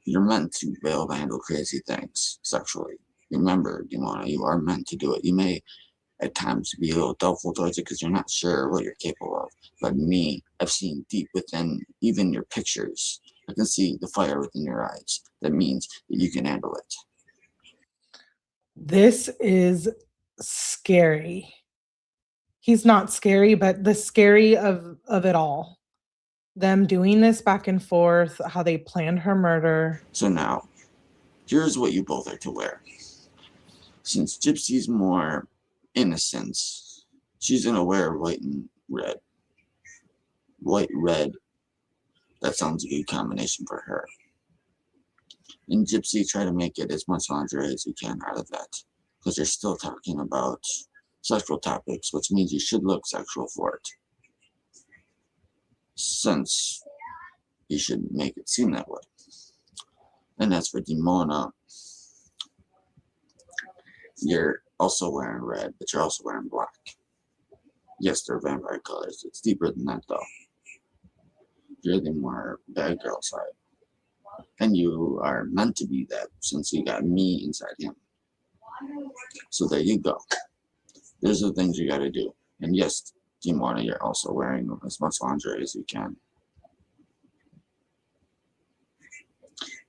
you're meant to be able to handle crazy things sexually. Remember, Dimona, you are meant to do it. You may at times be a little doubtful towards it because you're not sure what you're capable of. But me, I've seen deep within even your pictures. I can see the fire within your eyes. That means that you can handle it. This is scary. He's not scary, but the scary of it all. Them doing this back and forth, how they planned her murder. So now, here's what you both are to wear. Since Gypsy's more innocent, she's gonna wear white and red. White, red. That sounds a good combination for her. And Gypsy, try to make it as much lingerie as you can out of that. Because you're still talking about sexual topics, which means you should look sexual for it. Since you should make it seem that way. And as for Dimona, you're also wearing red, but you're also wearing black. Yes, they're vampire colors. It's deeper than that, though. You're the more bad girl side. And you are meant to be that since you got me inside him. So there you go. Those are the things you got to do. And yes, Dimona, you're also wearing as much lingerie as you can.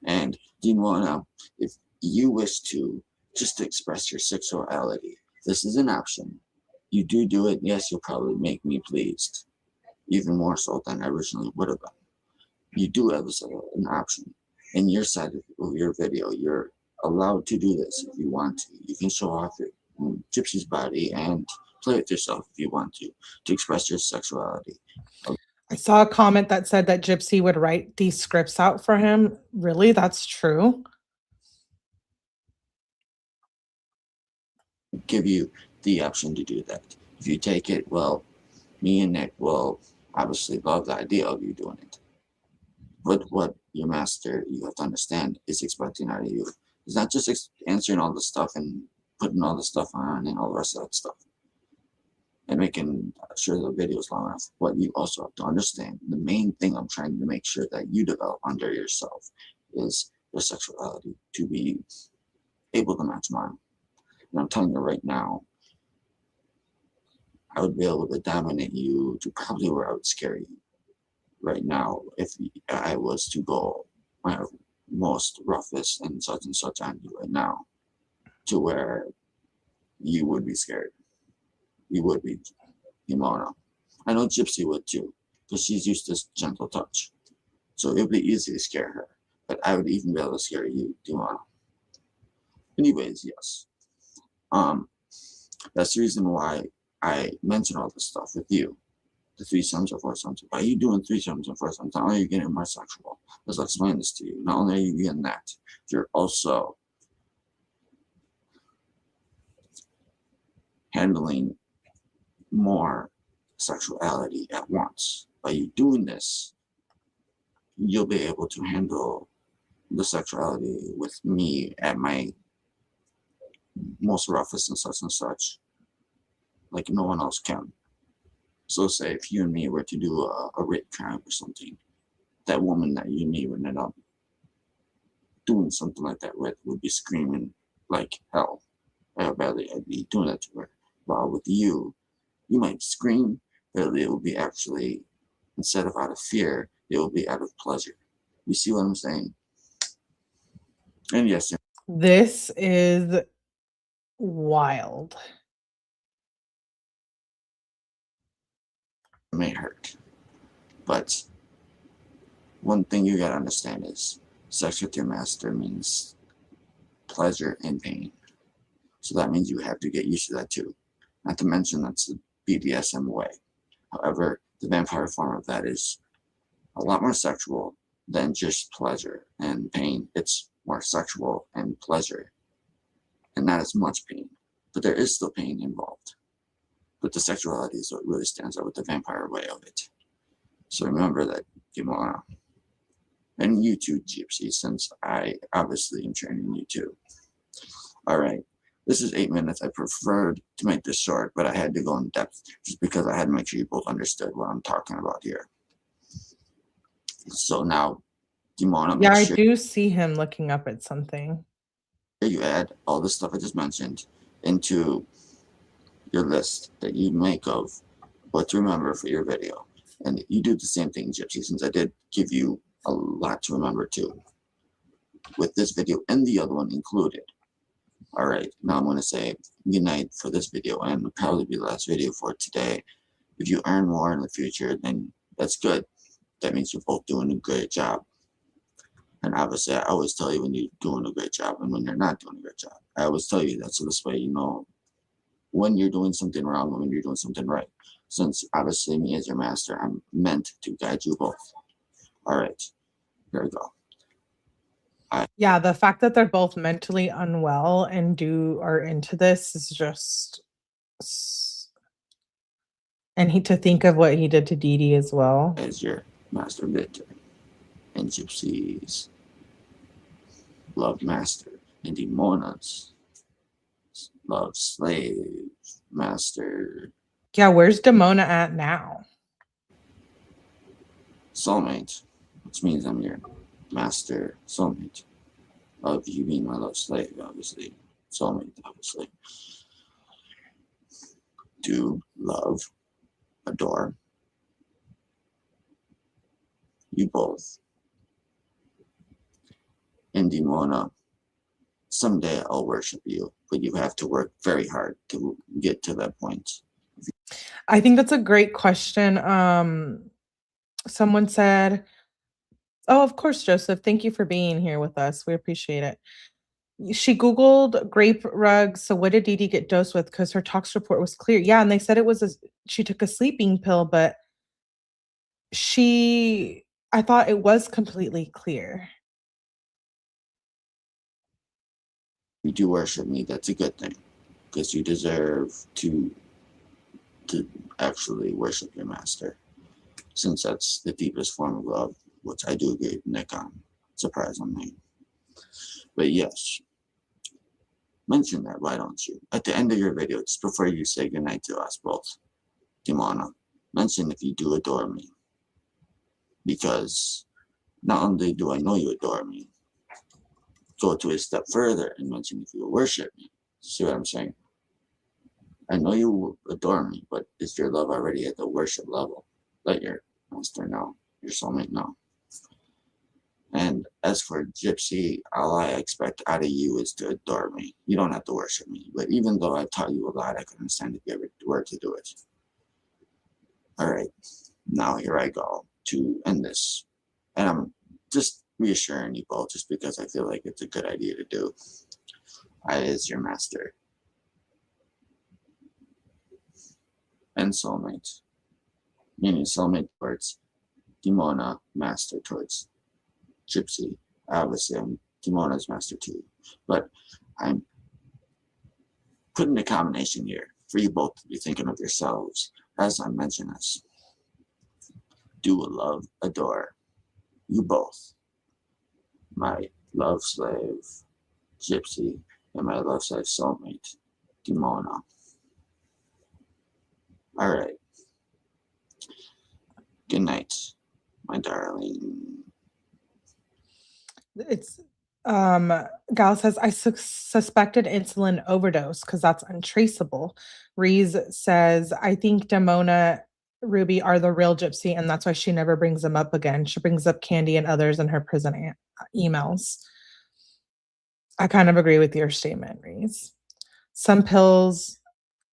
And Dimona, if you wish to just express your sexuality, this is an option. You do it, yes, you'll probably make me pleased. Even more so than I originally would have been. You do have an option. In your side of your video, you're allowed to do this if you want to. You can show off your Gypsy's body and play with yourself if you want to express your sexuality. I saw a comment that said that Gypsy would write these scripts out for him. Really? That's true? Give you the option to do that. If you take it, well, me and Nick will obviously love the idea of you doing it. But what your master, you have to understand, is expecting out of you. It's not just answering all the stuff and putting all the stuff on and all the rest of that stuff. And making sure the video is long enough. What you also have to understand, the main thing I'm trying to make sure that you develop under yourself is your sexuality to be able to match mine. And I'm telling you right now, I would be able to dominate you to probably where I would scare you right now if I was to go my most roughest and such on you right now to where you would be scared. You would be, Dimona. I know Gypsy would too, because she's used to gentle touch. So it would be easy to scare her, but I would even be able to scare you, Dimona. Anyways, yes. That's the reason why I mentioned all this stuff with you. The threesomes or foursomes. Why are you doing threesomes and foursomes? Not only are you getting more sexual, let's explain this to you. Not only are you getting that, you're also handling more sexuality at once. By you doing this, you'll be able to handle the sexuality with me at my most roughest and such, like no one else can. So say if you and me were to do a rape crime or something, that woman that you and me would end up doing something like that with would be screaming like hell. I'd be doing that to her. While with you, you might scream, but it will be actually, instead of out of fear, it will be out of pleasure. You see what I'm saying? And yes, This is wild. it may hurt. But one thing you gotta understand is sex with your master means pleasure and pain. So that means you have to get used to that too. Not to mention that's the BDSM way. However, the vampire form of that is a lot more sexual than just pleasure and pain. It's more sexual and pleasure and not as much pain. But there is still pain involved. But the sexuality is what really stands out with the vampire way of it. So remember that, and you too, Gypsy, since I obviously am training you too. All right. This is 8 minutes. I preferred to make this short, but I had to go in depth just because I had to make sure you both understood what I'm talking about here. So now, Dimona, Yeah, make I sure do see him looking up at something. you add all the stuff I just mentioned into your list that you make of what to remember for your video. And you do the same thing, Gypsy, since I did give you a lot to remember too, with this video and the other one included. All right, now I'm going to say good night for this video, and it'll probably be the last video for today. If you earn more in the future, then that's good. That means you're both doing a great job. And obviously, I always tell you when you're doing a great job and when you're not doing a great job. I always tell you that, so this way you know when you're doing something wrong and when you're doing something right. Since obviously me as your master, I'm meant to guide you both. All right, here we go. Yeah, the fact that they're both mentally unwell and are into this is just, and to think of what he did to Dee Dee as well. As your master Victor and Gypsy's love master and Dimona's love slave master. Yeah, where's Demona at now? Soulmate, which means I'm your master soulmate of you being my love slave, obviously. Soulmate, obviously. Do love, adore you both. And Dimona, someday I'll worship you, but you have to work very hard to get to that point. I think that's a great question. Someone said, oh, of course, Joseph, thank you for being here with us. We appreciate it. She Googled grape rugs. So what did Dee Dee get dosed with? Because her tox report was clear. Yeah, and they said it was she took a sleeping pill, but I thought it was completely clear. You do worship me, that's a good thing, because you deserve to actually worship your master, since that's the deepest form of love, which I do agree with Nick on, surprisingly. But yes, mention that, why don't you? At the end of your video, just before you say goodnight to us both, Dimona, mention if you do adore me. Because not only do I know you adore me, go to a step further and mention if you worship me. See what I'm saying? I know you adore me, but is your love already at the worship level? Let your master know, your soulmate know. And as for Gypsy, all I expect out of you is to adore me. You don't have to worship me, but even though I've taught you a lot, I can understand if you ever were to do it. All right, now here I go to end this. And I'm just reassuring you both just because I feel like it's a good idea to do. I is your master and soulmate, meaning soulmate towards Dimona, master towards Gypsy. Obviously, I'm Dimona's master too, but I'm putting a combination here for you both to be thinking of yourselves as I mention this. Do love, adore you both, my love slave Gypsy and my love slave soulmate Dimona. All right. Good night, my darling. It's Gal says I suspected insulin overdose because that's untraceable. Reese says I think Demona Ruby are the real Gypsy, and that's why she never brings them up again. She brings up Candy and others in her prison emails. I kind of agree with your statement, Reese. Some pills,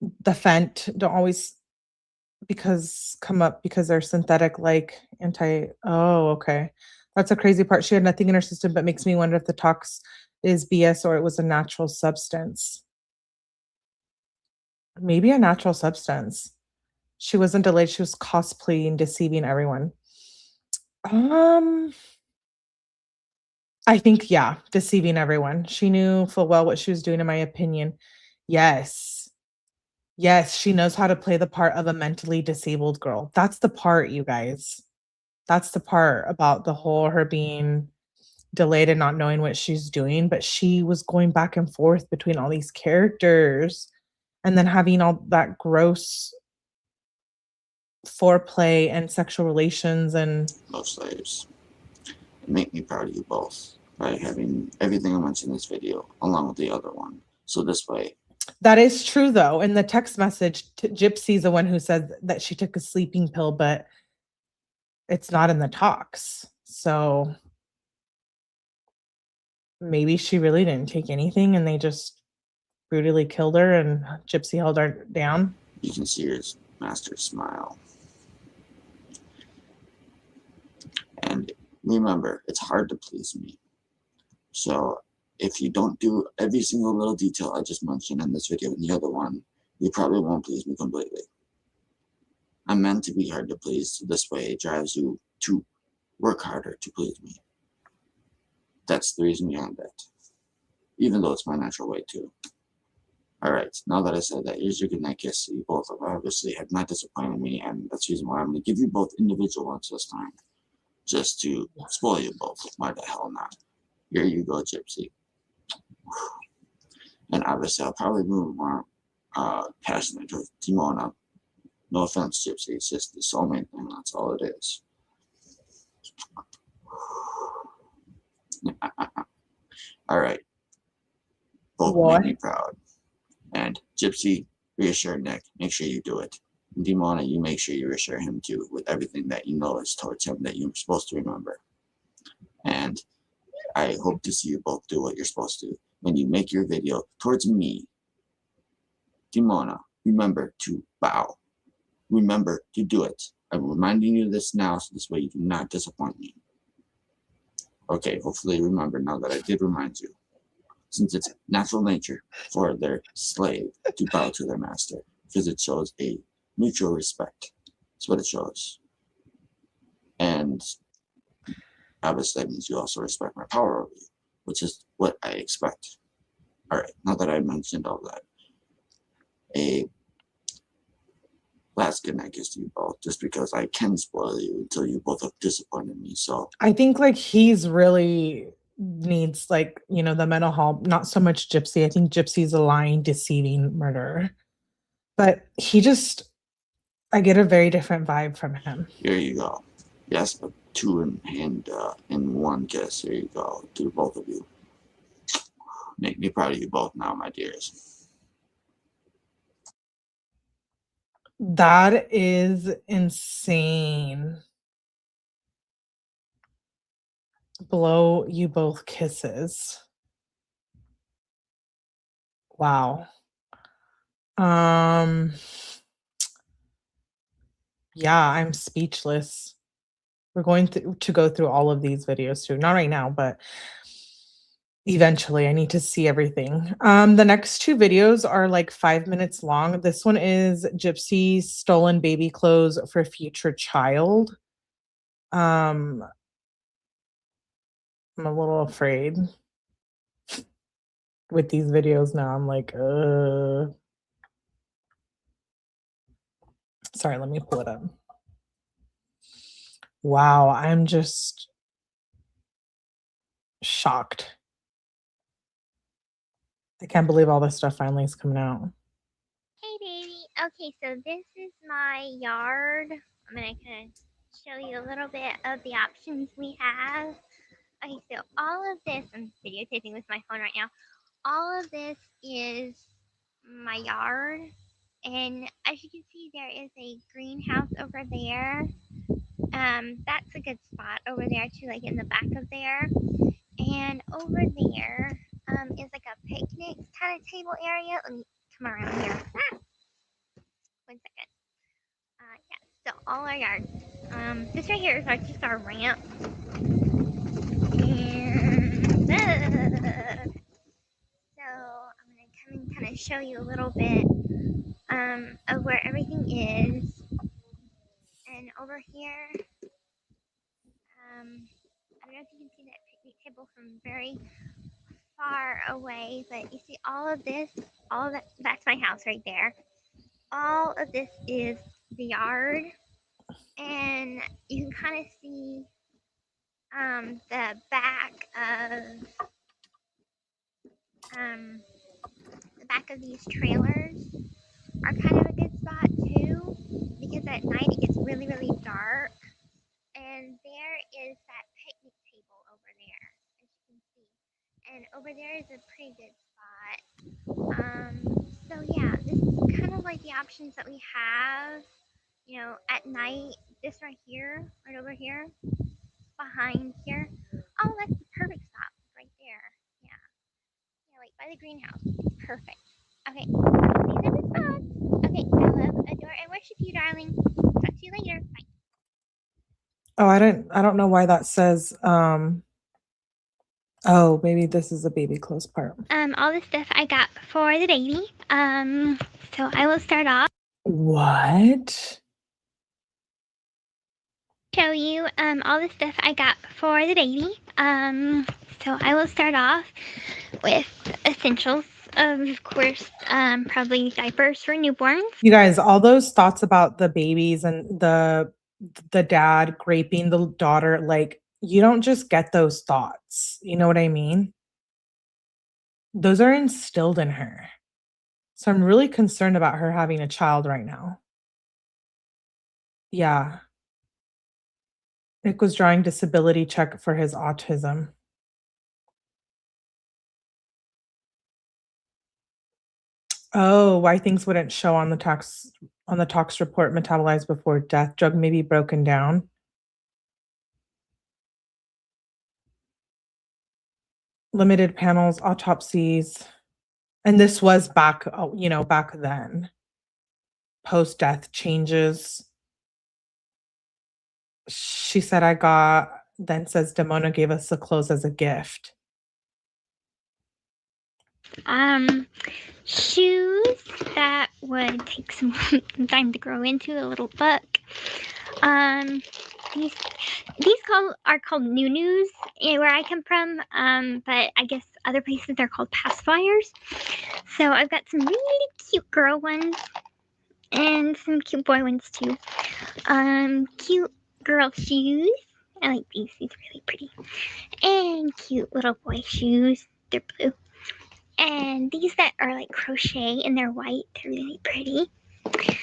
the Fent, don't always come up because they're synthetic, like oh, okay. That's a crazy part. She had nothing in her system, but makes me wonder if the tox is BS or it was a natural substance. Maybe a natural substance. She wasn't delayed. She was cosplaying, deceiving everyone. I think, yeah, deceiving everyone. She knew full well what she was doing, in my opinion. Yes. Yes, she knows how to play the part of a mentally disabled girl. That's the part, you guys. That's the part about the whole her being delayed and not knowing what she's doing, but she was going back and forth between all these characters and then having all that gross foreplay and sexual relations and Love slaves. Make me proud of you both by having everything I mentioned in this video along with the other one. So this way, that is true though. In the text message, Gypsy's the one who said that she took a sleeping pill, but it's not in the talks. So maybe she really didn't take anything and they just brutally killed her and Gypsy held her down. you can see your master smile. And remember, it's hard to please me. So if you don't do every single little detail I just mentioned in this video and the other one, you probably won't please me completely. I'm meant to be hard to please, so this way it drives you to work harder to please me. That's the reason behind it. Even though it's my natural way too. Alright, now that I said that, here's your goodnight kiss. You both obviously have not disappointed me, and that's the reason why I'm going to give you both individual ones this time. Just to spoil you both. Why the hell not? Here you go, Gypsy. And obviously, I'll probably move more passionate with Timona. No offense, Gypsy. It's just the soulmate thing. That's all it is. Alright. Both make me proud. And Gypsy, reassure Nick. Make sure you do it. And Timona, you make sure you reassure him too with everything that you know is towards him that you're supposed to remember. And I hope to see you both do what you're supposed to. When you make your video towards me, Timona, remember to bow. Remember to do it. I'm reminding you this now, so this way you do not disappoint me. Okay, hopefully you remember now that I did remind you. Since it's natural nature for their slave to bow to their master, because it shows a mutual respect. That's what it shows. And obviously that means you also respect my power over you, which is what I expect. Alright, now that I mentioned all that, a last goodnight kiss to you both, just because I can spoil you until you both have disappointed me. So I think like he's really needs like, you know, the mental health, not so much Gypsy. I think Gypsy's a lying, deceiving murderer. But he just, I get a very different vibe from him. here you go. Yes, a two in one kiss. Here you go to both of you. Make me proud of you both now, my dears. That is insane. Blow you both kisses. Wow. Yeah, I'm speechless. We're going to go through all of these videos too. Not right now, but eventually I need to see everything. The next two videos are like 5 minutes long. This one is Gypsy's stolen baby clothes for a future child. I'm a little afraid with these videos now. I'm like, sorry, let me pull it up. Wow, I'm just shocked. I can't believe all this stuff finally is coming out. Hey baby. Okay, so this is my yard. I'm gonna kind of show you a little bit of the options we have. Okay, so all of this, I'm videotaping with my phone right now. All of this is my yard. And as you can see, there is a greenhouse over there. That's a good spot over there too, like in the back of there. And over there is like a picnic kind of table area. Let me come around here. Ah! 1 second. Yeah, so all our yard. This right here is like just our ramp. And so I'm gonna come and kind of show you a little bit of where everything is. And over here, I don't know if you can see that picnic table from very far away, but you see all of this, all of that, that's my house right there. All of this is the yard, and you can kind of see the back of these trailers are kind of a good spot too, because at night it gets really, really dark. And there is that picnic table over there, as you can see. And over there is a pretty good spot. So yeah, this is kind of like the options that we have, you know, at night. This right here, right over here, behind here. Oh, that's the perfect spot right there. Yeah, yeah, like by the greenhouse. Perfect. Okay, these are the spots. Okay, I love, adore, and worship you, darling. Talk to you later. Bye. Oh, I don't know why that says, oh, maybe this is a baby clothes part. All the stuff I got for the baby. So I will start off. What? Show you all the stuff I got for the baby. So I will start off with essentials. Of course, probably diapers for newborns. You guys, all those thoughts about the babies and the dad raping the daughter, like, you don't just get those thoughts. You know what I mean? Those are instilled in her. So I'm really concerned about her having a child right now. Yeah. Nick was drawing disability check for his autism. Oh, why things wouldn't show on the tox report metabolized before death. Drug may be broken down. Limited panels, autopsies. And this was back, you know, back then. Post-death changes. She said then says Demona gave us the clothes as a gift. Shoes that would take some time to grow into, a little book. These are called new-news where I come from, but I guess other places they're called pacifiers. So I've got some really cute girl ones and some cute boy ones too. Cute girl shoes. I like these are really pretty. And cute little boy shoes. They're blue. And these that are like crochet and they're white. They're really pretty. Okay,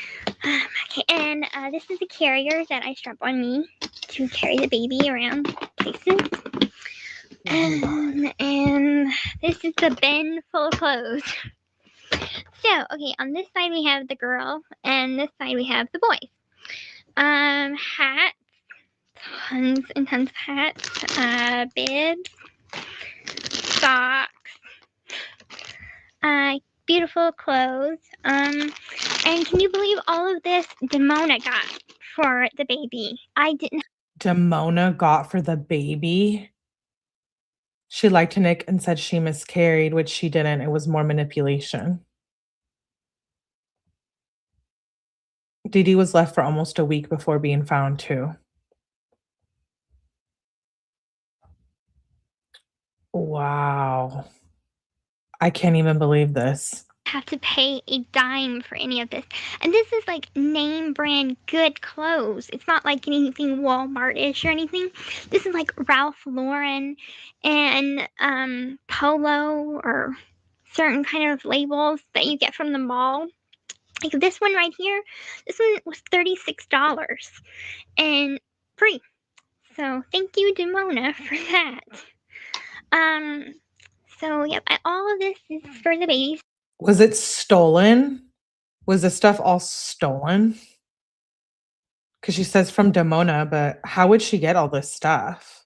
and this is a carrier that I strap on me to carry the baby around places. And this is the bin full of clothes. So, okay, on this side we have the girl, and this side we have the boys. Hats, tons and tons of hats, bibs, socks, beautiful clothes. And can you believe all of this Demona got for the baby? I didn't. Demona got for the baby? She lied to Nick and said she miscarried, which she didn't. It was more manipulation. Dee was left for almost a week before being found, too. Wow. I can't even believe this. Have to pay a dime for any of this. And this is like name brand good clothes. It's not like anything Walmart-ish or anything. This is like Ralph Lauren and Polo or certain kind of labels that you get from the mall. Like this one right here, this one was $36 and free. So thank you, Demona, for that. So yep, all of this is for the babies. Was it stolen? Was the stuff all stolen? Because she says from Demona, but how would she get all this stuff?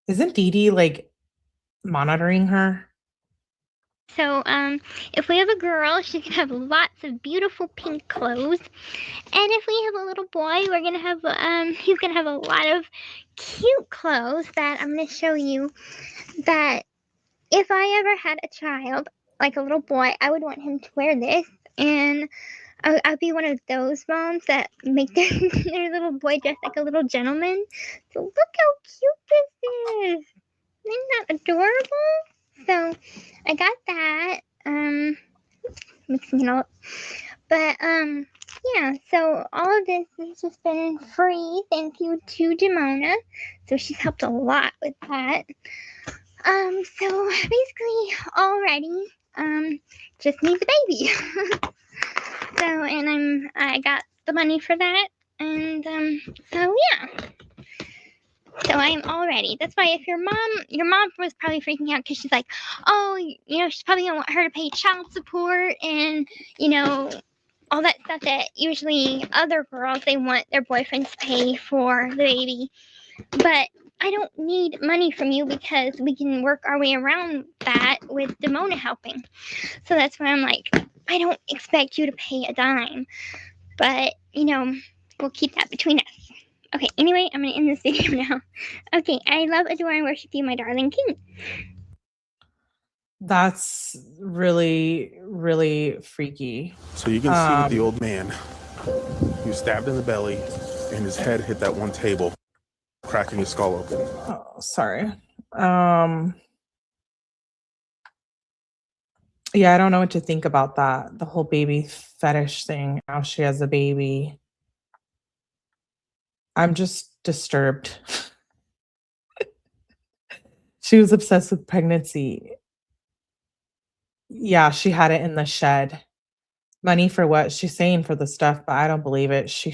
Isn't Dee like monitoring her? So, if we have a girl, she's gonna have lots of beautiful pink clothes, and if we have a little boy, we're gonna have he's gonna have a lot of cute clothes that I'm gonna show you. That if I ever had a child, like a little boy, I would want him to wear this, and I'd be one of those moms that make their little boy dress like a little gentleman. So look how cute this is! Isn't that adorable? So I got that. Mixing it all up. But yeah, so all of this has just been free. Thank you to Demona. So she's helped a lot with that. So basically all ready. Just need the baby. So, and I got the money for that. And so yeah. So I am all ready. That's why if your mom was probably freaking out because she's like, oh, she's probably gonna want her to pay child support and, all that stuff that usually other girls, they want their boyfriends to pay for the baby. But I don't need money from you because we can work our way around that with Demona helping. So that's why I'm like, I don't expect you to pay a dime. But, we'll keep that between us. Okay, anyway, I'm going to end this video now. Okay, I love, adore, and worship you, my darling king. That's really, really freaky. So you can see with the old man, he was stabbed in the belly and his head hit that one table, cracking his skull open. Oh, sorry. Yeah, I don't know what to think about that. The whole baby fetish thing. Now she has a baby. I'm just disturbed. She was obsessed with pregnancy. Yeah, she had it in the shed. Money for what? She's saying for the stuff, but I don't believe it. She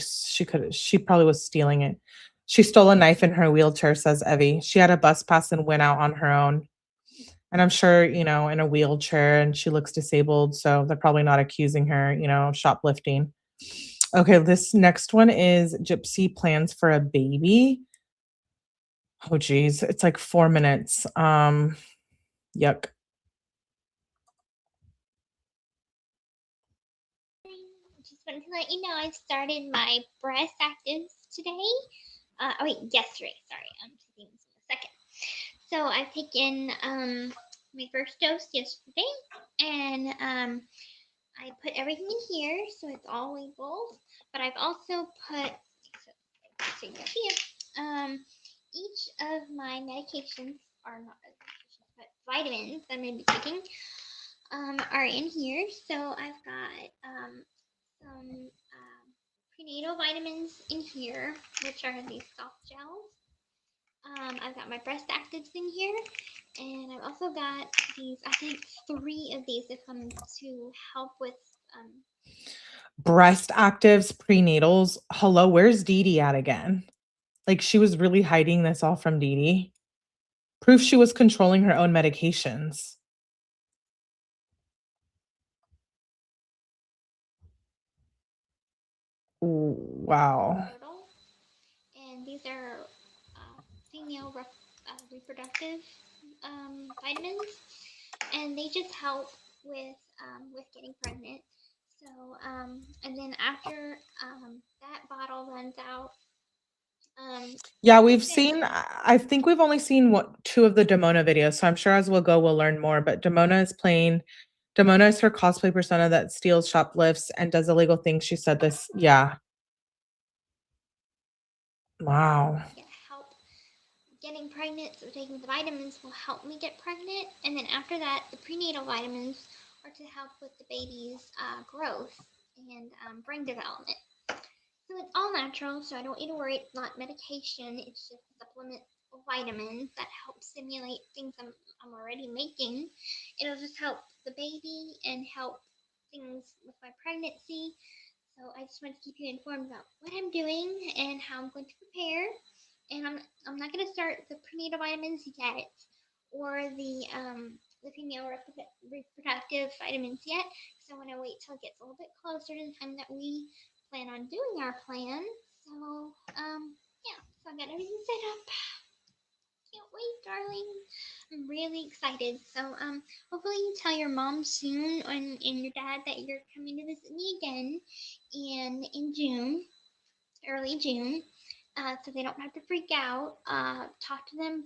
probably was stealing it. She stole a knife in her wheelchair, says Evie. She had a bus pass and went out on her own. And I'm sure, in a wheelchair, and she looks disabled, so they're probably not accusing her, of shoplifting. Okay, this next one is Gypsy plans for a baby. Oh, geez. It's like 4 minutes. Yuck. Just wanted to let you know I started my breast actives today. Yesterday. Sorry, I'm taking this in a second. So I've taken my first dose yesterday, and I put everything in here, so it's all labeled. But I've also put, so you can see it. Each of my medications are not medications, but vitamins that I'm going to be taking are in here. So I've got some prenatal vitamins in here, which are these soft gels. I've got my breast actives in here, and I've also got these, I think 3 of these that come to help with Breast actives, prenatals. Hello, where's Dee Dee at again? Like, she was really hiding this all from Dee Dee. Proof she was controlling her own medications. Ooh, wow. And these are female reproductive vitamins, and they just help with getting pregnant. So and then after that bottle runs out, yeah, we've seen, I think we've only seen 2 of the Demona videos, so I'm sure as we'll go, we'll learn more. But Demona is her cosplay persona that steals, shoplifts, and does illegal things. She said this. Yeah. Wow. Help getting pregnant, so taking the vitamins will help me get pregnant. And then after that, the prenatal vitamins are to help with the baby's growth and brain development. So it's all natural, so I don't need to worry. It's not medication. It's just supplement vitamins that help stimulate things I'm already making. It'll just help the baby and help things with my pregnancy. So I just want to keep you informed about what I'm doing and how I'm going to prepare. And I'm not going to start the prenatal vitamins yet, or the female reproductive vitamins yet. So I want to wait till it gets a little bit closer to the time that we plan on doing our plan. So yeah, so I got everything set up. Can't wait, darling. I'm really excited. So hopefully you tell your mom soon and your dad that you're coming to visit me again in June, early June, so they don't have to freak out.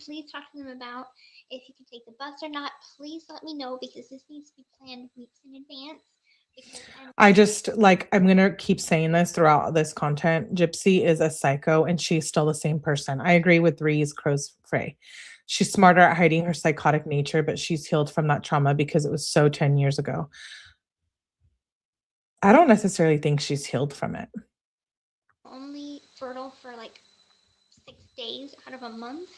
Please talk to them about if you can take the bus or not. Please let me know, because this needs to be planned weeks in advance. I'm going to keep saying this throughout this content. Gypsy is a psycho, and she's still the same person. I agree with Ree's Crow's Frey. She's smarter at hiding her psychotic nature, but she's healed from that trauma because it was so 10 years ago. I don't necessarily think she's healed from it. only fertile for like 6 days out of a month.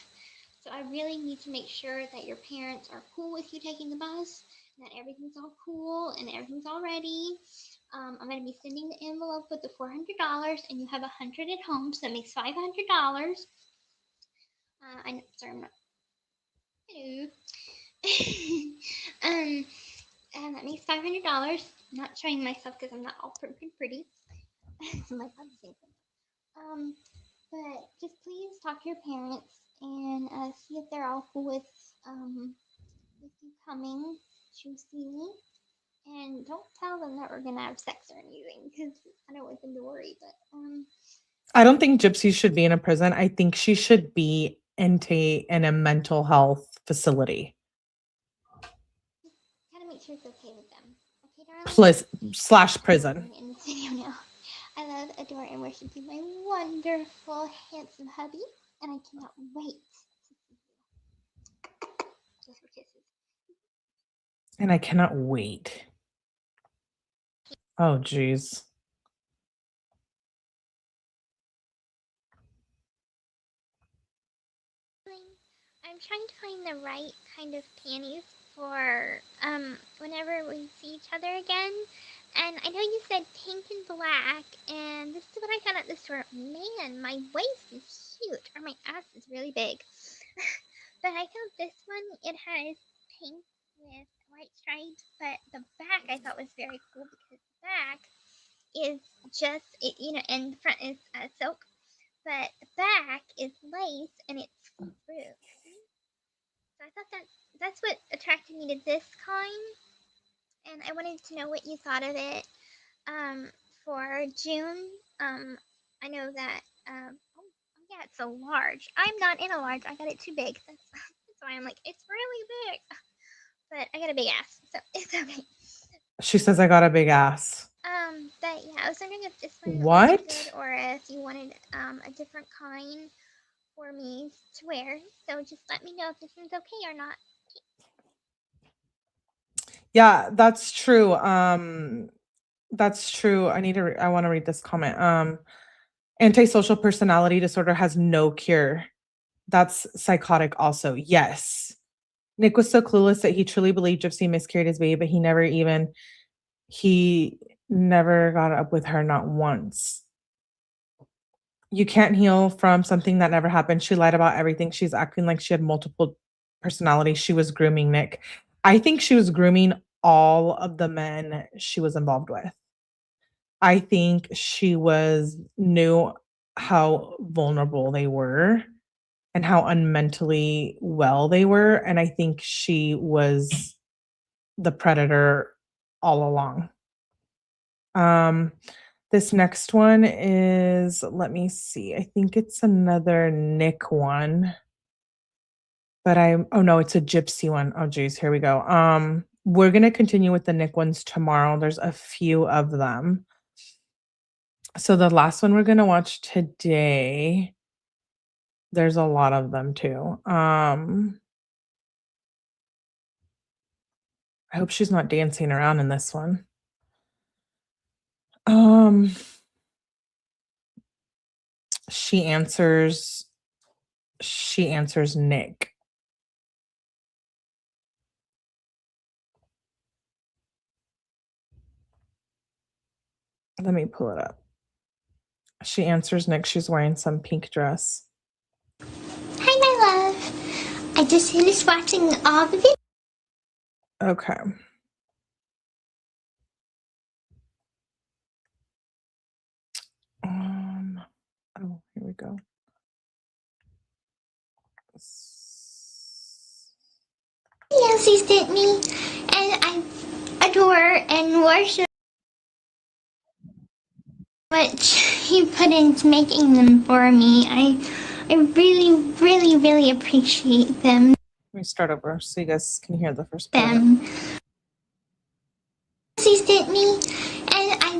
So I really need to make sure that your parents are cool with you taking the bus, that everything's all cool and everything's all ready. I'm going to be sending the envelope with the $400, and you have 100 at home, so that makes $500. Sorry, I'm not. Hello. And that makes $500. I'm not showing myself because I'm not all pretty. So my body thinks but just please talk to your parents and see if they're all cool with you coming to see me. And don't tell them that we're gonna have sex or anything, because I don't want them to worry. But I don't think Gypsy should be in a prison. I think she should be in a mental health facility. gotta make sure it's okay with them. Okay, darling? / prison. In this video now. I love, adore, and worship you, my wonderful, handsome hubby, and I cannot wait to see you. Just for kisses. And I cannot wait. Oh, geez. I'm trying to find the right kind of panties for whenever we see each other again. And I know you said pink and black, and this is what I found at the store. Man, my waist is huge, or my ass is really big. But I found this one. It has pink with white stripes, but the back I thought was very cool because the back is just, and the front is silk, but the back is lace and it's through. So I thought that's what attracted me to this kind, and I wanted to know what you thought of it. For June, I know that, oh yeah, it's so large. I'm not in a large. I got it too big. That's why I'm like, it's really big. But I got a big ass, so it's okay. She says I got a big ass. But yeah, I was wondering if this one What? was good, or if you wanted a different kind for me to wear. So just let me know if this one's okay or not. Yeah, that's true. That's true. I want to read this comment. Antisocial personality disorder has no cure. That's psychotic also. Yes. Nick was so clueless that he truly believed Gypsy miscarried his baby, but he never got up with her, not once. You can't heal from something that never happened. She lied about everything. She's acting like she had multiple personalities. She was grooming Nick. I think she was grooming all of the men she was involved with. I think she knew how vulnerable they were and how unmentally well they were. And I think she was the predator all along. This next one is, let me see. I think it's another Nick one. But oh no, it's a Gypsy one. Oh geez, here we go. We're gonna continue with the Nick ones tomorrow. There's a few of them. So the last one we're gonna watch today, there's a lot of them too. I hope she's not dancing around in this one. She answers Nick. Let me pull it up. She answers Nick. She's wearing some pink dress. Hi, my love. I just finished watching all the videos. Okay. Oh, here we go. Yes, he sent me, and I adore and worship much he put into making them for me. I really, really, really appreciate them. Let me start over so you guys can hear the first part. He sent me, and I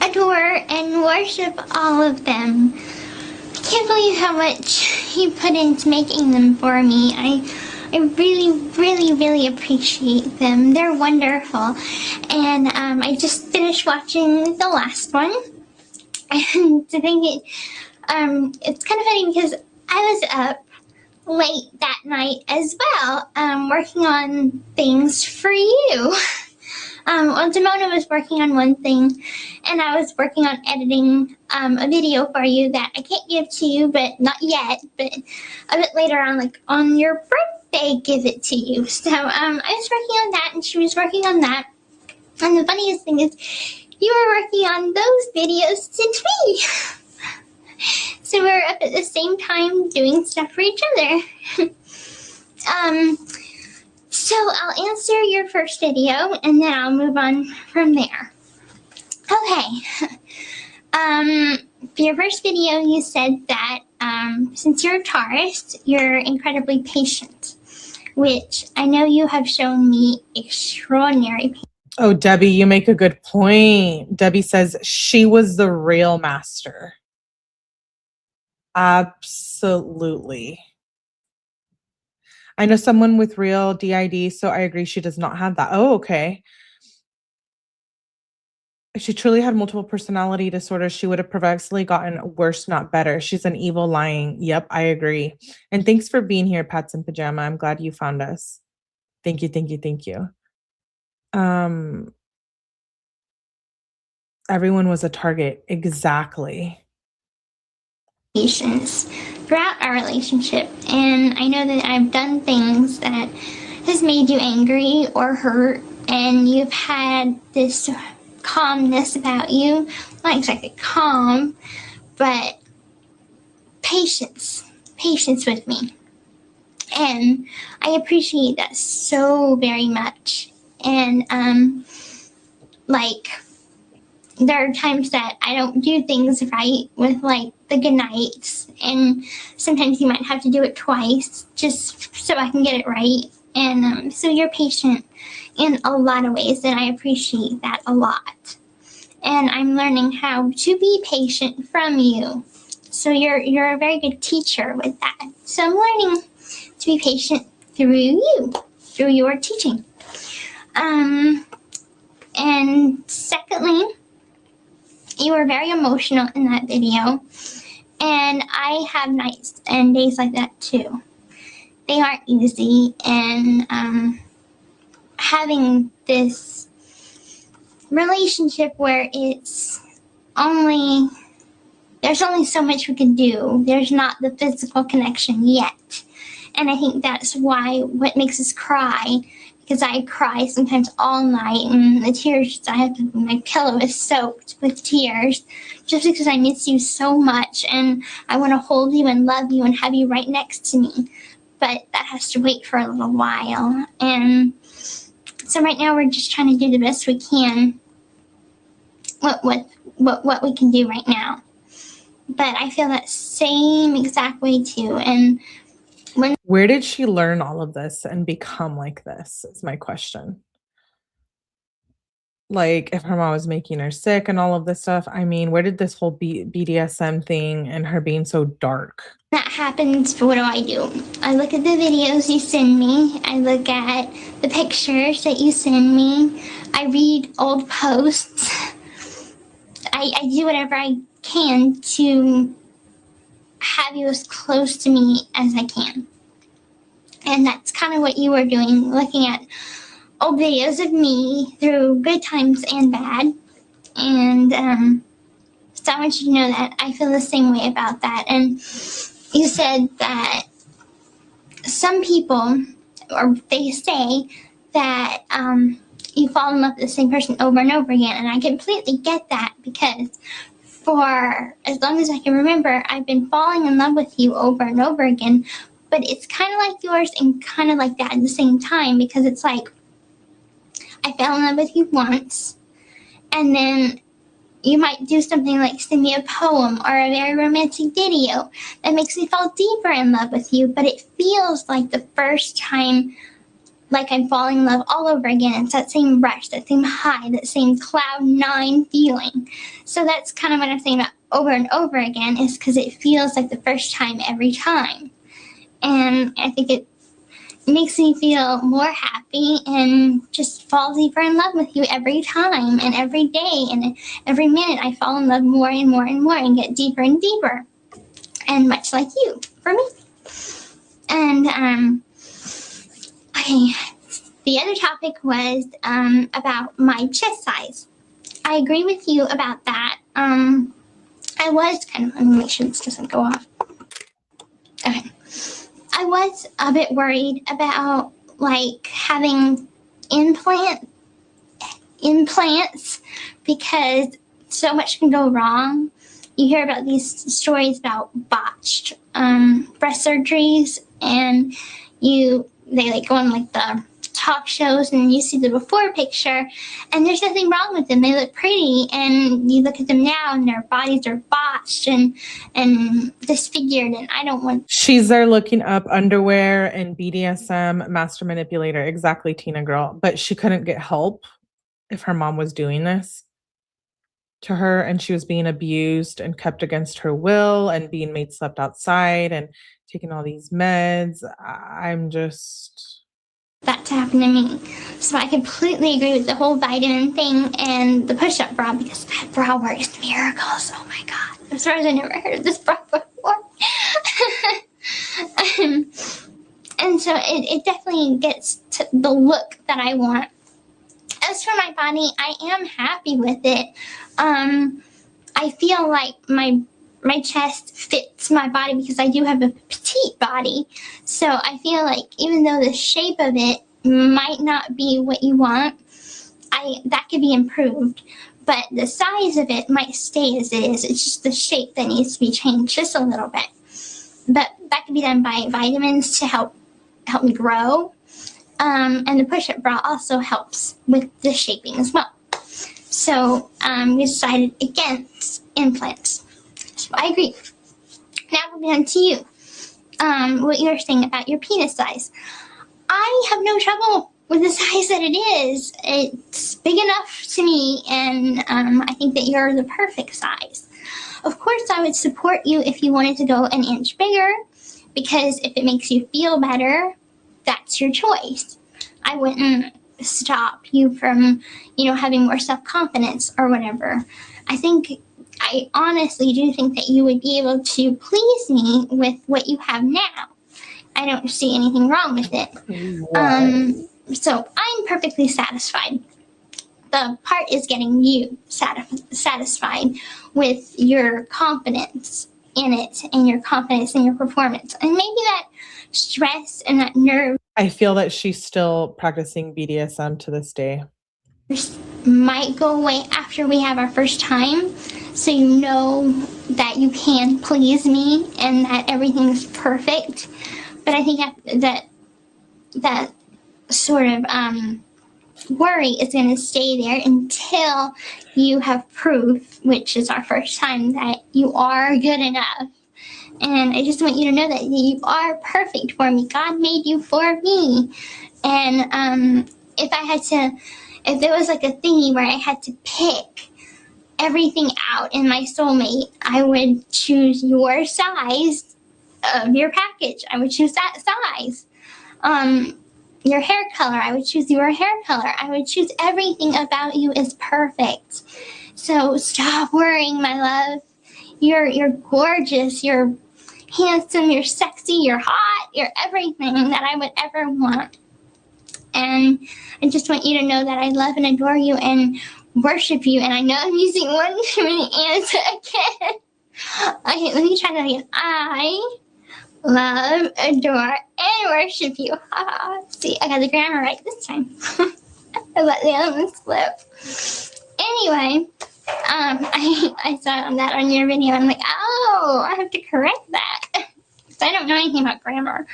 adore and worship all of them. I can't believe how much he put into making them for me. I I really, really, really appreciate them. They're wonderful. And I just finished watching the last one. And I think it's kind of funny because I was up late that night as well, working on things for you. Well, Demona was working on one thing, and I was working on editing a video for you that I can't give to you, but not yet, but a bit later on, like on your birthday, give it to you. So I was working on that, and she was working on that. And the funniest thing is, you were working on those videos since me. So we were up at the same time doing stuff for each other. So I'll answer your first video and then I'll move on from there. Okay. For your first video, you said that since you're a Taurus, you're incredibly patient, which I know you have shown me extraordinary patience. Oh, Debbie, you make a good point. Debbie says she was the real master. Absolutely. I know someone with real DID, so I agree she does not have that. Oh, okay. If she truly had multiple personality disorders, she would have progressively gotten worse, not better. She's an evil lying. Yep, I agree. And thanks for being here, Pats in Pajama. I'm glad you found us. Thank you, thank you, thank you. Everyone was a target. Exactly. Throughout our relationship, and I know that I've done things that has made you angry or hurt, and you've had this calmness about you, not exactly calm, but patience with me, and I appreciate that so very much. And like, there are times that I don't do things right with like the good nights, and sometimes you might have to do it twice just so I can get it right. And so you're patient in a lot of ways, and I appreciate that a lot. And I'm learning how to be patient from you. So you're a very good teacher with that. So I'm learning to be patient through you, through your teaching. And secondly, you were very emotional in that video, and I have nights and days like that too. They aren't easy, and having this relationship where there's only so much we can do. There's not the physical connection yet, and I think that's what makes us cry. Because I cry sometimes all night, and the tears my pillow is soaked with tears, just because I miss you so much, and I want to hold you and love you and have you right next to me. But that has to wait for a little while, and so right now we're just trying to do the best we can. What we can do right now. But I feel that same exact way too, and. Where did she learn all of this and become like this is my question. Like, if her mom was making her sick and all of this stuff, I mean, where did this whole BDSM thing and her being so dark? That happens, but what do? I look at the videos you send me. I look at the pictures that you send me. I read old posts. I do whatever I can to have you as close to me as I can. And that's kind of what you were doing, looking at old videos of me through good times and bad. And so I want you to know that I feel the same way about that. And you said that some people, or they say that you fall in love with the same person over and over again. And I completely get that, because for as long as I can remember, I've been falling in love with you over and over again. But it's kind of like yours and kind of like that at the same time, because it's like I fell in love with you once, and then you might do something like send me a poem or a very romantic video that makes me fall deeper in love with you, but it feels like the first time, like I'm falling in love all over again. It's that same rush, that same high, that same cloud nine feeling. So that's kind of what I'm saying about over and over again, is because it feels like the first time every time. And I think makes me feel more happy and just falls deeper in love with you every time and every day and every minute. I fall in love more and more and more and get deeper and deeper, and much like you for me. And okay, the other topic was about my chest size. I agree with you about that. I was kind of, let me make sure this doesn't go off. Okay. I was a bit worried about like having implants because so much can go wrong. You hear about these stories about botched breast surgeries, and they like go on like the talk shows and you see the before picture and there's nothing wrong with them. They look pretty, and you look at them now and their bodies are botched and disfigured, and I don't want. She's there looking up underwear and BDSM master manipulator. Exactly, Tina girl. But she couldn't get help if her mom was doing this to her, and she was being abused and kept against her will and being made slept outside and taking all these meds. I'm just... that to happen to me. So I completely agree with the whole vitamin thing and the push-up bra, because that bra works miracles. Oh my God. I'm surprised I never heard of this bra before. And so it definitely gets to the look that I want. As for my body, I am happy with it. I feel like my chest fits my body because I do have a petite body. So I feel like even though the shape of it might not be what you want, that could be improved. But the size of it might stay as it is. It's just the shape that needs to be changed just a little bit. But that can be done by vitamins to help me grow. And the push-up bra also helps with the shaping as well. So we decided against implants. So I agree. Now we'll be on to you. What you're saying about your penis size. I have no trouble with the size that it is. It's big enough to me, and I think that you're the perfect size. Of course, I would support you if you wanted to go an inch bigger, because if it makes you feel better, that's your choice. I wouldn't stop you from, having more self-confidence or whatever. I honestly do think that you would be able to please me with what you have now. I don't see anything wrong with it. So I'm perfectly satisfied. The part is getting you satisfied with your confidence in it and your confidence in your performance. And maybe that stress and that nerve. I feel that she's still practicing BDSM to this day. Might go away after we have our first time, so you know that you can please me and that everything's perfect. But I think that sort of worry is going to stay there until you have proof, which is our first time, that you are good enough. And I just want you to know that you are perfect for me. God made you for me. And if there was like a thingy where I had to pick everything out in my soulmate, I would choose your size of your package. I would choose that size. Your hair color, I would choose your hair color. I would choose everything about you is perfect. So stop worrying, my love. You're gorgeous. You're handsome. You're sexy. You're hot. You're everything that I would ever want. And I just want you to know that I love and adore you and worship you. And I know I'm using one too many ands again. Okay, let me try that again. I love, adore, and worship you. See, I got the grammar right this time. I let the other one slip. Anyway, I saw that on your video. I'm like, oh, I have to correct that. Because I don't know anything about grammar.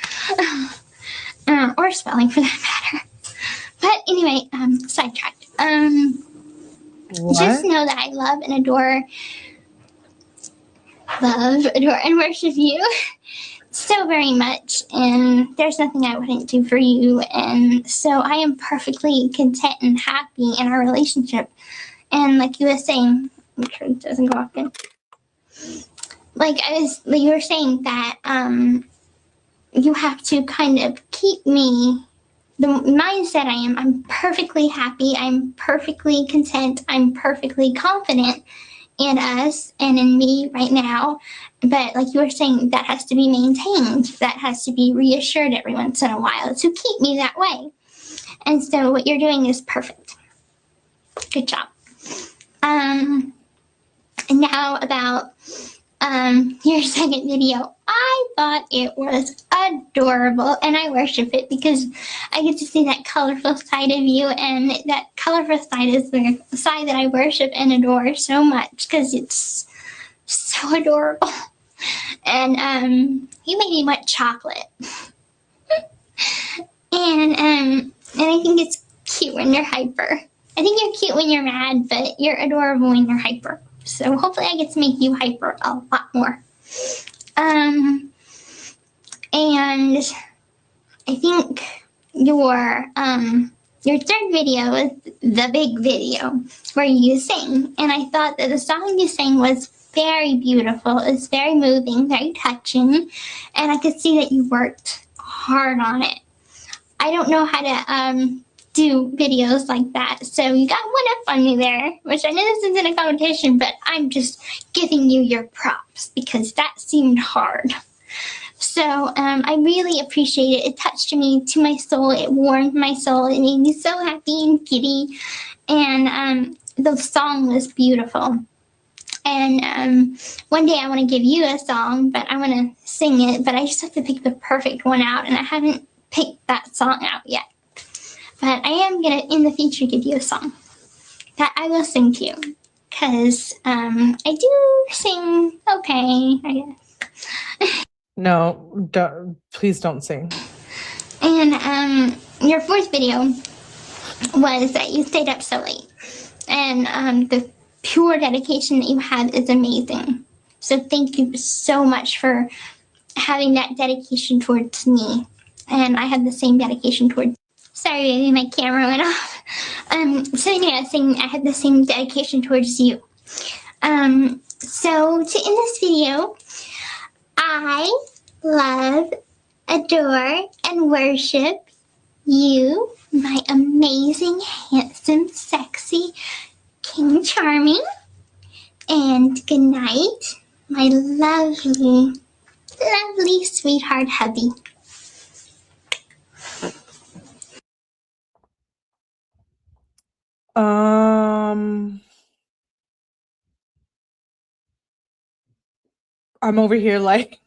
Or spelling for that matter. But anyway, sidetracked. Just know that I love, adore, and worship you so very much, and there's nothing I wouldn't do for you. And so I am perfectly content and happy in our relationship. And like you were saying, make sure it doesn't go off again. You were saying that you have to kind of keep me, the mindset I am, I'm perfectly happy, I'm perfectly content, I'm perfectly confident in us and in me right now. But like you were saying, that has to be maintained. That has to be reassured every once in a while to keep me that way. And so what you're doing is perfect. Good job. And now about your second video. I thought it was adorable, and I worship it because I get to see that colorful side of you, and that colorful side is the side that I worship and adore so much because it's so adorable. And you made me want chocolate. and I think it's cute when you're hyper. I think you're cute when you're mad, but you're adorable when you're hyper. So hopefully I get to make you hyper a lot more. And I think your third video was the big video where you sing. And I thought that the song you sang was very beautiful. It's very moving, very touching. And I could see that you worked hard on it. I don't know how to do videos like that, so you got one up on me there, which I know this isn't a competition, but I'm just giving you your props because that seemed hard. So I really appreciate it. It touched me to my soul. It warmed my soul. It made me so happy and giddy, and the song was beautiful. And one day I want to give you a song, but I want to sing it, but I just have to pick the perfect one out, and I haven't picked that song out yet. But I am going to, in the future, give you a song that I will sing to you. Because I do sing okay, I guess. No, please don't sing. And your fourth video was that you stayed up so late. And the pure dedication that you have is amazing. So thank you so much for having that dedication towards me. And I have the same dedication towards. Sorry, baby, my camera went off. So anyway, I was saying I had the same dedication towards you. So to end this video, I love, adore, and worship you, my amazing, handsome, sexy King Charming. And good night, my lovely, lovely sweetheart hubby. I'm over here like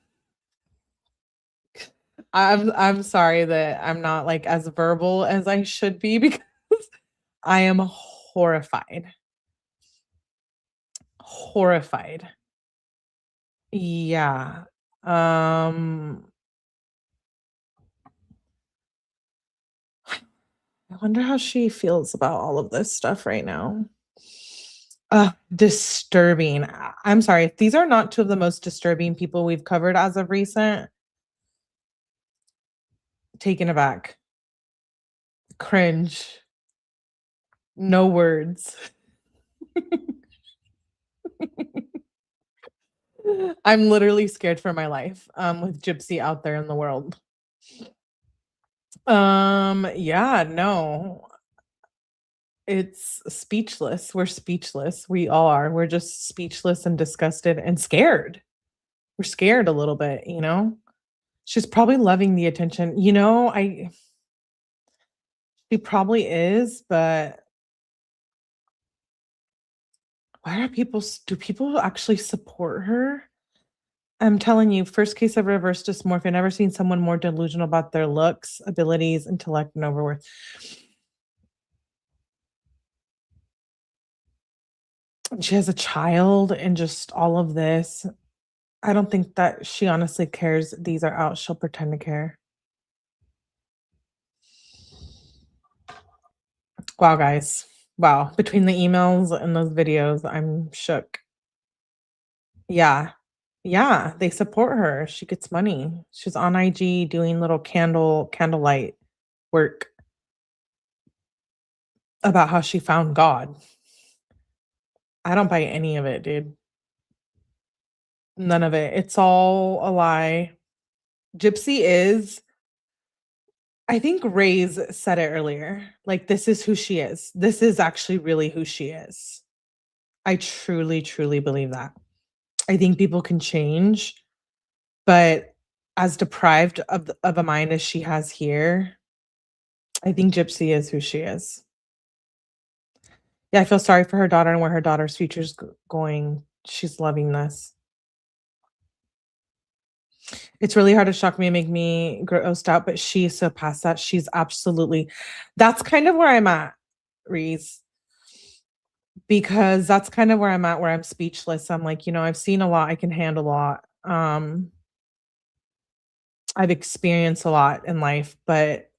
I'm sorry that I'm not like as verbal as I should be because I am horrified. Horrified. Yeah. I wonder how she feels about all of this stuff right now. Disturbing. I'm sorry. If these are not two of the most disturbing people we've covered as of recent, taken aback. Cringe. No words. I'm literally scared for my life with Gypsy out there in the world. Yeah, no. It's speechless. We're speechless. We all are. We're just speechless and disgusted and scared. We're scared a little bit, you know? She's probably loving the attention. You know, she probably is, but do people actually support her? I'm telling you, first case of reverse dysmorphia. Never seen someone more delusional about their looks, abilities, intellect, and overworth. She has a child and just all of this. I don't think that she honestly cares. These are out. She'll pretend to care. Wow, guys. Wow. Between the emails and those videos, I'm shook. Yeah. Yeah, they support her. She gets money. She's on IG doing little candlelight work about how she found God. I don't buy any of it, dude. None of it. It's all a lie. Gypsy is, I think Ray's said it earlier. Like, this is who she is. This is actually really who she is. I truly, truly believe that. I think people can change, but as deprived of a mind as she has here, I think Gypsy is who she is. Yeah, I feel sorry for her daughter and where her daughter's future's going. She's loving this. It's really hard to shock me and make me grossed out, but she's so past that. She's absolutely, that's kind of where I'm at, Reese, because that's kind of where I'm at, where I'm speechless. I'm like, I've seen a lot. I can handle a lot. I've experienced a lot in life, but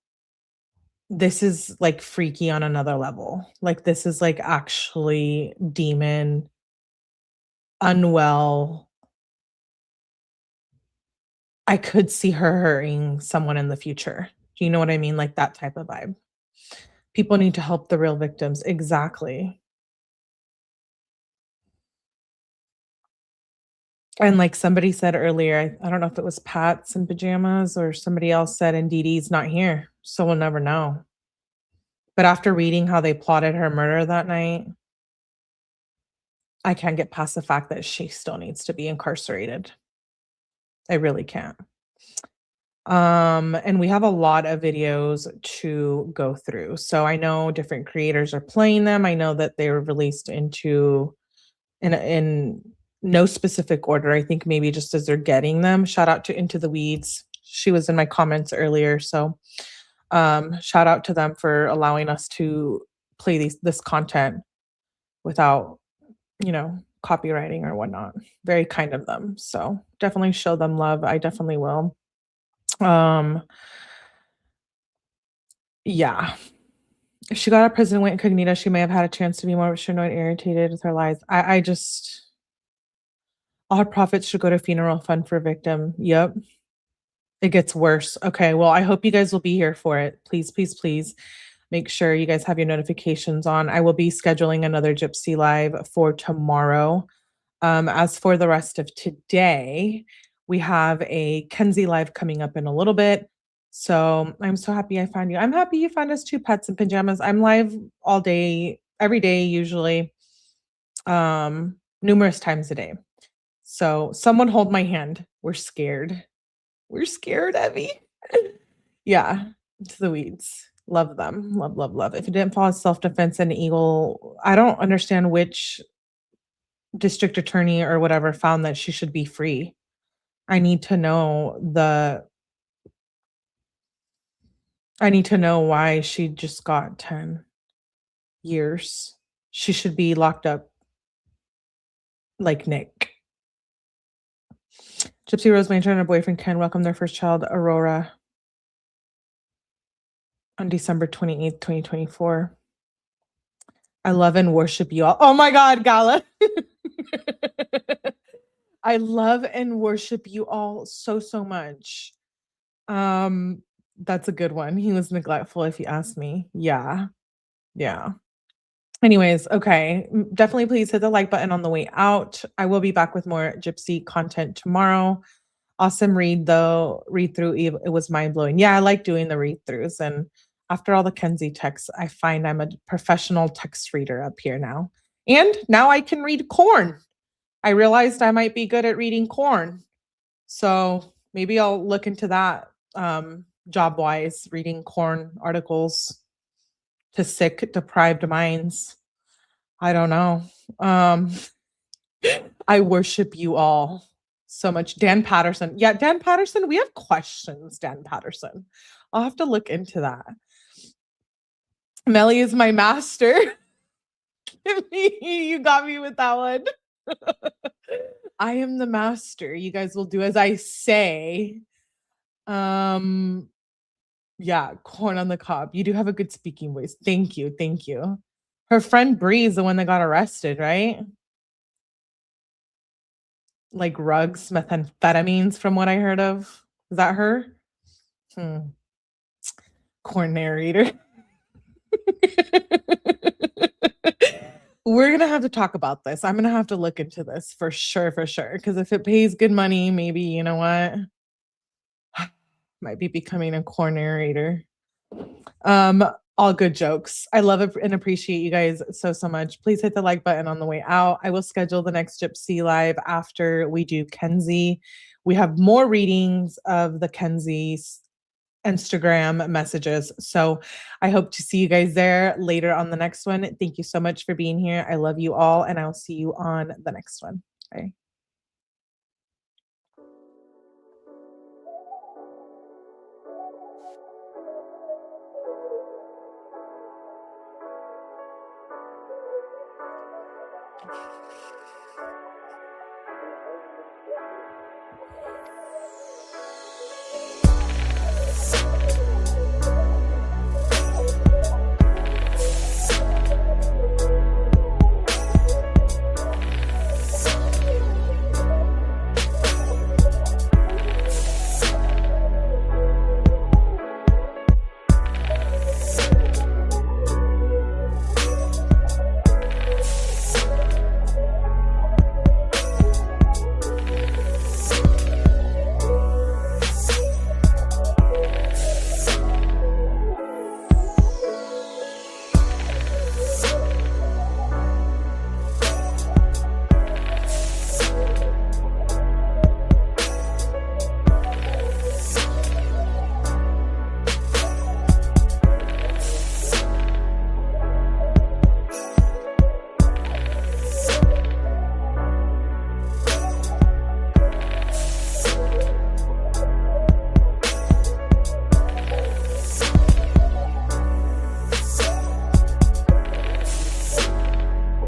this is like freaky on another level. Like, this is like actually demon, unwell. I could see her hurting someone in the future. Do you know what I mean? Like that type of vibe. People need to help the real victims. Exactly. And like somebody said earlier, I don't know if it was Pat's in pajamas or somebody else said, and Dee Dee's not here, so we'll never know. But after reading how they plotted her murder that night, I can't get past the fact that she still needs to be incarcerated. I really can't. And we have a lot of videos to go through. So I know different creators are playing them. I know that they were released in no specific order. I think maybe just as they're getting them. Shout out to Into the Weeds. She was in my comments earlier. So shout out to them for allowing us to play this content without, copywriting or whatnot. Very kind of them. So definitely show them love. I definitely will. Yeah. If she got out of prison, went incognito, she may have had a chance to be more paranoid, irritated with her lies. I just, all her profits should go to funeral fund for victim. Yep. It gets worse. Okay. Well, I hope you guys will be here for it. Please, please, please make sure you guys have your notifications on. I will be scheduling another Gypsy live for tomorrow. As for the rest of today, we have a Kenzie live coming up in a little bit. So I'm so happy I found you. I'm happy you found us too, Pets in Pajamas. I'm live all day, every day, usually, numerous times a day. So someone hold my hand. We're scared. We're scared, Evie. Yeah, Into the Weeds. Love them. Love, love, love. If it didn't fall as self-defense and Eagle, I don't understand which district attorney or whatever found that she should be free. I need to know why she just got 10 years. She should be locked up like Nick. Gypsy Rose Blanchard and her boyfriend Ken welcomed their first child, Aurora, on December 28th, 2024. I love and worship you all. Oh my God, Gala. I love and worship you all so, so much. That's a good one. He was neglectful, if you ask me. Yeah. Anyways, okay. Definitely please hit the like button on the way out. I will be back with more Gypsy content tomorrow. Awesome read though. Read through, it was mind blowing. Yeah, I like doing the read throughs. And after all the Kenzie texts, I find I'm a professional text reader up here now. And now I can read corn. I realized I might be good at reading corn. So maybe I'll look into that job-wise, reading corn articles to sick, deprived minds. I don't know. I worship you all so much. Dan Patterson. Yeah, Dan Patterson, we have questions, Dan Patterson. I'll have to look into that. Melly is my master. You got me with that one. I am the master. You guys will do as I say. Yeah, corn on the cob. You do have a good speaking voice. Thank you. Her friend Bree is the one that got arrested, right? Like rugs, methamphetamines, from what I heard of. Is that her? Corn narrator. We're going to have to talk about this. I'm going to have to look into this for sure. Because if it pays good money, maybe, you know what? Might be becoming a core narrator. All good jokes. I love and appreciate you guys so much. Please hit the like button on the way out. I will schedule the next Gypsy live after we do 𝐤𝐥𝐥𝐲. We have more readings of the 𝐤𝐤𝐥𝐿's Instagram messages. So I hope to see you guys there later on the next one. Thank you so much for being here. I love you all, and I'll see you on the next one. Bye.